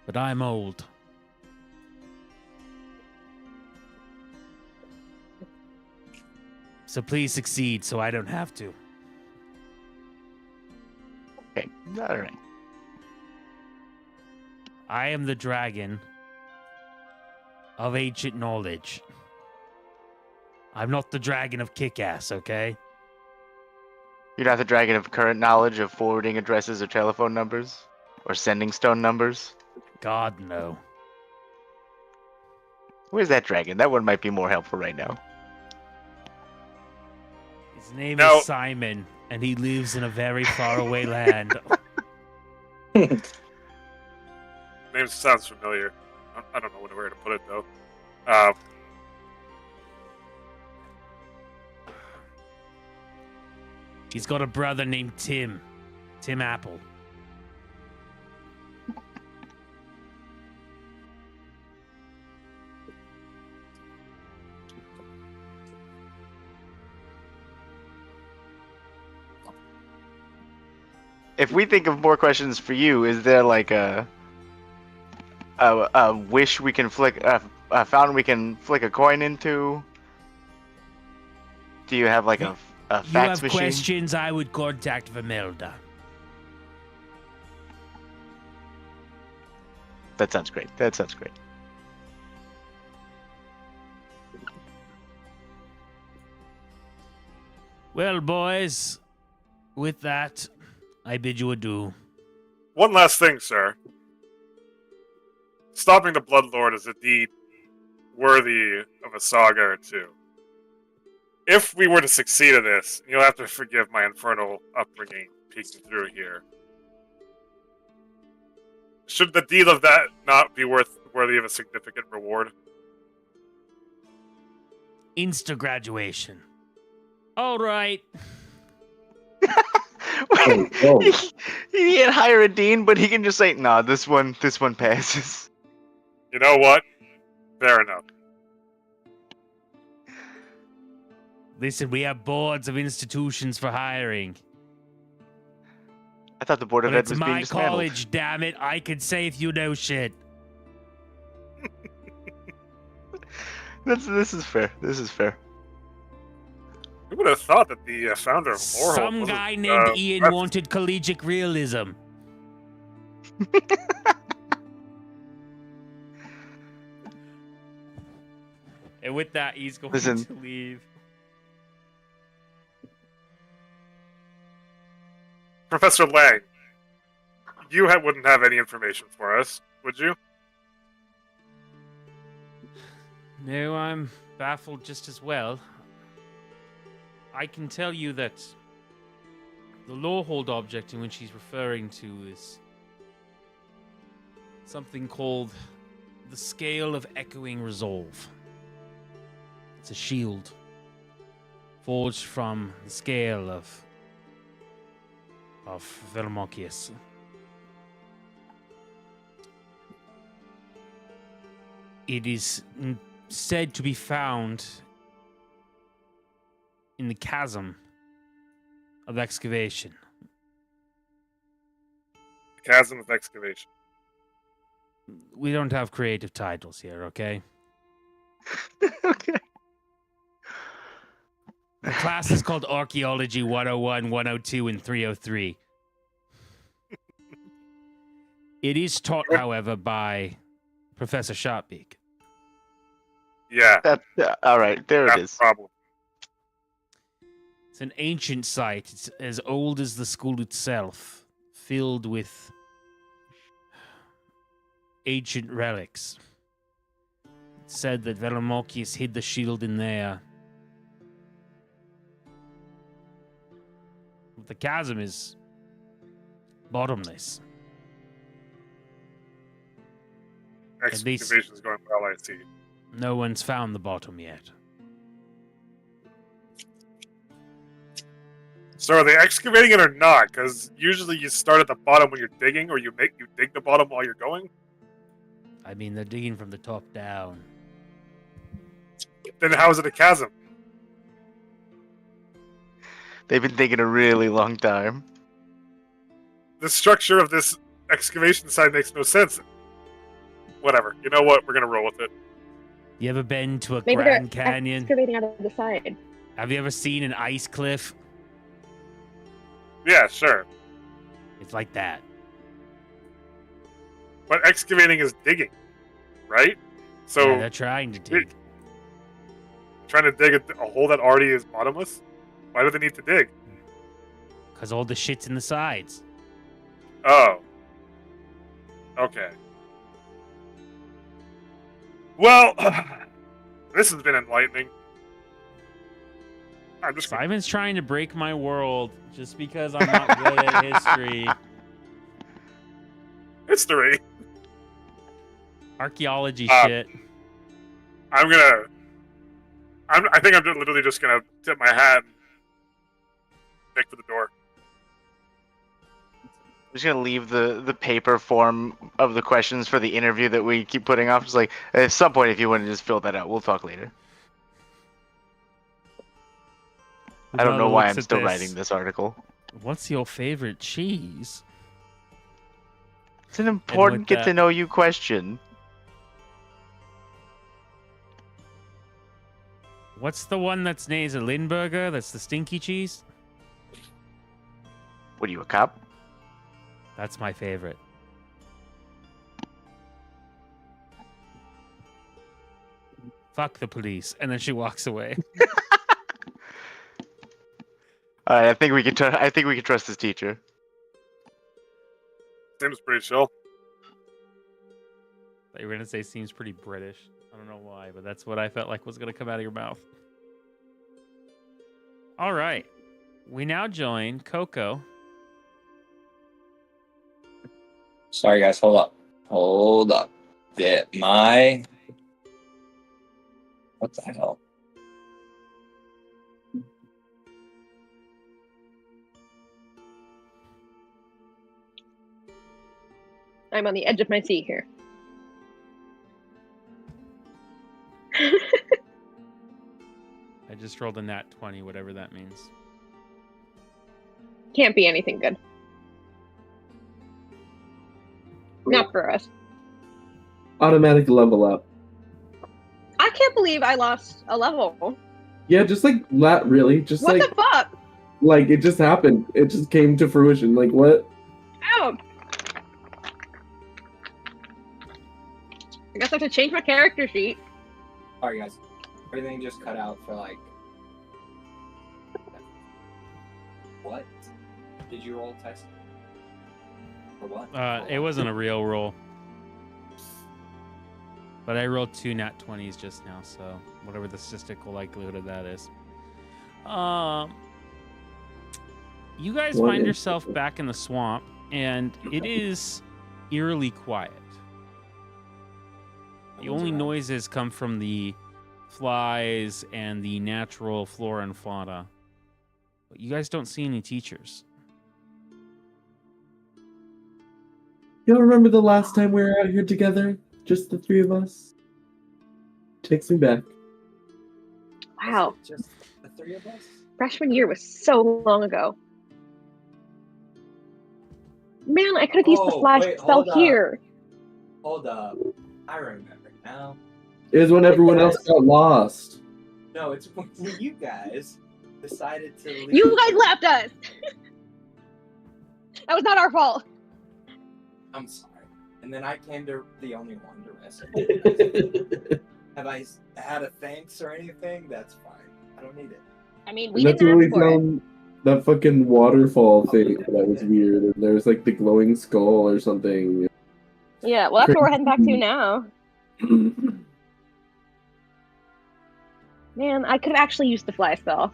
[SPEAKER 2] But I'm old. So please succeed so I don't have to.
[SPEAKER 4] Okay, alright.
[SPEAKER 2] I am the dragon of ancient knowledge. I'm not the dragon of kick-ass, okay?
[SPEAKER 4] You're not the dragon of current knowledge of forwarding addresses or telephone numbers? Or sending stone numbers?
[SPEAKER 2] God, no.
[SPEAKER 4] Where's that dragon? That one might be more helpful right now.
[SPEAKER 2] His name
[SPEAKER 5] Now-
[SPEAKER 2] is Simon, and he lives in a very faraway land.
[SPEAKER 5] Name sounds familiar. I don't know where to put it, though.
[SPEAKER 2] He's got a brother named Tim. Tim Apple.
[SPEAKER 4] If we think of more questions for you, is there like a wish we can flick, a fountain we can flick a coin into? Do you have like a
[SPEAKER 2] You
[SPEAKER 4] fax
[SPEAKER 2] have
[SPEAKER 4] machine?
[SPEAKER 2] questions, I would contact Vermelda.
[SPEAKER 4] That sounds great. That sounds great.
[SPEAKER 2] Well, boys, With that, I bid you adieu.
[SPEAKER 5] One last thing, sir. Stopping the Bloodlord is a deed worthy of a saga or two. If we were to succeed in this, you'll have to forgive my infernal upbringing peeking through here. Should the deed of that not be worthy of a significant reward?
[SPEAKER 2] Insta-graduation. All right.
[SPEAKER 8] Oh.
[SPEAKER 4] He can't hire a dean, but he can just say, "Nah, this one passes."
[SPEAKER 5] You know what? Fair enough.
[SPEAKER 2] Listen, we have boards of institutions for hiring.
[SPEAKER 4] I thought the board of
[SPEAKER 2] But
[SPEAKER 4] ed
[SPEAKER 2] it's
[SPEAKER 4] was being
[SPEAKER 2] my
[SPEAKER 4] dismantled.
[SPEAKER 2] college, damn it. I could say if you know shit.
[SPEAKER 4] This is fair. This is fair.
[SPEAKER 5] Who would have thought that the founder of Morehold
[SPEAKER 2] Some
[SPEAKER 5] wasn't,
[SPEAKER 2] guy named Ian
[SPEAKER 5] that's-
[SPEAKER 2] wanted collegiate realism. And with that, he's going
[SPEAKER 4] Listen.
[SPEAKER 2] to leave.
[SPEAKER 5] Professor Lang, you wouldn't have any information for us, would you?
[SPEAKER 2] No, I'm baffled just as well. I can tell you that the Lawhold object in which he's referring to is something called the Scale of Echoing Resolve. It's a shield forged from the scale of Velmokius. It is said to be found in the chasm of excavation.
[SPEAKER 5] Chasm of excavation.
[SPEAKER 2] We don't have creative titles here, okay?
[SPEAKER 4] Okay.
[SPEAKER 2] The class is called Archaeology 101, 102, and 303. It is taught, however, by Professor Sharpbeak.
[SPEAKER 5] Yeah,
[SPEAKER 4] All right, there it
[SPEAKER 5] that's
[SPEAKER 4] is.
[SPEAKER 5] the problem.
[SPEAKER 2] It's an ancient site. It's as old as the school itself, filled with ancient relics. It's said that Velomorkius hid the shield in there. The chasm is bottomless. least-
[SPEAKER 5] Excavation's going well, I see.
[SPEAKER 2] No one's found the bottom yet.
[SPEAKER 5] So are they excavating it or not? Because usually you start at the bottom when you're digging, or you dig the bottom while you're going.
[SPEAKER 2] I mean, they're digging from the top down.
[SPEAKER 5] Then how is it a chasm?
[SPEAKER 4] They've been taking a really long time.
[SPEAKER 5] The structure of this excavation site makes no sense. Whatever. You know what? We're gonna roll with it.
[SPEAKER 2] You ever been to a
[SPEAKER 1] Maybe
[SPEAKER 2] Grand
[SPEAKER 1] they're
[SPEAKER 2] Canyon?
[SPEAKER 1] excavating out of the side.
[SPEAKER 2] Have you ever seen an ice cliff?
[SPEAKER 5] Yeah, sure.
[SPEAKER 2] It's like that.
[SPEAKER 5] But excavating is digging, right? So
[SPEAKER 2] Yeah, they're trying to dig.
[SPEAKER 5] trying to dig a hole that already is bottomless. Why do they need to dig?
[SPEAKER 2] Because all the shit's in the sides.
[SPEAKER 5] Oh. Okay. Well, this has been enlightening. I'm just gonna,
[SPEAKER 2] Simon's trying to break my world just because I'm not good at history.
[SPEAKER 5] history.
[SPEAKER 2] Archaeology
[SPEAKER 5] Uh,
[SPEAKER 2] shit.
[SPEAKER 5] I think I'm literally just gonna tip my hat and make for the door.
[SPEAKER 4] I'm just gonna leave the paper form of the questions for the interview that we keep putting off. Just like at some point, if you want to just fill that out, we'll talk later. I don't know why I'm still writing this article.
[SPEAKER 2] What's your favorite cheese?
[SPEAKER 4] It's an important
[SPEAKER 2] with
[SPEAKER 4] get
[SPEAKER 2] that-
[SPEAKER 4] to know you question.
[SPEAKER 2] What's the one that's named a Lindberger? That's the stinky cheese?
[SPEAKER 4] What are you, a cop?
[SPEAKER 2] That's my favorite. Fuck the police. And then she walks away.
[SPEAKER 4] All right, I think we can. I think we can trust this teacher.
[SPEAKER 5] Seems pretty chill.
[SPEAKER 2] Thought you were gonna say seems pretty British. I don't know why, but that's what I felt like was gonna come out of your mouth. All right, we now join Coco.
[SPEAKER 10] Sorry, guys. Hold up. Yeah, what the hell?
[SPEAKER 1] I'm on the edge of my seat here.
[SPEAKER 2] I just rolled a nat 20, whatever that means.
[SPEAKER 1] Can't be anything good. Not for us.
[SPEAKER 8] Automatic level up.
[SPEAKER 1] I can't believe I lost a level.
[SPEAKER 8] Yeah, just like not really. Just
[SPEAKER 1] What
[SPEAKER 8] like
[SPEAKER 1] the fuck?
[SPEAKER 8] like it just happened. It just came to fruition. Like what?
[SPEAKER 1] Ow! I guess I have to change my character sheet.
[SPEAKER 7] Sorry, guys. Everything just cut out for like. What? Did you roll, Tyson? Or what?
[SPEAKER 2] It wasn't a real roll. But I rolled 2 nat 20s just now, so whatever the statistical likelihood of that is. You guys find yourself back in the swamp, and it is eerily quiet. The only noises come from the flies and the natural flora and fauna. But you guys don't see any teachers.
[SPEAKER 8] Y'all remember the last time we were out here together? Just the three of us? Takes me back.
[SPEAKER 1] Wow.
[SPEAKER 7] Just the three of us?
[SPEAKER 1] Freshman year was so long ago. Man, I could have used the flash spell here.
[SPEAKER 7] Hold up. I remember now.
[SPEAKER 8] It was when everyone else got lost.
[SPEAKER 7] No, it's when you guys decided to leave.
[SPEAKER 1] You guys left us! That was not our fault.
[SPEAKER 7] I'm sorry. And then I came to the only one to rescue. Have I had a thanks or anything? That's fine. I don't need it.
[SPEAKER 1] I mean, we
[SPEAKER 8] That's
[SPEAKER 1] didn't
[SPEAKER 8] when we
[SPEAKER 1] ask for it.
[SPEAKER 8] found that fucking waterfall thing that was weird. And there was like the glowing skull or something.
[SPEAKER 1] Yeah, well, that's what we're heading back to now. Man, I could have actually used the fly spell.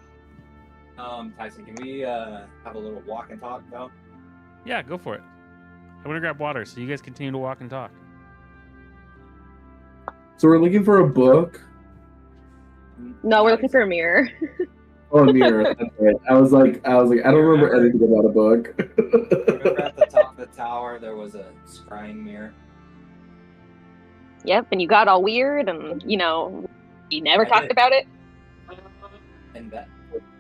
[SPEAKER 7] Tyson, can we have a little walk and talk though?
[SPEAKER 2] Yeah, go for it. I'm gonna grab water, so you guys continue to walk and talk.
[SPEAKER 8] So we're looking for a book.
[SPEAKER 1] No, we're looking for a mirror.
[SPEAKER 8] Oh, mirror. That's right. I was like, I don't remember anything about a book.
[SPEAKER 7] Remember at the top of the tower there was a scrying mirror?
[SPEAKER 1] Yep, and you got all weird, and you know, you never talked about it.
[SPEAKER 7] And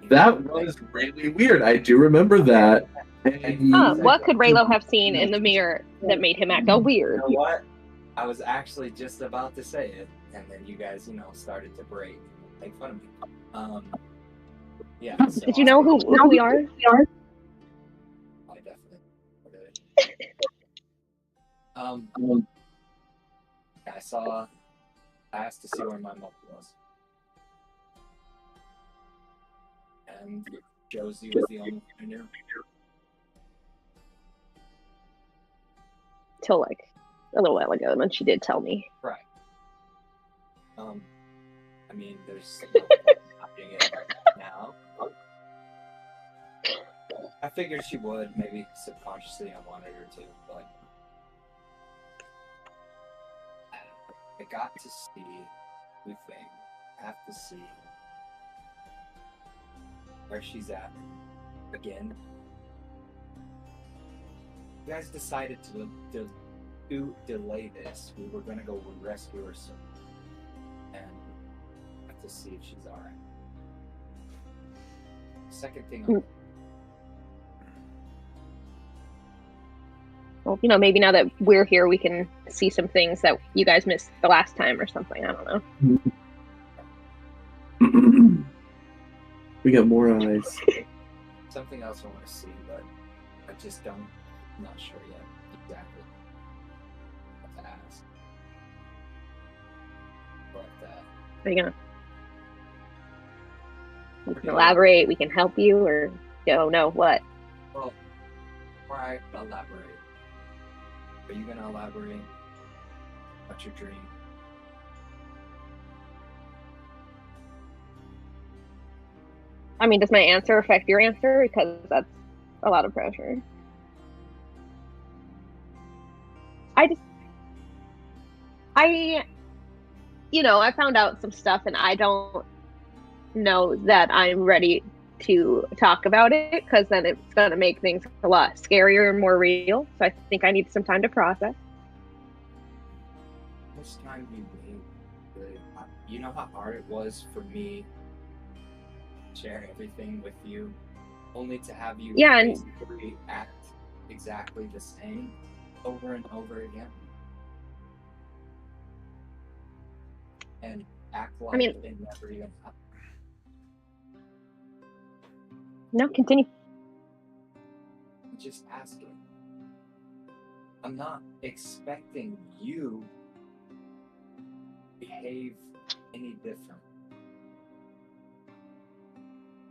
[SPEAKER 8] that was really weird. I do remember that.
[SPEAKER 1] What could Raylo have seen in the mirror that made him act all weird?
[SPEAKER 7] You know what? I was actually just about to say it, and then you guys, started to break, make fun of me. Yeah. So
[SPEAKER 1] Did you know who we are?
[SPEAKER 7] I definitely. I asked to see where my mom was, and Josie was the only one I knew.
[SPEAKER 1] Till like a little while ago, and then she did tell me.
[SPEAKER 7] Right. I mean, there's no point hiding it right now. I figured she would, maybe subconsciously I wanted her to, but I got to see everything. I have to see where she's at again. You guys decided to delay this. We were gonna go rescue her soon, and have to see if she's alright. Second thing.
[SPEAKER 1] Well, maybe now that we're here, we can see some things that you guys missed the last time or something. I don't
[SPEAKER 8] know. We got more eyes.
[SPEAKER 7] Something else I want to see, but I just don't. I'm not sure yet exactly what to ask. But
[SPEAKER 1] are you gonna? We can elaborate. We can help you, or Oh no, what?
[SPEAKER 7] Well, before I elaborate, are you gonna elaborate about your dream?
[SPEAKER 1] I mean, does my answer affect your answer? Because that's a lot of pressure. I found out some stuff and I don't know that I'm ready to talk about it because then it's going to make things a lot scarier and more real. So I think I need some time to process.
[SPEAKER 7] How much time do you need? Really? You know how hard it was for me to share everything with you, only to have you basically act exactly the same over and over again? And act like it never even happened.
[SPEAKER 1] No, continue.
[SPEAKER 7] I'm just asking. I'm not expecting you to behave any different.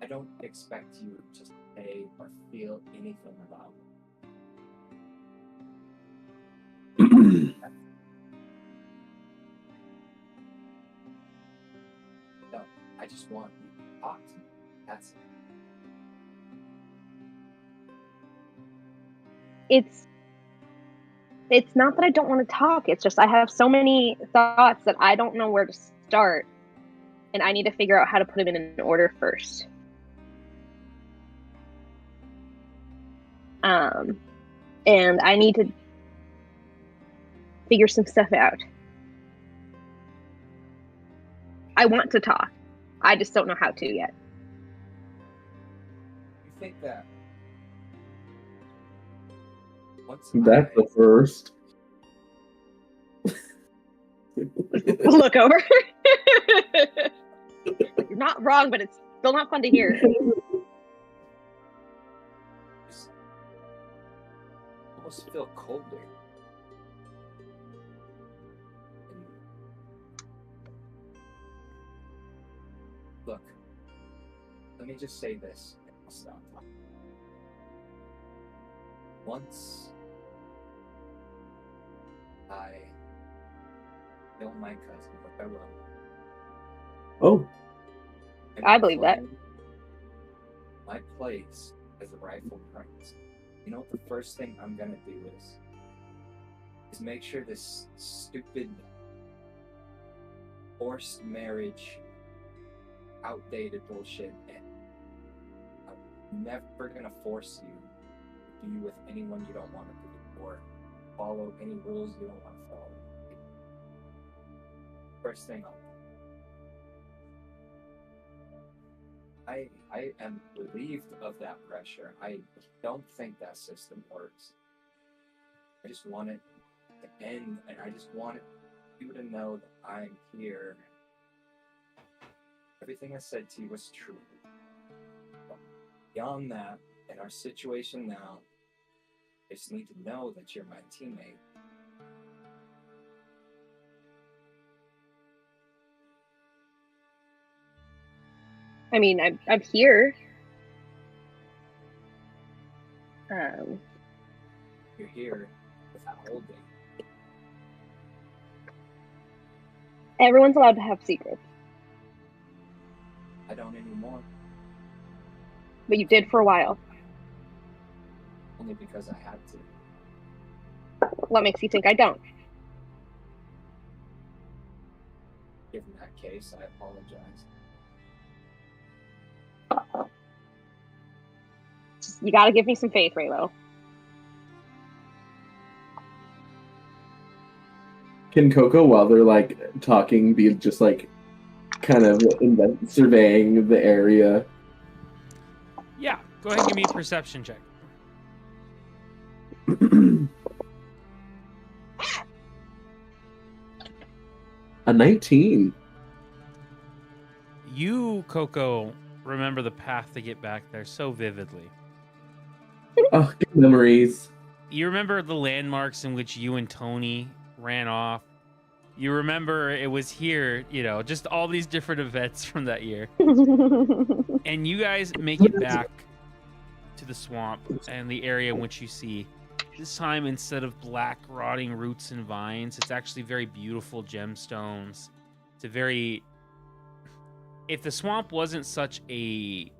[SPEAKER 7] I don't expect you to say or feel anything about it. No, I just want you to talk to me. That's it.
[SPEAKER 1] It's not that I don't want to talk. It's just I have so many thoughts that I don't know where to start, and I need to figure out how to put them in an order first. And I need to figure some stuff out. I want to talk. I just don't know how to yet.
[SPEAKER 7] You think that
[SPEAKER 8] that's the first.
[SPEAKER 1] Look over. You're not wrong, but it's still not fun to hear.
[SPEAKER 7] Almost feel colder. Look, let me just say this and I'll stop. Once I killed my cousin with a run.
[SPEAKER 8] Oh.
[SPEAKER 1] I believe that.
[SPEAKER 7] My place as a rightful prince. You know what the first thing I'm gonna do is make sure this stupid forced marriage, outdated bullshit ends. I'm never gonna force you to be with anyone you don't want to be or follow any rules you don't want to follow. First thing I am relieved of that pressure. I don't think that system works. I just want it to end, and I just want you to know that I'm here. Everything I said to you was true. But beyond that, in our situation now, I just need to know that you're my teammate.
[SPEAKER 1] I mean, I'm here.
[SPEAKER 7] You're here without holding.
[SPEAKER 1] Everyone's allowed to have secrets.
[SPEAKER 7] I don't anymore.
[SPEAKER 1] But you did for a while.
[SPEAKER 7] Only because I had to.
[SPEAKER 1] What makes you think I don't?
[SPEAKER 7] Given that case, I apologize.
[SPEAKER 1] You gotta give me some faith, Raylo.
[SPEAKER 8] Can Coco, while they're like talking, be just like kind of surveying the area?
[SPEAKER 2] Yeah, go ahead and give me a perception check.
[SPEAKER 8] A 19.
[SPEAKER 2] You, Coco, remember the path to get back there so vividly.
[SPEAKER 8] Oh, good memories.
[SPEAKER 2] You remember the landmarks in which you and Tony ran off. You remember it was here, just all these different events from that year. And you guys make it back to the swamp and the area in which you see. This time, instead of black rotting roots and vines, it's actually very beautiful gemstones. It's a very... If the swamp wasn't such a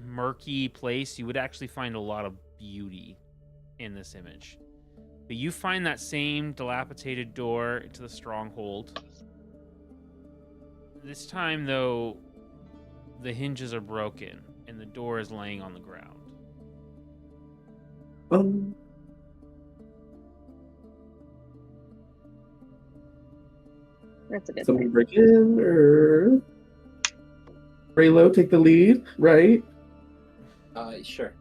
[SPEAKER 2] murky place, you would actually find a lot of beauty in this image. But you find that same dilapidated door into the stronghold. This time, though, the hinges are broken and the door is laying on the ground.
[SPEAKER 1] That's a good
[SPEAKER 8] Somebody
[SPEAKER 1] thing.
[SPEAKER 8] break in, or Raylo take the lead, right?
[SPEAKER 7] Sure.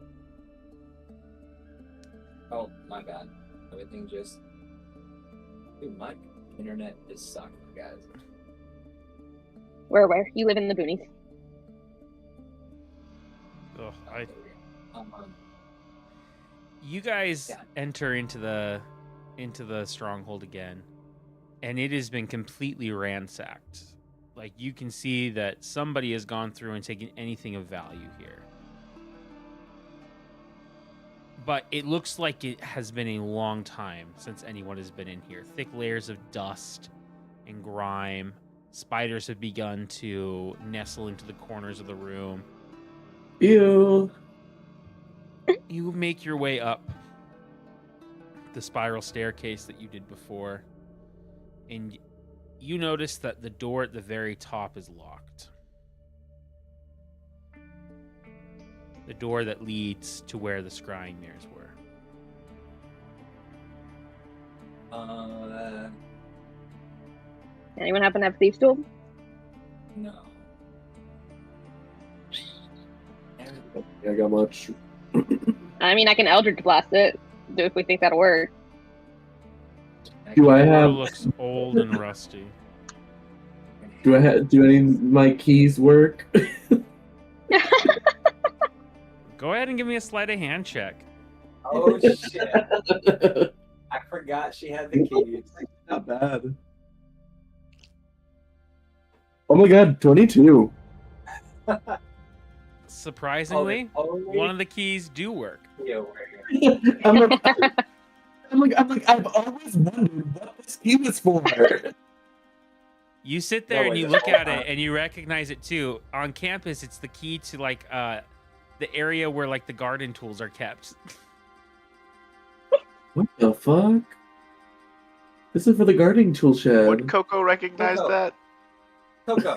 [SPEAKER 7] Oh, my bad. Everything just... Dude, my internet is sucking, guys.
[SPEAKER 1] Where? You live in the boonies.
[SPEAKER 2] Ugh,
[SPEAKER 7] Um,
[SPEAKER 2] You guys
[SPEAKER 7] Yeah.
[SPEAKER 2] enter into the stronghold again, and it has been completely ransacked. Like, you can see that somebody has gone through and taken anything of value here. But it looks like it has been a long time since anyone has been in here. Thick layers of dust and grime. Spiders have begun to nestle into the corners of the room.
[SPEAKER 8] Ew.
[SPEAKER 2] You make your way up the spiral staircase that you did before, and you notice that the door at the very top is locked. The door that leads to where the scrying mirrors were.
[SPEAKER 1] Anyone happen to have thieves' tool?
[SPEAKER 7] No.
[SPEAKER 8] I got much.
[SPEAKER 1] I mean, I can Eldritch Blast it. Do if we think that'll work.
[SPEAKER 8] Do I
[SPEAKER 2] The door
[SPEAKER 8] have?
[SPEAKER 2] looks old and rusty.
[SPEAKER 8] Do any of my keys work?
[SPEAKER 2] Go ahead and give me a sleight of hand check.
[SPEAKER 7] Oh, shit. I forgot she had the keys.
[SPEAKER 8] Not bad. Oh my god, 22.
[SPEAKER 2] Surprisingly,
[SPEAKER 7] Only
[SPEAKER 2] one of the keys do work.
[SPEAKER 8] I'm like, I've always wondered what this key was for.
[SPEAKER 2] You sit there
[SPEAKER 7] No,
[SPEAKER 2] and you
[SPEAKER 7] wait,
[SPEAKER 2] look
[SPEAKER 7] hold
[SPEAKER 2] at
[SPEAKER 7] on.
[SPEAKER 2] it and you recognize it too. On campus, it's the key to like the area where like the garden tools are kept.
[SPEAKER 8] What the fuck? This is for the gardening tool shed.
[SPEAKER 4] Would Coco recognize
[SPEAKER 7] Coco.
[SPEAKER 4] that?
[SPEAKER 7] Coco,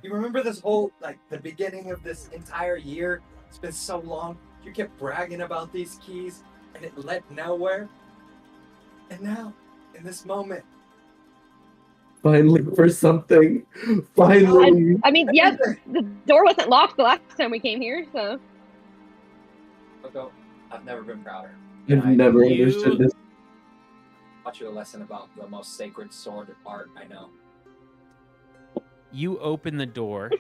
[SPEAKER 7] you remember this whole, like, the beginning of this entire year? It's been so long. You kept bragging about these keys, and it led nowhere. And now, in this moment,
[SPEAKER 8] Finally, for something. Finally.
[SPEAKER 1] I mean, yeah, the door wasn't locked the last time we came here, so.
[SPEAKER 7] Coco, I've never been prouder.
[SPEAKER 8] I've
[SPEAKER 7] I
[SPEAKER 8] never
[SPEAKER 2] You-
[SPEAKER 8] understood this.
[SPEAKER 7] taught you a lesson about the most sacred sword art I know.
[SPEAKER 2] You open the door,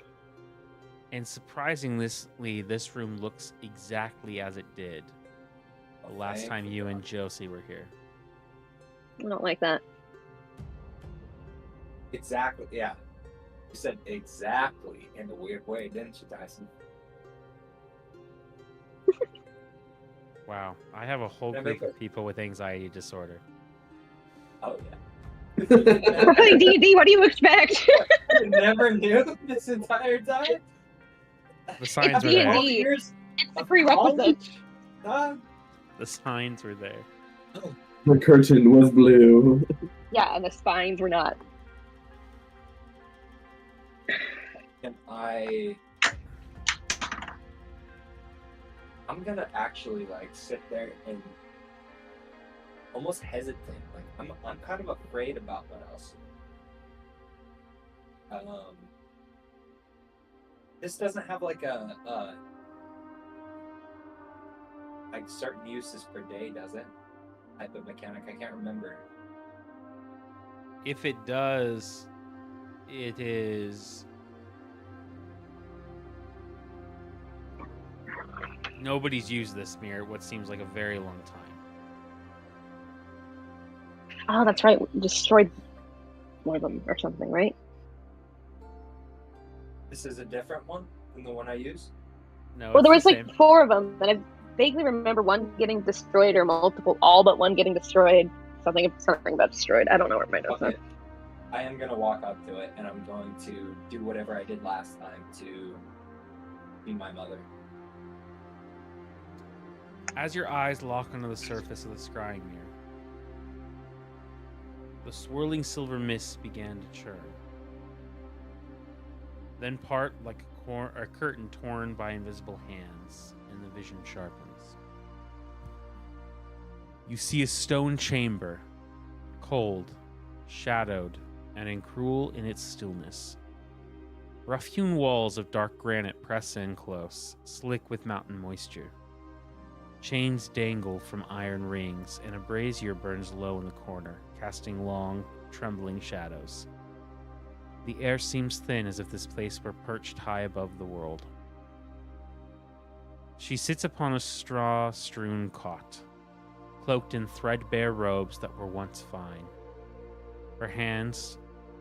[SPEAKER 2] and surprisingly, this room looks exactly as it did the last
[SPEAKER 7] Thank
[SPEAKER 2] time
[SPEAKER 7] you,
[SPEAKER 2] you
[SPEAKER 7] God.
[SPEAKER 2] and Josie were here.
[SPEAKER 1] I don't like that.
[SPEAKER 7] Exactly, yeah. You said exactly in a weird way, didn't you, Dyson?
[SPEAKER 2] Wow, I have a whole
[SPEAKER 7] Can I
[SPEAKER 2] group
[SPEAKER 7] make
[SPEAKER 2] of people with anxiety disorder.
[SPEAKER 7] Oh, yeah.
[SPEAKER 1] We're playing D&D, what do you expect?
[SPEAKER 7] You never knew this entire time?
[SPEAKER 2] The signs were
[SPEAKER 1] D&D.
[SPEAKER 2] there.
[SPEAKER 7] All the years
[SPEAKER 1] It's a
[SPEAKER 7] of
[SPEAKER 1] prerequisite.
[SPEAKER 7] college? Huh?
[SPEAKER 2] The signs were there.
[SPEAKER 8] The curtain was blue.
[SPEAKER 1] Yeah, and the spines were not.
[SPEAKER 7] Can I'm gonna actually like sit there and almost hesitate. Like I'm kind of afraid about what else. This doesn't have like a like certain uses per day, does it? Type of mechanic. I can't remember.
[SPEAKER 2] If it does, it is. Nobody's used this mirror what seems like a very long time.
[SPEAKER 1] Oh, that's right. We destroyed one of them or something, right?
[SPEAKER 7] This is a different one than the one I use.
[SPEAKER 2] No,
[SPEAKER 1] Well,
[SPEAKER 2] it's
[SPEAKER 1] there was
[SPEAKER 2] the
[SPEAKER 1] like
[SPEAKER 2] same.
[SPEAKER 1] 4 of them, and vaguely remember one getting destroyed or multiple, all but one getting destroyed. Something about destroyed. I don't know where my notes
[SPEAKER 7] Okay. I am gonna walk up to it, and I'm going to do whatever I did last time to be my mother.
[SPEAKER 2] As your eyes lock onto the surface of the scrying mirror, the swirling silver mists began to churn. Then part like a curtain torn by invisible hands, and the vision sharpens. You see a stone chamber, cold, shadowed, and cruel in its stillness. Rough-hewn walls of dark granite press in close, slick with mountain moisture. Chains dangle from iron rings, and a brazier burns low in the corner, casting long, trembling shadows. The air seems thin, as if this place were perched high above the world. She sits upon a straw-strewn cot, cloaked in threadbare robes that were once fine. Her hands,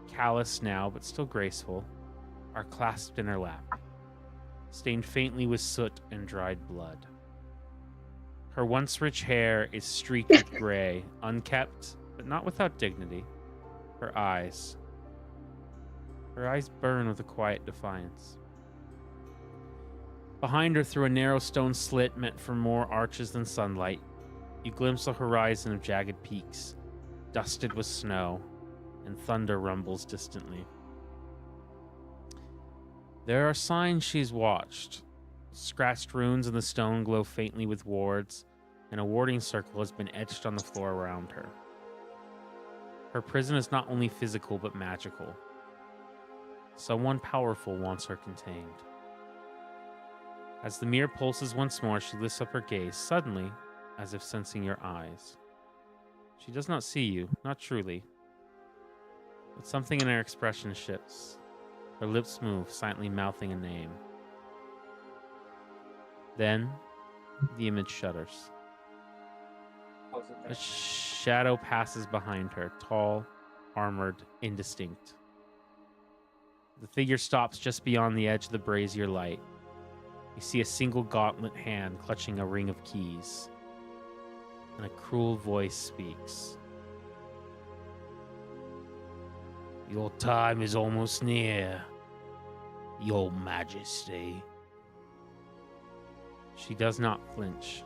[SPEAKER 2] callous now but still graceful, are clasped in her lap, stained faintly with soot and dried blood. Her once rich hair is streaked with gray, unkept, but not without dignity. Her eyes burn with a quiet defiance. Behind her, through a narrow stone slit meant for more arches than sunlight, you glimpse a horizon of jagged peaks, dusted with snow, and thunder rumbles distantly. There are signs she's watched. Scratched runes in the stone glow faintly with wards, and a warding circle has been etched on the floor around her. Her prison is not only physical but magical. Someone powerful wants her contained. As the mirror pulses once more, she lifts up her gaze, suddenly, as if sensing your eyes. She does not see you, not truly, but something in her expression shifts. Her lips move, silently mouthing a name. Then, the image shudders. A shadow passes behind her, tall, armored, indistinct. The figure stops just beyond the edge of the brazier light. You see a single gauntlet hand clutching a ring of keys, and a cruel voice speaks. Your time is almost near, Your Majesty. She does not flinch.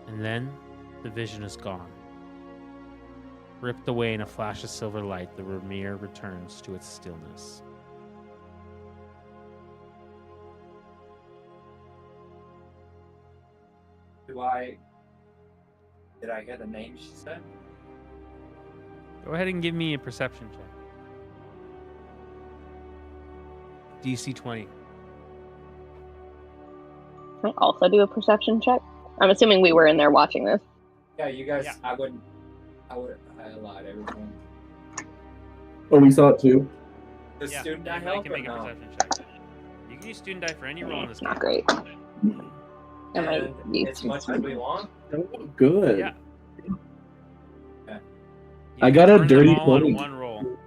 [SPEAKER 2] And then the vision is gone. Ripped away in a flash of silver light, the mirror returns to its stillness.
[SPEAKER 7] Did I get a name she said?
[SPEAKER 2] Go ahead and give me a perception check. DC 20.
[SPEAKER 1] Can I also do a perception check? I'm assuming we were in there watching this.
[SPEAKER 7] Yeah, you guys,
[SPEAKER 2] Yeah.
[SPEAKER 7] I lied, everyone.
[SPEAKER 8] Oh, we saw it too.
[SPEAKER 7] The student die
[SPEAKER 2] you
[SPEAKER 7] help
[SPEAKER 2] can
[SPEAKER 7] or
[SPEAKER 2] make a
[SPEAKER 7] no?
[SPEAKER 2] perception check. You can use student die for any roll in this game.
[SPEAKER 1] Not great. I might
[SPEAKER 7] And
[SPEAKER 1] need
[SPEAKER 7] as
[SPEAKER 1] some
[SPEAKER 7] much as we want?
[SPEAKER 8] Oh, good.
[SPEAKER 2] Yeah.
[SPEAKER 7] Okay.
[SPEAKER 8] I got a
[SPEAKER 2] Burn them
[SPEAKER 8] dirty
[SPEAKER 2] all on
[SPEAKER 8] 20.
[SPEAKER 2] one roll.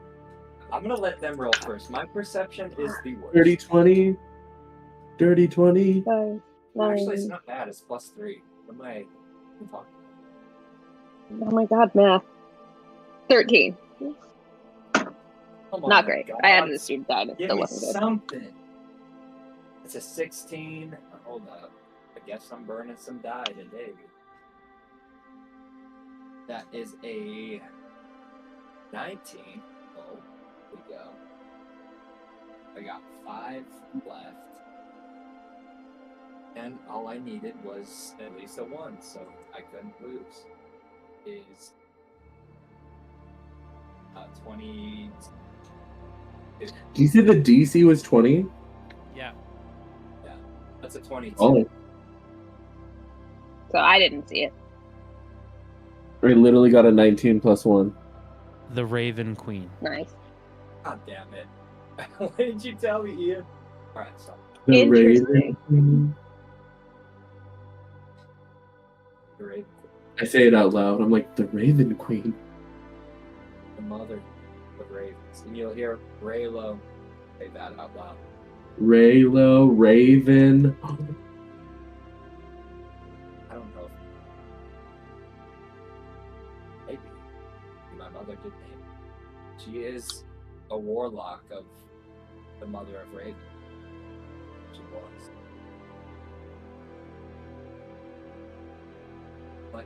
[SPEAKER 7] I'm gonna let them roll first. My perception is the worst.
[SPEAKER 8] Dirty 20. Dirty 20.
[SPEAKER 7] Actually, it's not bad. It's +3. What am I talking
[SPEAKER 1] Oh my god, math. 13.
[SPEAKER 7] about? Come
[SPEAKER 1] Not
[SPEAKER 7] on,
[SPEAKER 1] great.
[SPEAKER 7] God.
[SPEAKER 1] I added a student die. It
[SPEAKER 7] Give
[SPEAKER 1] still
[SPEAKER 7] me
[SPEAKER 1] wasn't good.
[SPEAKER 7] something. It's a 16. Hold up. I guess I'm burning some die today. That is a 19. Oh, here we go. I got 5 left. And all I needed was at least a 1, so I couldn't lose. Is 20.
[SPEAKER 8] You said the DC was 20?
[SPEAKER 2] Yeah.
[SPEAKER 7] That's a 22.
[SPEAKER 8] Oh,
[SPEAKER 1] So I didn't see it.
[SPEAKER 8] I literally got a 19 plus 1.
[SPEAKER 2] The Raven Queen.
[SPEAKER 1] Nice.
[SPEAKER 7] God damn it. Why didn't you tell me, Ian? Alright, so.
[SPEAKER 8] The
[SPEAKER 1] Interesting.
[SPEAKER 8] Raven.
[SPEAKER 7] The Raven,
[SPEAKER 8] I say it out loud. I'm like, the Raven Queen.
[SPEAKER 7] the mother of ravens. And you'll hear Raylo say that out loud.
[SPEAKER 8] Raylo, Raven.
[SPEAKER 7] She is a warlock of the Mother of Raven. She was. But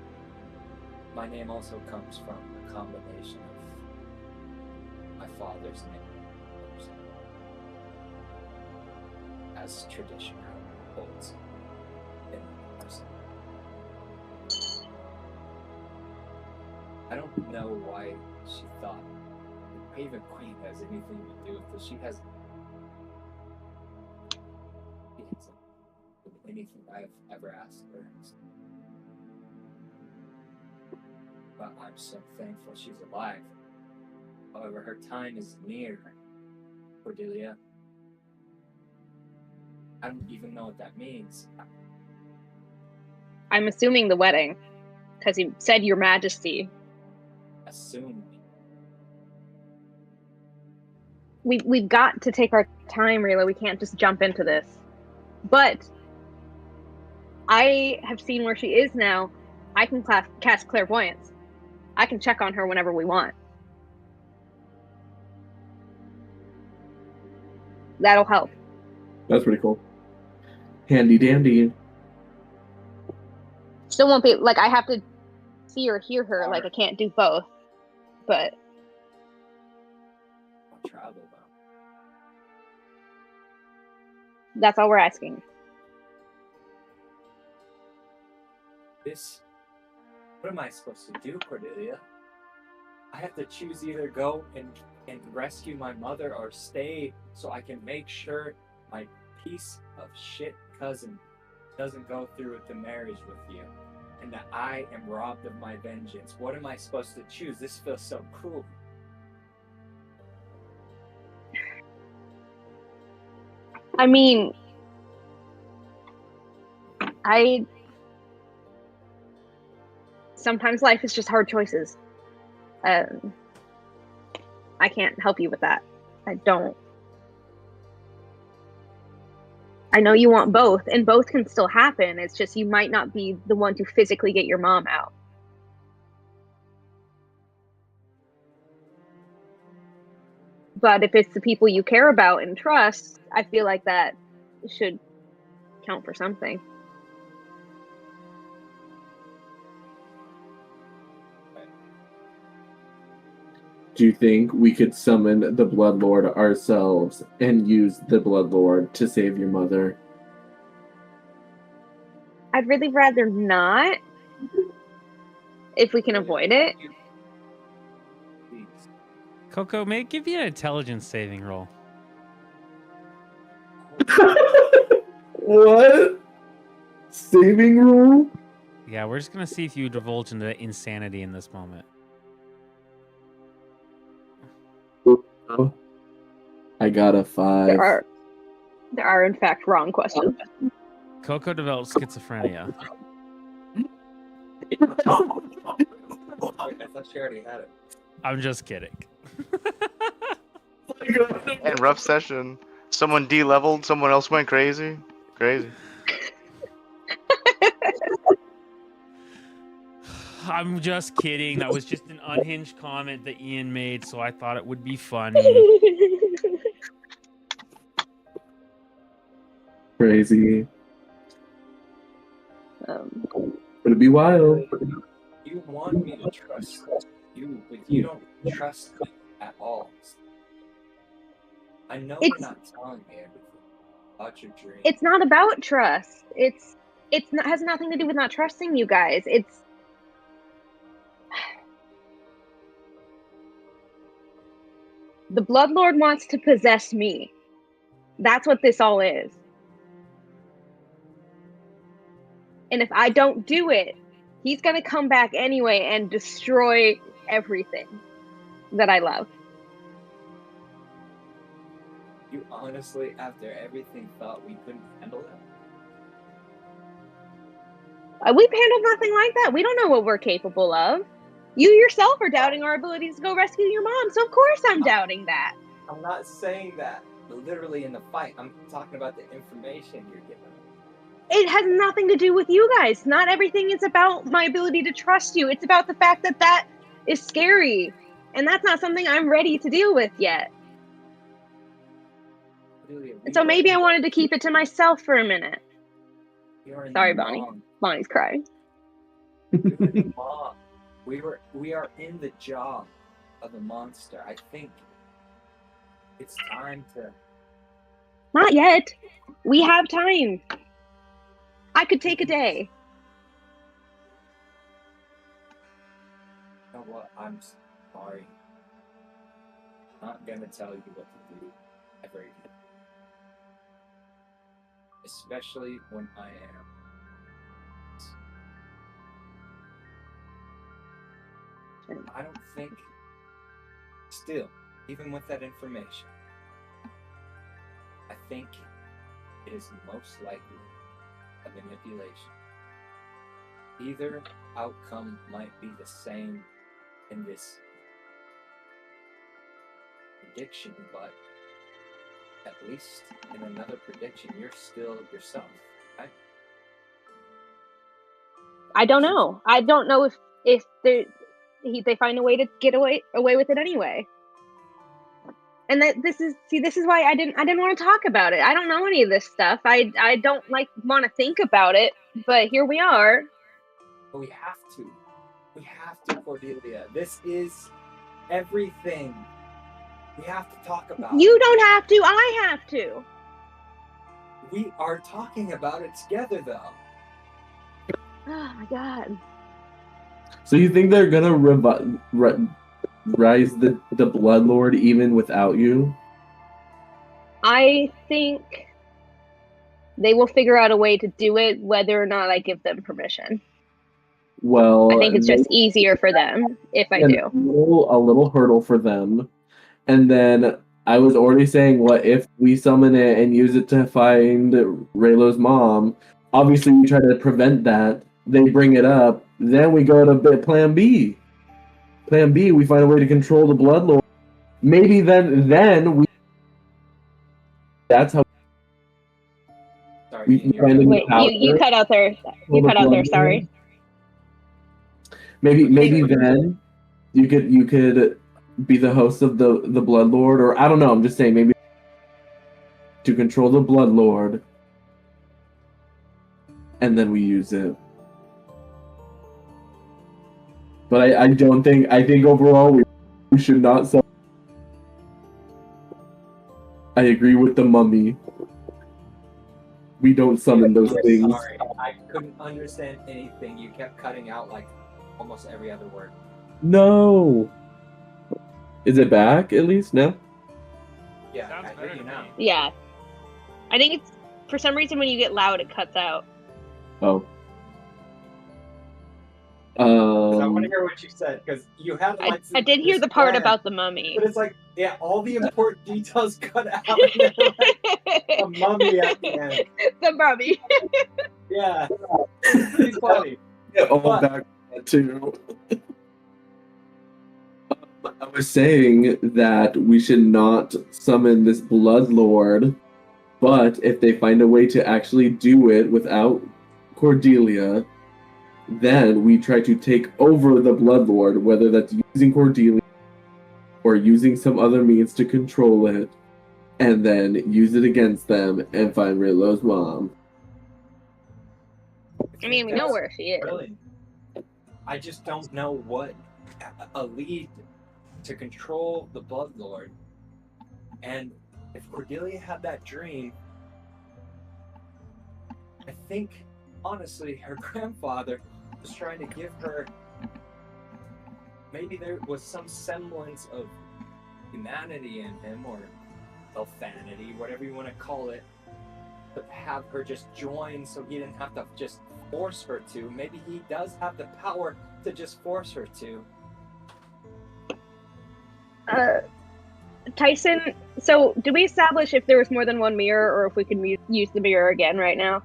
[SPEAKER 7] my name also comes from a combination of my father's name, as tradition holds in the person. I don't know why she thought the Raven Queen has anything to do with this. She hasn't anything I've ever asked her. But I'm so thankful she's alive. However, her time is near, Cordelia. I don't even know what that means.
[SPEAKER 1] I'm assuming the wedding, because he said Your Majesty.
[SPEAKER 7] Assume.
[SPEAKER 1] We've got to take our time, Rayla. We can't just jump into this. But I have seen where she is now. I can cast clairvoyance. I can check on her whenever we want. That'll help.
[SPEAKER 8] That's pretty cool. Handy dandy.
[SPEAKER 1] Still won't be like I have to see or hear her. Like I can't do both. But
[SPEAKER 7] I'll travel though.
[SPEAKER 1] that's all we're asking.
[SPEAKER 7] What am I supposed to do, Cordelia? I have to choose either go and rescue my mother or stay so I can make sure my piece of shit cousin doesn't go through with the marriage with you and that I am robbed of my vengeance. What am I supposed to choose? This feels so cruel.
[SPEAKER 1] I mean, sometimes life is just hard choices. I can't help you with that. I don't. I know you want both, and both can still happen. It's just you might not be the one to physically get your mom out. But if it's the people you care about and trust, I feel like that should count for something.
[SPEAKER 8] Do you think we could summon the Bloodlord ourselves and use the Bloodlord to save your mother?
[SPEAKER 1] I'd really rather not, if we can avoid it.
[SPEAKER 2] Coco, may I give you an intelligence saving roll?
[SPEAKER 8] What? Saving rule?
[SPEAKER 2] Yeah, we're just gonna see if you divulge into insanity in this moment.
[SPEAKER 8] I got a 5.
[SPEAKER 1] There are in fact wrong questions.
[SPEAKER 2] Coco develops schizophrenia.
[SPEAKER 7] I thought she already had it.
[SPEAKER 2] I'm just kidding.
[SPEAKER 4] And rough session. Someone de-leveled, someone else went crazy. Crazy.
[SPEAKER 2] I'm just kidding. That was just an unhinged comment that Ian made, so I thought it would be funny.
[SPEAKER 8] Crazy. It'd be wild.
[SPEAKER 7] You want me to trust you, but you don't trust me at all. I know you're not telling me everything about your dream.
[SPEAKER 1] It's not about trust. It's not, has nothing to do with not trusting you guys. It's the Bloodlord wants to possess me. That's what this all is. And if I don't do it, he's gonna come back anyway and destroy everything that I love.
[SPEAKER 7] You honestly, after everything, thought we couldn't handle it?
[SPEAKER 1] We've handled nothing like that. We don't know what we're capable of. You yourself are doubting our abilities to go rescue your mom, so of course I'm doubting that.
[SPEAKER 7] I'm not saying that. But literally in the fight, I'm talking about the information you're giving.
[SPEAKER 1] It has nothing to do with you guys. Not everything is about my ability to trust you. It's about the fact that that is scary. And that's not something I'm ready to deal with yet.
[SPEAKER 7] Cordelia, we
[SPEAKER 1] And so
[SPEAKER 7] were
[SPEAKER 1] maybe
[SPEAKER 7] in
[SPEAKER 1] I
[SPEAKER 7] the-
[SPEAKER 1] wanted to keep it to myself for a minute.
[SPEAKER 7] we are in
[SPEAKER 1] Sorry,
[SPEAKER 7] the
[SPEAKER 1] Bonnie.
[SPEAKER 7] wrong-
[SPEAKER 1] Bonnie's crying.
[SPEAKER 7] We were in the mob. We are in the job of the monster. I think it's time to.
[SPEAKER 1] Not yet. We have time. I could take a day.
[SPEAKER 7] You know what? I'm sorry. I'm not gonna tell you what to do ever again. Especially when I am. I don't think. Still, even with that information, I think it is most likely a manipulation. Either outcome might be the same in this prediction, but at least in another prediction, you're still yourself, right?
[SPEAKER 1] I don't know. I don't know if they find a way to get away with it anyway. And this is why I didn't want to talk about it. I don't know any of this stuff. I don't want to think about it, but here we are.
[SPEAKER 7] But we have to. We have to, Cordelia. This is everything. We have to talk about
[SPEAKER 1] You
[SPEAKER 7] it.
[SPEAKER 1] don't have to. I have to.
[SPEAKER 7] We are talking about it together, though.
[SPEAKER 1] Oh my god.
[SPEAKER 8] So you think they're gonna rise the Bloodlord even without you?
[SPEAKER 1] I think they will figure out a way to do it, whether or not I give them permission.
[SPEAKER 8] Well,
[SPEAKER 1] I think it's just easier for them if I do.
[SPEAKER 8] A little hurdle for them. And then I was already saying, what if we summon it and use it to find Raylo's mom? Obviously, we try to prevent that. They bring it up. Then we go to Plan B. Plan B, we find a way to control the Bloodlord. Maybe then we. That's how.
[SPEAKER 7] Sorry,
[SPEAKER 8] We
[SPEAKER 7] Ian,
[SPEAKER 8] find a new
[SPEAKER 1] Wait, you cut out there. You cut out there. Sorry.
[SPEAKER 8] Maybe then you could be the host of the Bloodlord, or I don't know. I'm just saying maybe to control the Bloodlord, and then we use it. But I don't think. I think overall we should not sell. I agree with the mummy. We don't summon those
[SPEAKER 7] I'm
[SPEAKER 8] things.
[SPEAKER 7] sorry. I couldn't understand anything. You kept cutting out like almost every other word.
[SPEAKER 8] No. Is it back at least now?
[SPEAKER 7] Yeah,
[SPEAKER 5] Sounds
[SPEAKER 7] I
[SPEAKER 5] better
[SPEAKER 7] hear you
[SPEAKER 5] to
[SPEAKER 7] now.
[SPEAKER 5] me.
[SPEAKER 1] Yeah. I think it's for some reason when you get loud, it cuts out.
[SPEAKER 8] Oh.
[SPEAKER 7] 'Cause I want to hear what you said, because you had like
[SPEAKER 1] I did hear
[SPEAKER 7] this
[SPEAKER 1] the part
[SPEAKER 7] plan,
[SPEAKER 1] about the mummy.
[SPEAKER 7] but it's like, yeah, all the important details cut out. And then, like, a mummy at the end.
[SPEAKER 1] The mummy.
[SPEAKER 7] Yeah, it's pretty funny.
[SPEAKER 8] Yeah, all
[SPEAKER 7] But-
[SPEAKER 8] back to. I was saying that we should not summon this Bloodlord, but if they find a way to actually do it without Cordelia, then we try to take over the Bloodlord, whether that's using Cordelia or using some other means to control it, and then use it against them and find Raylo's mom.
[SPEAKER 1] I mean, we know where she is.
[SPEAKER 7] Brilliant. I just don't know what a lead to control the Bloodlord. And if Cordelia had that dream, I think, honestly, her grandfather was trying to give her. Maybe there was some semblance of humanity in him, or elfanity, whatever you want to call it, to have her just join so he didn't have to just force her to. Maybe he does have the power to just force her to.
[SPEAKER 1] Tyson, so did we establish if there was more than one mirror or if we can use the mirror again right now?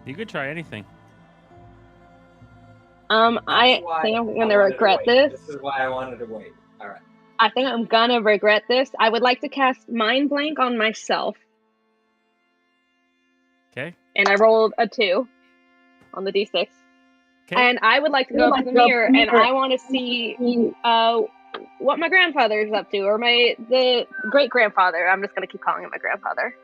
[SPEAKER 2] You could try anything.
[SPEAKER 1] I
[SPEAKER 7] That's why
[SPEAKER 1] think I'm
[SPEAKER 7] I
[SPEAKER 1] gonna
[SPEAKER 7] wanted to
[SPEAKER 1] regret
[SPEAKER 7] wait.
[SPEAKER 1] this.
[SPEAKER 7] This is why I wanted to wait. All right.
[SPEAKER 1] I think I'm gonna regret this. I would like to cast Mind Blank on myself.
[SPEAKER 2] Okay.
[SPEAKER 1] And I rolled a 2 on the d6.
[SPEAKER 2] Okay.
[SPEAKER 1] And I would like to go up to the mirror and I want to see what my grandfather is up to, or the great grandfather. I'm just gonna keep calling him my grandfather.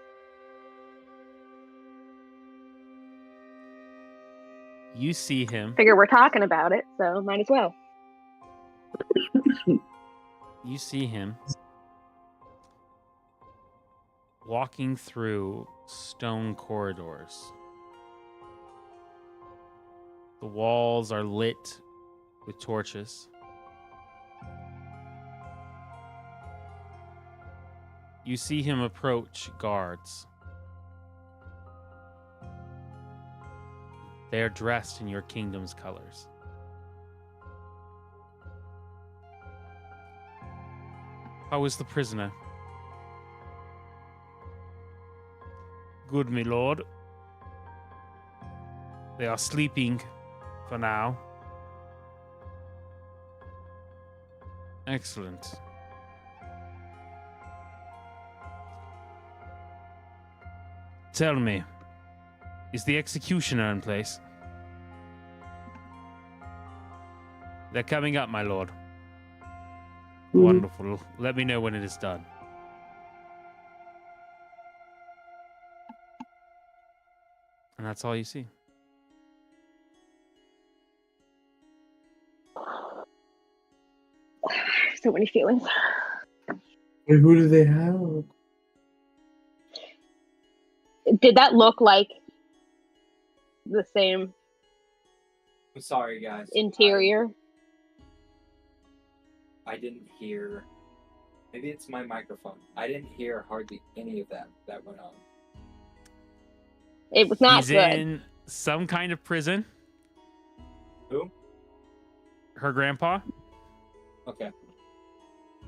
[SPEAKER 2] You see him.
[SPEAKER 1] Figure we're talking about it, so might as well.
[SPEAKER 2] You see him walking through stone corridors. The walls are lit with torches. You see him approach guards. They are dressed in your kingdom's colors. How is the prisoner? Good, my lord. They are sleeping for now. Excellent. Tell me, is the executioner in place? They're coming up, my lord. Wonderful. Let me know when it is done. And that's all you see.
[SPEAKER 1] So many feelings.
[SPEAKER 8] Wait, who do they have?
[SPEAKER 1] Did that look like the same
[SPEAKER 7] I'm sorry, guys.
[SPEAKER 1] interior?
[SPEAKER 7] I didn't hear. Maybe it's my microphone. I didn't hear hardly any of that went on.
[SPEAKER 1] It was not
[SPEAKER 2] He's
[SPEAKER 1] good.
[SPEAKER 2] in some kind of prison.
[SPEAKER 7] Who?
[SPEAKER 2] Her grandpa.
[SPEAKER 7] Okay.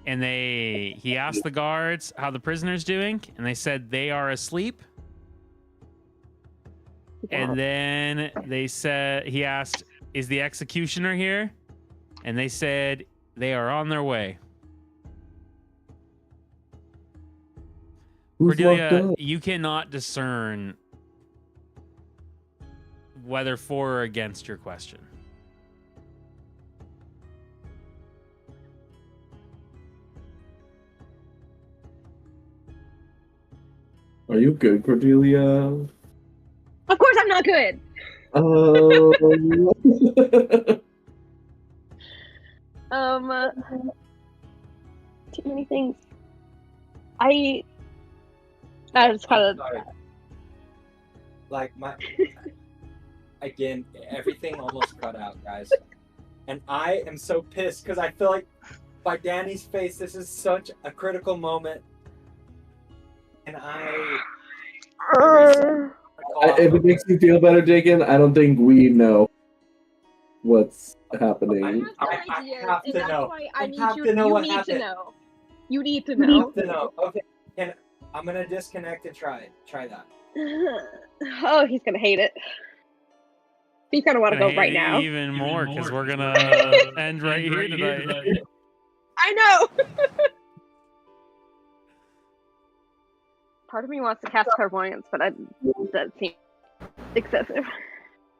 [SPEAKER 2] And he asked the guards how the prisoner's doing, and they said they are asleep. And then he asked, is the executioner here? And they said they are on their way.
[SPEAKER 8] Who's locked
[SPEAKER 2] Cordelia,
[SPEAKER 8] up?
[SPEAKER 2] you cannot discern whether for or against your question.
[SPEAKER 8] Are you good, Cordelia?
[SPEAKER 1] Of course I'm not good.
[SPEAKER 8] Oh.
[SPEAKER 1] Too many things. I just kind of
[SPEAKER 7] Sorry. Like again, everything almost cut out, guys. And I am so pissed because I feel like by Danny's face, this is such a critical moment. And
[SPEAKER 8] If it makes you feel better, Jagan, I don't think we know what's happening.
[SPEAKER 7] I have to know.
[SPEAKER 1] I need
[SPEAKER 7] have
[SPEAKER 1] you
[SPEAKER 7] to know what
[SPEAKER 1] need
[SPEAKER 7] happened.
[SPEAKER 1] to know. You need to know.
[SPEAKER 7] Okay, I'm gonna disconnect and try that.
[SPEAKER 1] Oh, he's gonna hate it. He's gonna want to go right now.
[SPEAKER 2] Even more, because we're gonna end right here tonight.
[SPEAKER 1] I know. Part of me wants to cast clairvoyance, but that seems excessive.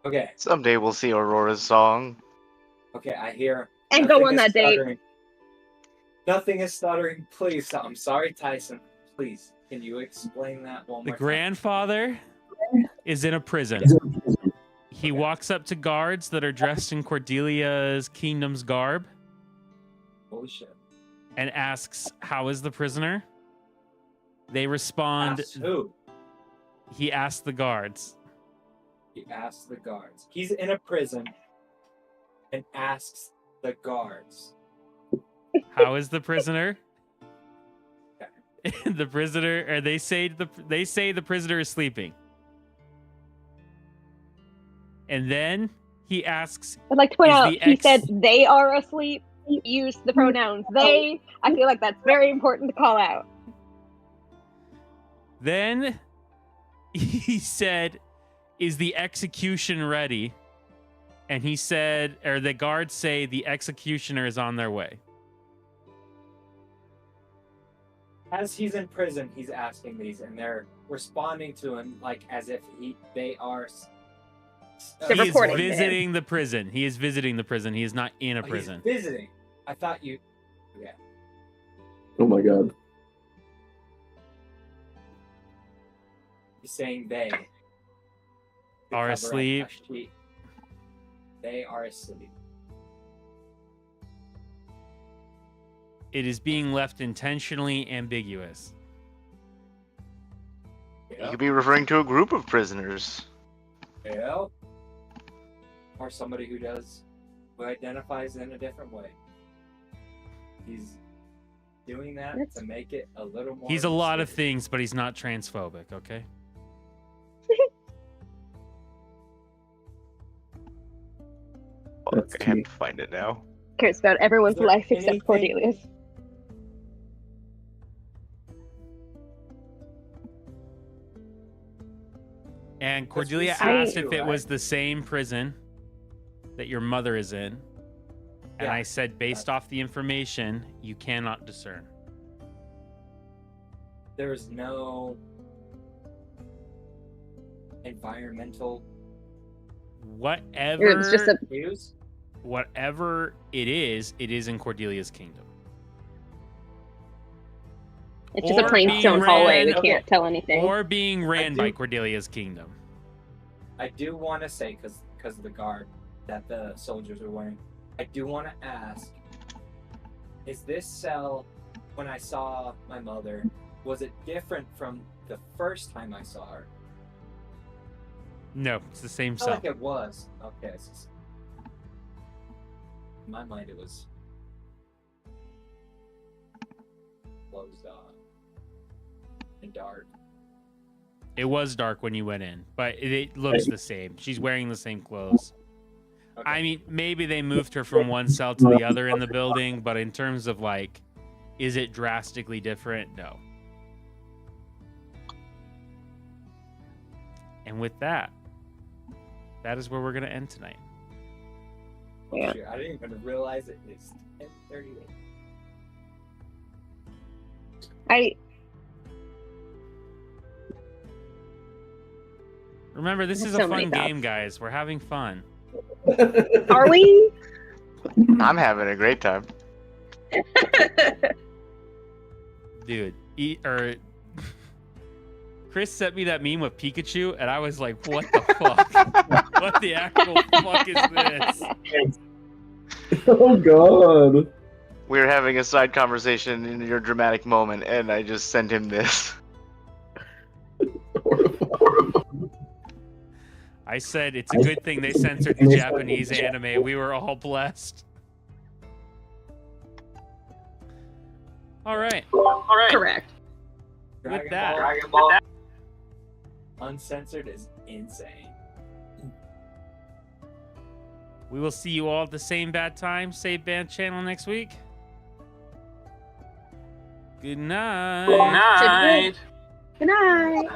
[SPEAKER 7] Okay.
[SPEAKER 4] Someday we'll see Aurora's song.
[SPEAKER 7] Okay, I hear.
[SPEAKER 1] And go on that date.
[SPEAKER 7] Nothing is stuttering. Please, I'm sorry, Tyson. Please, can you explain that one
[SPEAKER 2] The
[SPEAKER 7] more
[SPEAKER 2] grandfather is in a prison. He walks up to guards that are dressed in Cordelia's kingdom's garb.
[SPEAKER 7] time? Holy shit.
[SPEAKER 2] And asks, how is the prisoner? They respond.
[SPEAKER 7] Ask who?
[SPEAKER 2] He asked the guards.
[SPEAKER 7] He asks the guards. He's in a prison and asks the guards.
[SPEAKER 2] How is the prisoner? The prisoner, or they say the prisoner is sleeping. And then he asks,
[SPEAKER 1] I'd like to point
[SPEAKER 2] is
[SPEAKER 1] out,
[SPEAKER 2] the
[SPEAKER 1] he
[SPEAKER 2] ex-
[SPEAKER 1] said they are asleep. He used the pronouns they. I feel like that's very important to call out.
[SPEAKER 2] Then he said, is the execution ready? And he said, or the guards say the executioner is on their way.
[SPEAKER 7] As he's in prison, he's asking these, and they're responding to him like as if they are.
[SPEAKER 1] They're
[SPEAKER 2] He is
[SPEAKER 1] reporting to him.
[SPEAKER 2] visiting the prison. He is visiting the prison. He is not in a
[SPEAKER 7] He's
[SPEAKER 2] prison.
[SPEAKER 7] visiting. I thought you. Yeah.
[SPEAKER 8] Oh my god.
[SPEAKER 7] He's saying they to
[SPEAKER 2] Are
[SPEAKER 7] cover up
[SPEAKER 2] asleep.
[SPEAKER 7] a sheet. They are asleep.
[SPEAKER 2] It is being left intentionally ambiguous.
[SPEAKER 4] You
[SPEAKER 7] Yep.
[SPEAKER 4] could be referring to a group of prisoners.
[SPEAKER 7] Yep. Or somebody who identifies in a different way. He's doing that to make it a little more.
[SPEAKER 2] He's a lot of
[SPEAKER 7] mysterious.
[SPEAKER 2] things, but he's not transphobic, okay?
[SPEAKER 8] That's
[SPEAKER 4] I have
[SPEAKER 8] key.
[SPEAKER 4] to find it now.
[SPEAKER 1] Cares about everyone's
[SPEAKER 7] Is there
[SPEAKER 1] life except
[SPEAKER 7] anything-
[SPEAKER 1] Cordelia's.
[SPEAKER 2] And
[SPEAKER 7] Because we
[SPEAKER 2] Cordelia
[SPEAKER 7] see
[SPEAKER 2] asked
[SPEAKER 7] you,
[SPEAKER 2] if it
[SPEAKER 7] right?
[SPEAKER 2] was the same prison that your mother is in. And
[SPEAKER 7] Yeah.
[SPEAKER 2] I said, based off the information, you cannot discern.
[SPEAKER 7] There is no environmental
[SPEAKER 2] Whatever,
[SPEAKER 1] It's just a
[SPEAKER 7] cues.
[SPEAKER 2] whatever it is in Cordelia's kingdom.
[SPEAKER 1] It's just a
[SPEAKER 2] Or
[SPEAKER 1] plain
[SPEAKER 2] being
[SPEAKER 1] stone hallway. We
[SPEAKER 2] ran-
[SPEAKER 1] can't tell anything.
[SPEAKER 2] Or being ran
[SPEAKER 7] do-
[SPEAKER 2] by Cordelia's kingdom.
[SPEAKER 7] I do want to say, because of the garb that the soldiers are wearing, I do want to ask, is this cell, when I saw my mother, was it different from the first time I saw her?
[SPEAKER 2] No, it's the same
[SPEAKER 7] I felt
[SPEAKER 2] cell.
[SPEAKER 7] like it was. Okay. In my mind, it was closed off and dark.
[SPEAKER 2] It was dark when you went in, but it looks the same. She's wearing the same clothes.
[SPEAKER 7] Okay.
[SPEAKER 2] I mean, maybe they moved her from one cell to the other in the building, but in terms of like, is it drastically different? No. And with that, that is where we're going to end tonight.
[SPEAKER 1] Yeah.
[SPEAKER 7] Shoot, I didn't even realize it is 10:38.
[SPEAKER 2] Remember, this
[SPEAKER 1] There's
[SPEAKER 2] is a
[SPEAKER 1] so many
[SPEAKER 2] fun
[SPEAKER 1] thoughts.
[SPEAKER 2] game, guys. We're having fun.
[SPEAKER 1] Are we?
[SPEAKER 4] I'm having a great time.
[SPEAKER 2] Dude, Chris sent me that meme with Pikachu, and I was like, what the fuck? What the actual fuck is this?
[SPEAKER 8] Oh god.
[SPEAKER 4] We were having a side conversation in your dramatic moment, and I just sent him this.
[SPEAKER 2] I said it's a good thing they censored the Japanese anime. We were all blessed. All right.
[SPEAKER 1] Correct.
[SPEAKER 2] With
[SPEAKER 7] Dragon
[SPEAKER 2] that,
[SPEAKER 7] Ball Uncensored is insane.
[SPEAKER 2] we will see you all at the same bad time, same band channel next week. Good night.
[SPEAKER 1] Good night.